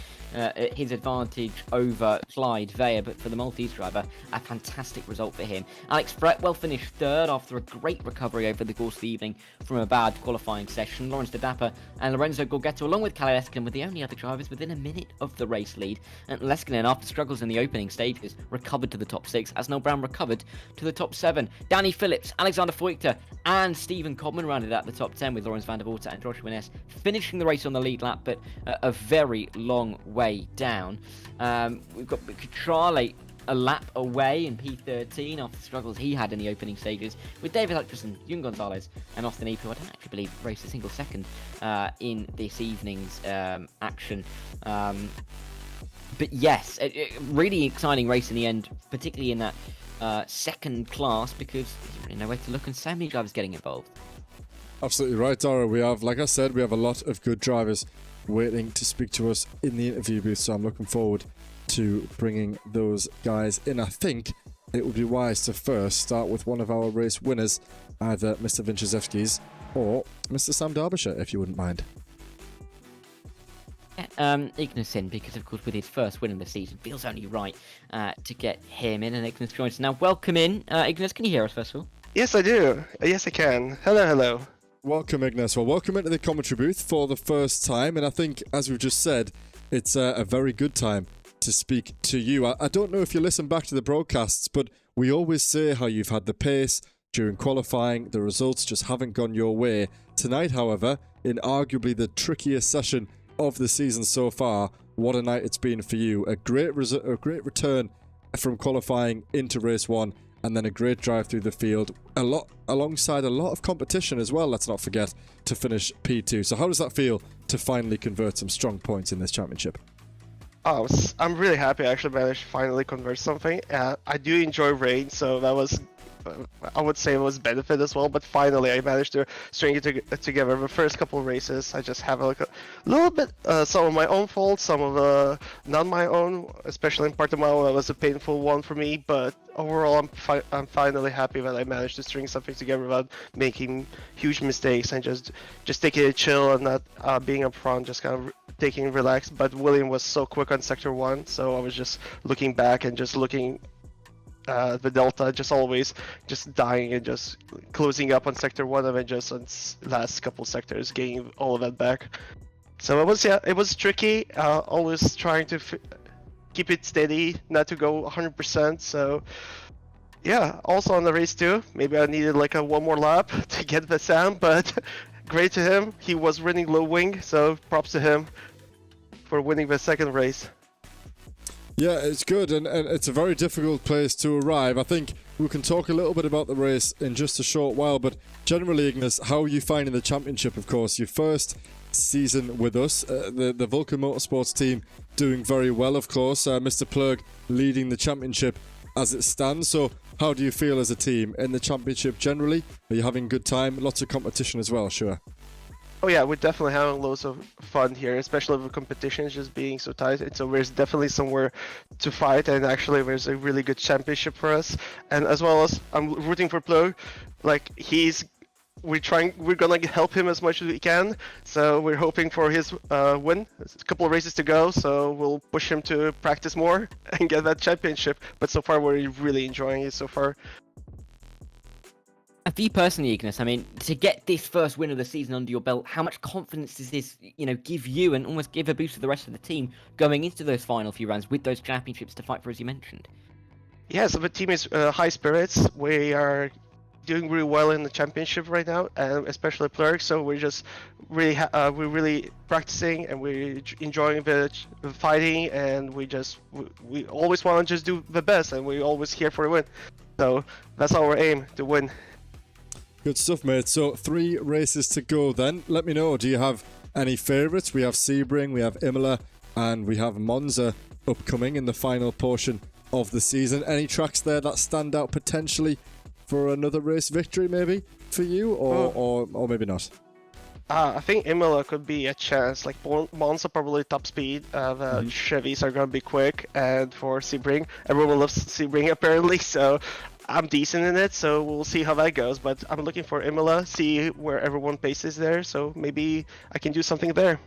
his advantage over Clyde Veyer, but for the Maltese driver, a fantastic result for him. Alex Fretwell finished 3rd after a great recovery over the course of the evening from a bad qualifying session. Lawrence De Dapper and Lorenzo Gorgetto, along with Kalle Leskinen, were the only other drivers within a minute of the race lead. And Leskinen, after struggles in the opening stages, recovered to the top 6, as Noel Brown recovered to the top 7. Danny Phillips, Alexander Feuchter, and Stephen Codman rounded out the top 10 with Lawrence van der Water and Joshua Ness finishing the race on the lead lap, but a very long way down. We've got Kutrale a lap away in P13 after the struggles he had in the opening stages, with David Hutcherson, Ewan Gonzalez and Austin Epe, who I don't actually believe raced a single second in this evening's action. But yes, really exciting race in the end, particularly in that second class, because there's really no way to look and so many drivers getting involved. Absolutely right, Dara. We have, like I said, we have a lot of good drivers waiting to speak to us in the interview booth, so I'm looking forward to bringing those guys in. I think it would be wise to first start with one of our race winners, either Mr. Vinchezevski's or Mr. Sam Derbyshire, if you wouldn't mind. Ignis in, because of course with his first win of the season, feels only right to get him in, and Ignis joins us now. Welcome in. Ignis, can you hear us first of all? Yes, I do. Yes, I can. Hello. Welcome, Ignis. Well, welcome into the commentary booth for the first time, and I think, as we've just said, it's a very good time to speak to you. I don't know if you listen back to the broadcasts, but we always say how you've had the pace during qualifying. The results just haven't gone your way. Tonight, however, in arguably the trickiest session of the season so far, what a night it's been for you. A great return from qualifying into race one, and then a great drive through the field, alongside a lot of competition as well, let's not forget, to finish P2. So how does that feel to finally convert some strong points in this championship? Oh, I'm really happy I actually managed to finally convert something. I do enjoy rain, so that was, I would say it was benefit as well, but finally I managed to string it together. The first couple of races, I just have a little bit, some of my own faults, some of not my own, especially in Portimao. That was a painful one for me, but overall I'm finally happy that I managed to string something together without making huge mistakes and just taking it chill and not being up front, just kind of taking it relaxed. But William was so quick on sector 1, so I was just looking back and just looking the delta, just always just dying and just closing up on sector 1 and then just on last couple sectors getting all of that back. So it was tricky, always trying to keep it steady, not to go 100%. So yeah, also on the race too, maybe I needed like one more lap to get the Sam, but great to him. He was running low wing, so props to him for winning the second race. Yeah, it's good, and it's a very difficult place to arrive. I think we can talk a little bit about the race in just a short while, but generally, Ignis, how are you finding the championship? Of course, your first season with us, the Vulcan Motorsports team doing very well, of course. Mr. Plurg leading the championship as it stands. So how do you feel as a team in the championship generally? Are you having a good time? Lots of competition as well, sure. Oh yeah, we're definitely having loads of fun here, especially with competitions just being so tight. And so there's definitely somewhere to fight, and actually there's a really good championship for us. And as well as I'm rooting for Plug, like we're gonna help him as much as we can. So we're hoping for his win. There's a couple of races to go, so we'll push him to practice more and get that championship. But so far we're really enjoying it so far. And for you personally, Ignis, I mean, to get this first win of the season under your belt, how much confidence does this, give you and almost give a boost to the rest of the team going into those final few rounds with those championships to fight for, as you mentioned? Yeah, so the team is high spirits. We are doing really well in the championship right now, and especially Plurg. So we're just really we're really practicing and we're enjoying the fighting, and we always want to just do the best, and we're always here for a win. So that's our aim, to win. Good stuff, mate. So 3 races to go then. Let me know, do you have any favourites? We have Sebring, we have Imola, and we have Monza upcoming in the final portion of the season. Any tracks there that stand out potentially for another race victory maybe for you, or maybe not? I think Imola could be a chance. Like Monza probably top speed. The Chevys are gonna be quick, and for Sebring, everyone loves Sebring apparently. So I'm decent in it. So we'll see how that goes. But I'm looking for Imola, see where everyone paces there. So maybe I can do something there.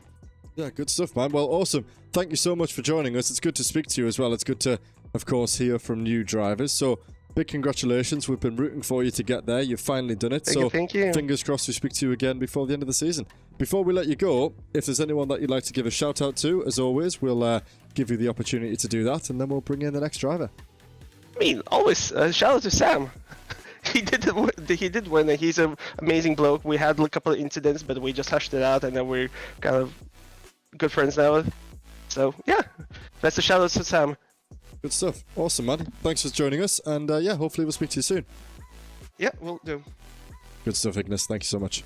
Yeah, good stuff, man. Well, awesome. Thank you so much for joining us. It's good to speak to you as well. It's good to, of course, hear from new drivers. So big congratulations. We've been rooting for you to get there. You've finally done it. Thank you. Fingers crossed we speak to you again before the end of the season. Before we let you go, if there's anyone that you'd like to give a shout out to, as always, we'll give you the opportunity to do that, and then we'll bring in the next driver. I mean, always shout out to Sam. he did win, and he's an amazing bloke. We had a couple of incidents, but we just hashed it out, and then we're kind of good friends now. So yeah, that's a shout out to Sam. Good stuff. Awesome, man. Thanks for joining us, and yeah, hopefully we'll speak to you soon. Yeah, we'll do. Good stuff, Ignis. Thank you so much.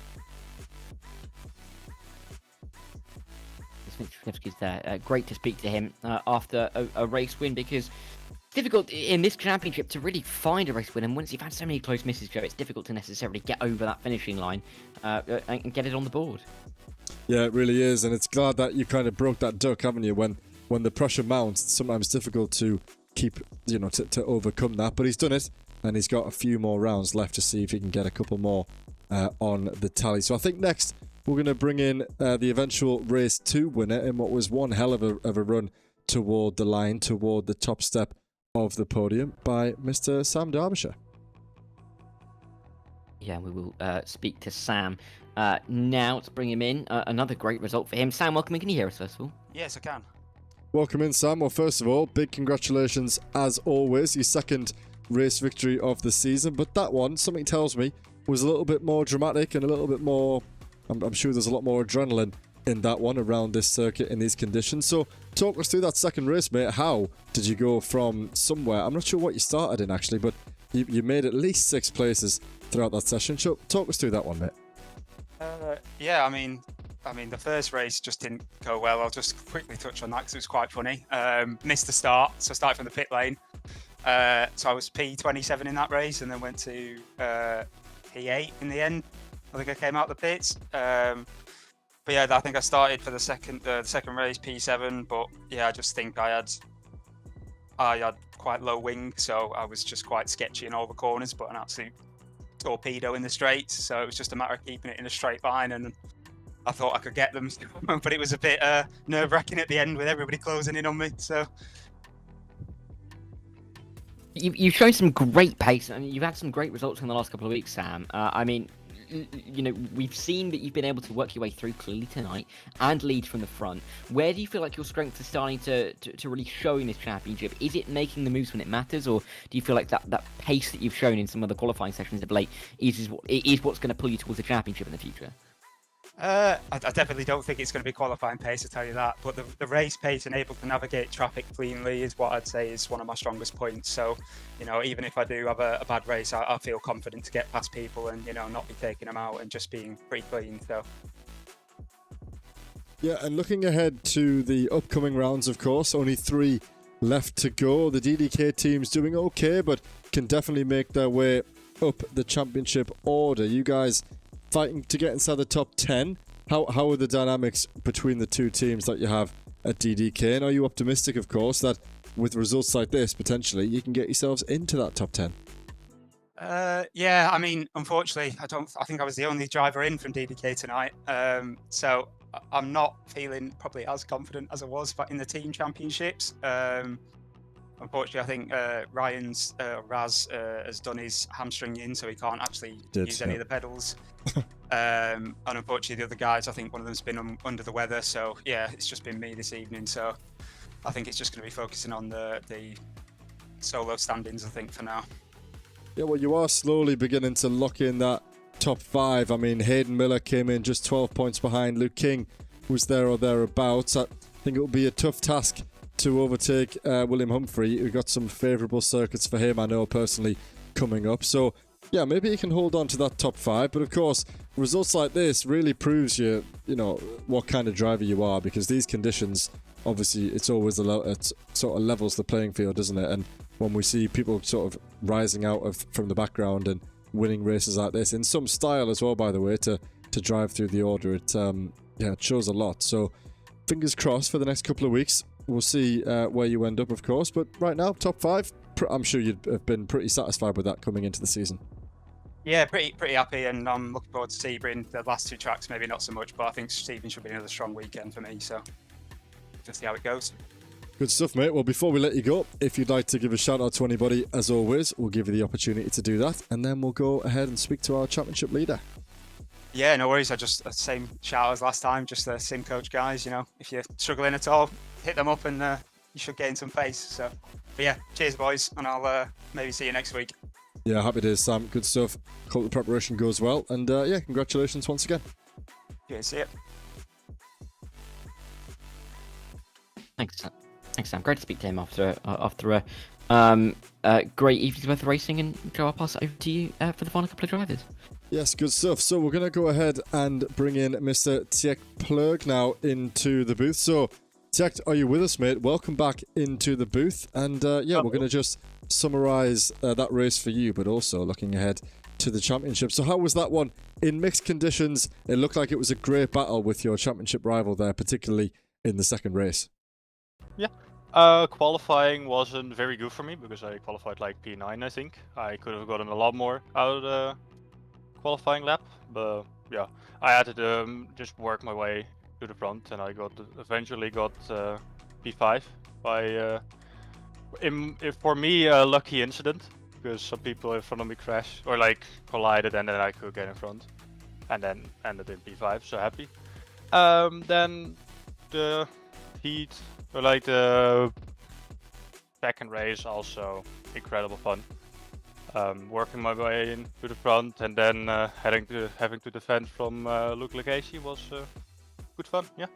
It's great to speak to him after a race win, because it's difficult in this championship to really find a race win, and once you've had so many close misses, Joe, it's difficult to necessarily get over that finishing line and get it on the board. Yeah, it really is, and it's glad that you kind of broke that duck, haven't you? When the pressure mounts, it's sometimes difficult to keep, to overcome that, but he's done it, and he's got a few more rounds left to see if he can get a couple more on the tally. So I think next we're going to bring in the eventual race 2 winner in what was one hell of a run toward the line, toward the top step of the podium by Mr. Sam Derbyshire. Yeah, we will speak to Sam now to bring him in. Another great result for him. Sam, welcome in. Can you hear us, first of all? Yes, I can. Welcome in, Sam. Well, first of all, big congratulations, as always. Your second race victory of the season. But that one, something tells me, was a little bit more dramatic and a little bit more... I'm sure there's a lot more adrenaline in that one around this circuit in these conditions. So talk us through that second race, mate. How did you go from somewhere? I'm not sure what you started in, actually, but you made at least 6 places throughout that session. So talk us through that one, mate. Yeah, I mean, the first race just didn't go well. I'll just quickly touch on that because it was quite funny. Missed the start, so I started from the pit lane. So I was P27 in that race, and then went to P8 in the end. I think I came out the pits. But yeah, I think I started for the second race P7. But yeah, I just think I had quite low wing, so I was just quite sketchy in all the corners, but an absolute torpedo in the straights. So it was just a matter of keeping it in a straight line, and I thought I could get them, but it was a bit nerve-wracking at the end with everybody closing in on me. So You've shown some great pace, and you've had some great results in the last couple of weeks, Sam. I mean, we've seen that you've been able to work your way through clearly tonight and lead from the front. Where do you feel like your strength is starting to really show in this championship? Is it making the moves when it matters, or do you feel like that pace that you've shown in some of the qualifying sessions of late is what's going to pull you towards the championship in the future? I definitely don't think it's going to be qualifying pace, to tell you that. But the race pace and able to navigate traffic cleanly is what I'd say is one of my strongest points. So, even if I do have a bad race, I feel confident to get past people and, not be taking them out and just being pretty clean. So. Yeah, and looking ahead to the upcoming rounds, of course, only 3 left to go. The DDK team's doing okay, but can definitely make their way up the championship order. You guys fighting to get inside the top 10. How are the dynamics between the 2 teams that you have at DDK? And are you optimistic, of course, that with results like this, potentially, you can get yourselves into that top 10? Yeah, I mean, unfortunately, I think I was the only driver in from DDK tonight. So I'm not feeling probably as confident as I was in the team championships. Unfortunately, I think Ryan's Raz has done his hamstring in, so he can't actually use any of the pedals. And unfortunately, the other guys, I think one of them's been under the weather. So yeah, it's just been me this evening. So I think it's just going to be focusing on the solo standings, I think, for now. Yeah, well, you are slowly beginning to lock in that top 5. I mean, Hayden Miller came in just 12 points behind. Luke King was there or thereabouts. I think it will be a tough task to overtake William Humphrey. We've got some favourable circuits for him, I know, personally, coming up. So, yeah, maybe he can hold on to that top 5. But, of course, results like this really proves you what kind of driver you are, because these conditions, obviously, it's always it sort of levels the playing field, doesn't it? And when we see people sort of rising out from the background and winning races like this, in some style as well, by the way, to drive through the order, it shows a lot. So, fingers crossed for the next couple of weeks. We'll see where you end up, of course. But right now, top 5, I'm sure you'd have been pretty satisfied with that coming into the season. Yeah, pretty happy, and I'm looking forward to Sebring. The last 2 tracks, maybe not so much, but I think Sebring should be another strong weekend for me. So, just see how it goes. Good stuff, mate. Well, before we let you go, if you'd like to give a shout out to anybody, as always, we'll give you the opportunity to do that, and then we'll go ahead and speak to our championship leader. Yeah, no worries. Same shout out as last time, just the sim coach guys. If you're struggling at all, hit them up and you should gain some pace. So, but yeah, cheers boys, and I'll maybe see you next week. Yeah, happy days, Sam. Good stuff. Hope the preparation goes well. And yeah, congratulations once again. Yeah, see it. Thanks, Sam. Great to speak to him after a great evening's worth of racing. And Joe, I'll pass it over to you for the final couple of drivers. Yes, good stuff. So we're going to go ahead and bring in Mr. Tjek Plug now into the booth. So, Tjek, are you with us, mate? Welcome back into the booth. And yeah, we're going to just summarise that race for you, but also looking ahead to the championship. So how was that one? In mixed conditions, it looked like it was a great battle with your championship rival there, particularly in the second race. Yeah. Qualifying wasn't very good for me because I qualified like P9, I think. I could have gotten a lot more out of the qualifying lap, but yeah, I had to just work my way to the front, and I eventually got P5 by, for me, a lucky incident, because some people in front of me crashed or like collided, and then I could get in front, and then ended in P5. So happy. Then the heat, or like the second race, also incredible fun. Working my way into the front, and then having to defend from Luke Legacy was good fun. Yeah.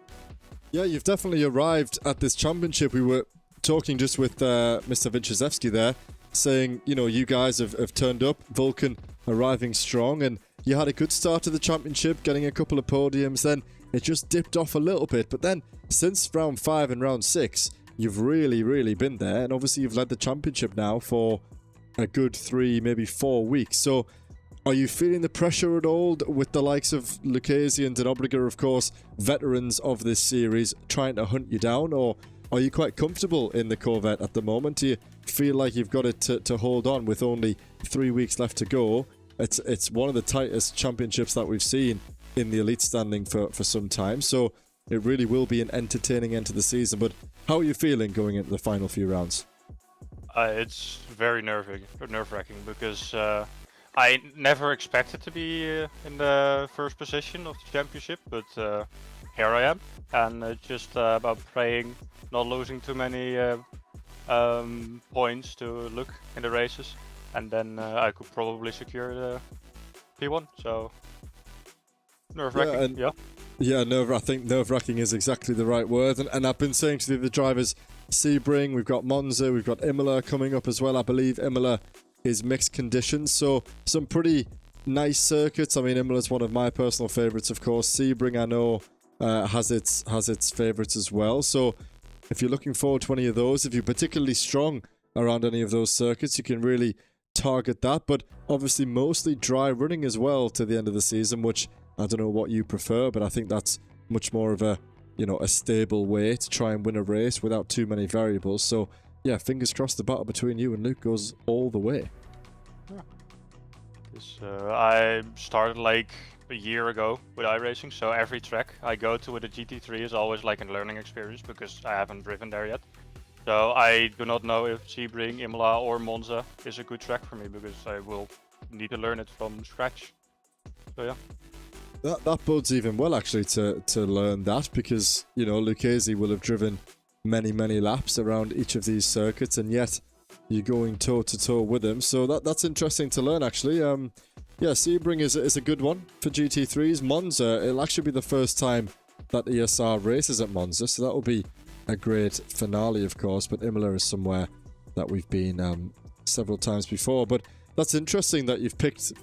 Yeah, you've definitely arrived at this championship. We were talking just with Mr. Vinchezewski there, saying, you know, you guys have turned up, Vulcan arriving strong, and you had a good start to the championship, getting a couple of podiums, then it just dipped off a little bit, but then since round 5 and round 6, you've really been there, and obviously you've led the championship now for a good 3, maybe 4 weeks. So are you feeling the pressure at all with the likes of Lucchese and Denobriger, of course, veterans of this series, trying to hunt you down, or are you quite comfortable in the Corvette at the moment? Do you feel like you've got it to hold on with only 3 weeks left to go? It's one of the tightest championships that we've seen in the elite standing for some time, so it really will be an entertaining end to the season. But how are you feeling going into the final few rounds? It's very nerve-wracking because I never expected to be in the first position of the championship, but here I am, and it's just about praying, not losing too many points to Luke in the races, and then I could probably secure the P1. So nerve-wracking, yeah. Yeah, I think nerve-wracking is exactly the right word. And I've been saying to the other drivers, Sebring, we've got Monza, we've got Imola coming up as well. I believe Imola is mixed conditions, so some pretty nice circuits. I mean, Imola's one of my personal favourites, of course. Sebring, I know, has its favourites as well. So if you're looking forward to any of those, if you're particularly strong around any of those circuits, you can really target that. But obviously mostly dry running as well to the end of the season, which I don't know what you prefer, but I think that's much more of a, you know, a stable way to try and win a race without too many variables. So yeah, fingers crossed the battle between you and Luke goes all the way. Yeah. I started like a year ago with iRacing, so every track I go to with a GT3 is always like a learning experience because I haven't driven there yet. So I do not know if Sebring, Imola or Monza is a good track for me because I will need to learn it from scratch. So yeah. That bodes even well, actually, to learn that, because, you know, Lucchese will have driven many laps around each of these circuits, and yet you're going toe-to-toe with him. So that's interesting to learn, actually. Yeah, Sebring is a good one for GT3s. Monza, it'll actually be the first time that ESR races at Monza, so that will be a great finale, of course. But Imola is somewhere that we've been several times before. But that's interesting that you've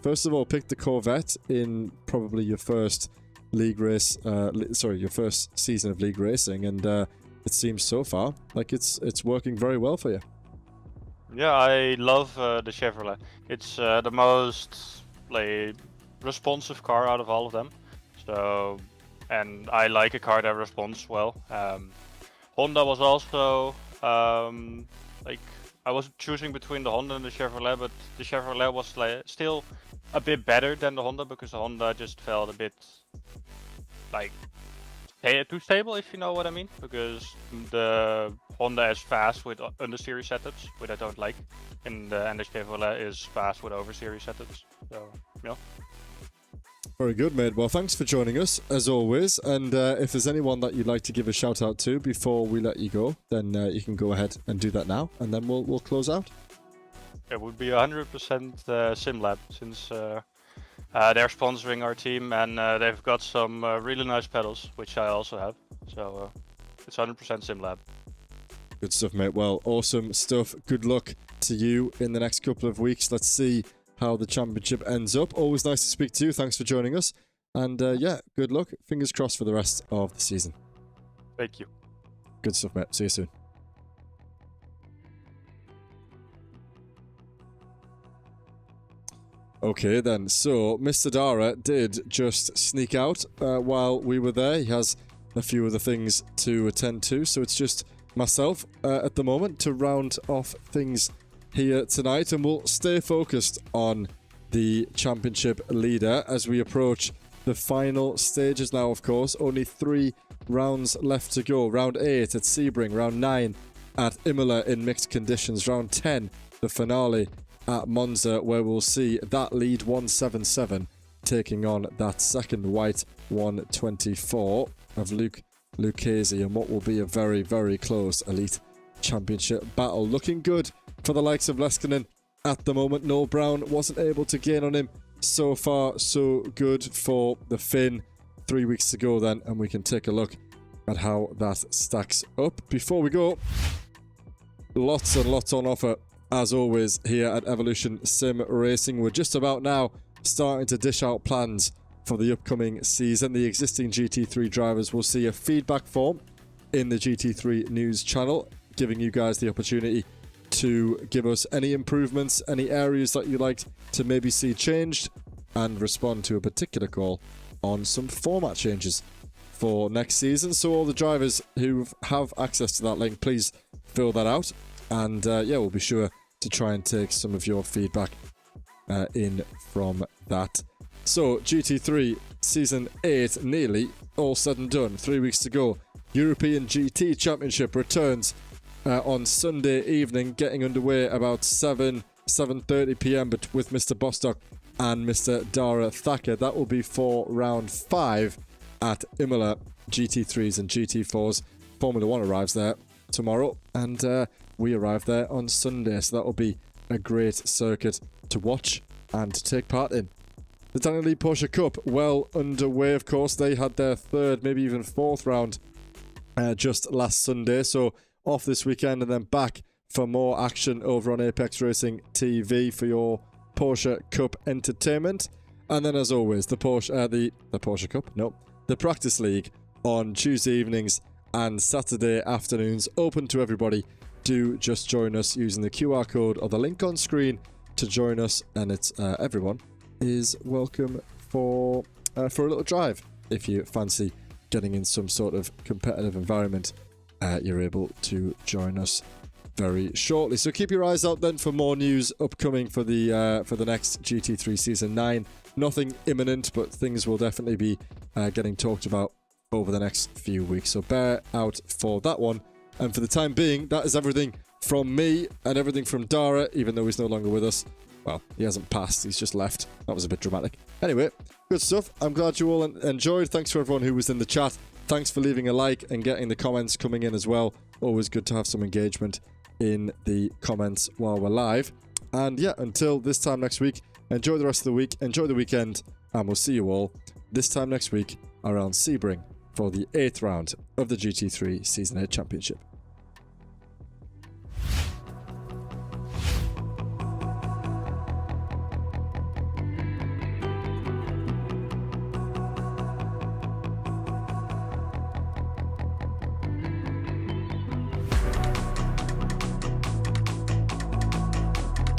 first of all, picked the Corvette in probably your first league race, your first season of league racing, and it seems so far like it's working very well for you. Yeah, I love the Chevrolet. It's the most responsive car out of all of them. So, and I like a car that responds well. Honda was also I was choosing between the Honda and the Chevrolet, but the Chevrolet was still a bit better than the Honda because the Honda just felt a bit too stable, if you know what I mean. Because the Honda is fast with understeer setups, which I don't like, and the Chevrolet is fast with oversteer setups. So yeah. Very good, mate. Well, thanks for joining us, as always. And if there's anyone that you'd like to give a shout out to before we let you go, then you can go ahead and do that now, and then we'll close out. it would be 100% SimLab, since they're sponsoring our team, and they've got some really nice pedals, which I also have. So it's 100% SimLab. Good stuff, mate. Well, awesome stuff. Good luck to you in the next couple of weeks. Let's see how the championship ends up. Always nice to speak to you. Thanks for joining us. And yeah, good luck. Fingers crossed for the rest of the season. Thank you. Good stuff, mate. See you soon. Okay, then. So, Mr. Dara did just sneak out while we were there. He has a few other things to attend to, so it's just myself at the moment to round off things here tonight, and we'll stay focused on the championship leader as we approach the final stages now. Of course, only 3 rounds left to go. Round 8 at Sebring, round 9 at Imola in mixed conditions, round 10 the finale at Monza, where we'll see that lead 177 taking on that second white 124 of Luke Lucchese, and what will be a very, very close elite championship battle. Looking good for the likes of Leskinen at the moment. Noel Brown wasn't able to gain on him. So far, so good for the Finn 3 weeks ago then, and we can take a look at how that stacks up. Before we go, lots and lots on offer, as always, here at Evolution Sim Racing. We're just about now starting to dish out plans for the upcoming season. The existing GT3 drivers will see a feedback form in the GT3 news channel, giving you guys the opportunity to give us any improvements, any areas that you'd like to maybe see changed, and respond to a particular call on some format changes for next season. So all the drivers who have access to that link, please fill that out, and yeah, we'll be sure to try and take some of your feedback in from that. So GT3 Season 8 nearly all said and done. 3 weeks to go. European GT Championship returns on Sunday evening, getting underway about 7:30 p.m. but with Mr. Bostock and Mr. Dara Thacker. That will be for round 5 at Imola. GT3s and GT4s. Formula 1 arrives there tomorrow, and we arrive there on Sunday, so that will be a great circuit to watch and to take part in. The Daniel Lee Porsche Cup, well underway, of course. They had their 3rd, maybe even 4th round just last Sunday, so off this weekend and then back for more action over on Apex Racing TV for your Porsche Cup entertainment. And then, as always, the Porsche Cup, no, the Practice League on Tuesday evenings and Saturday afternoons, open to everybody. Do just join us using the QR code or the link on screen to join us, and it's everyone is welcome for a little drive. If you fancy getting in some sort of competitive environment, you're able to join us very shortly. So keep your eyes out then for more news upcoming for the next GT3 Season 9. Nothing imminent, but things will definitely be getting talked about over the next few weeks. So bear out for that one. And for the time being, that is everything from me and everything from Dara, even though he's no longer with us. Well, he hasn't passed, he's just left. That was a bit dramatic. Anyway, good stuff. I'm glad you all enjoyed. Thanks for everyone who was in the chat. Thanks for leaving a like and getting the comments coming in as well. Always good to have some engagement in the comments while we're live. And yeah, until this time next week, enjoy the rest of the week, enjoy the weekend, and we'll see you all this time next week around Sebring for the 8th round of the GT3 Season 8 Championship.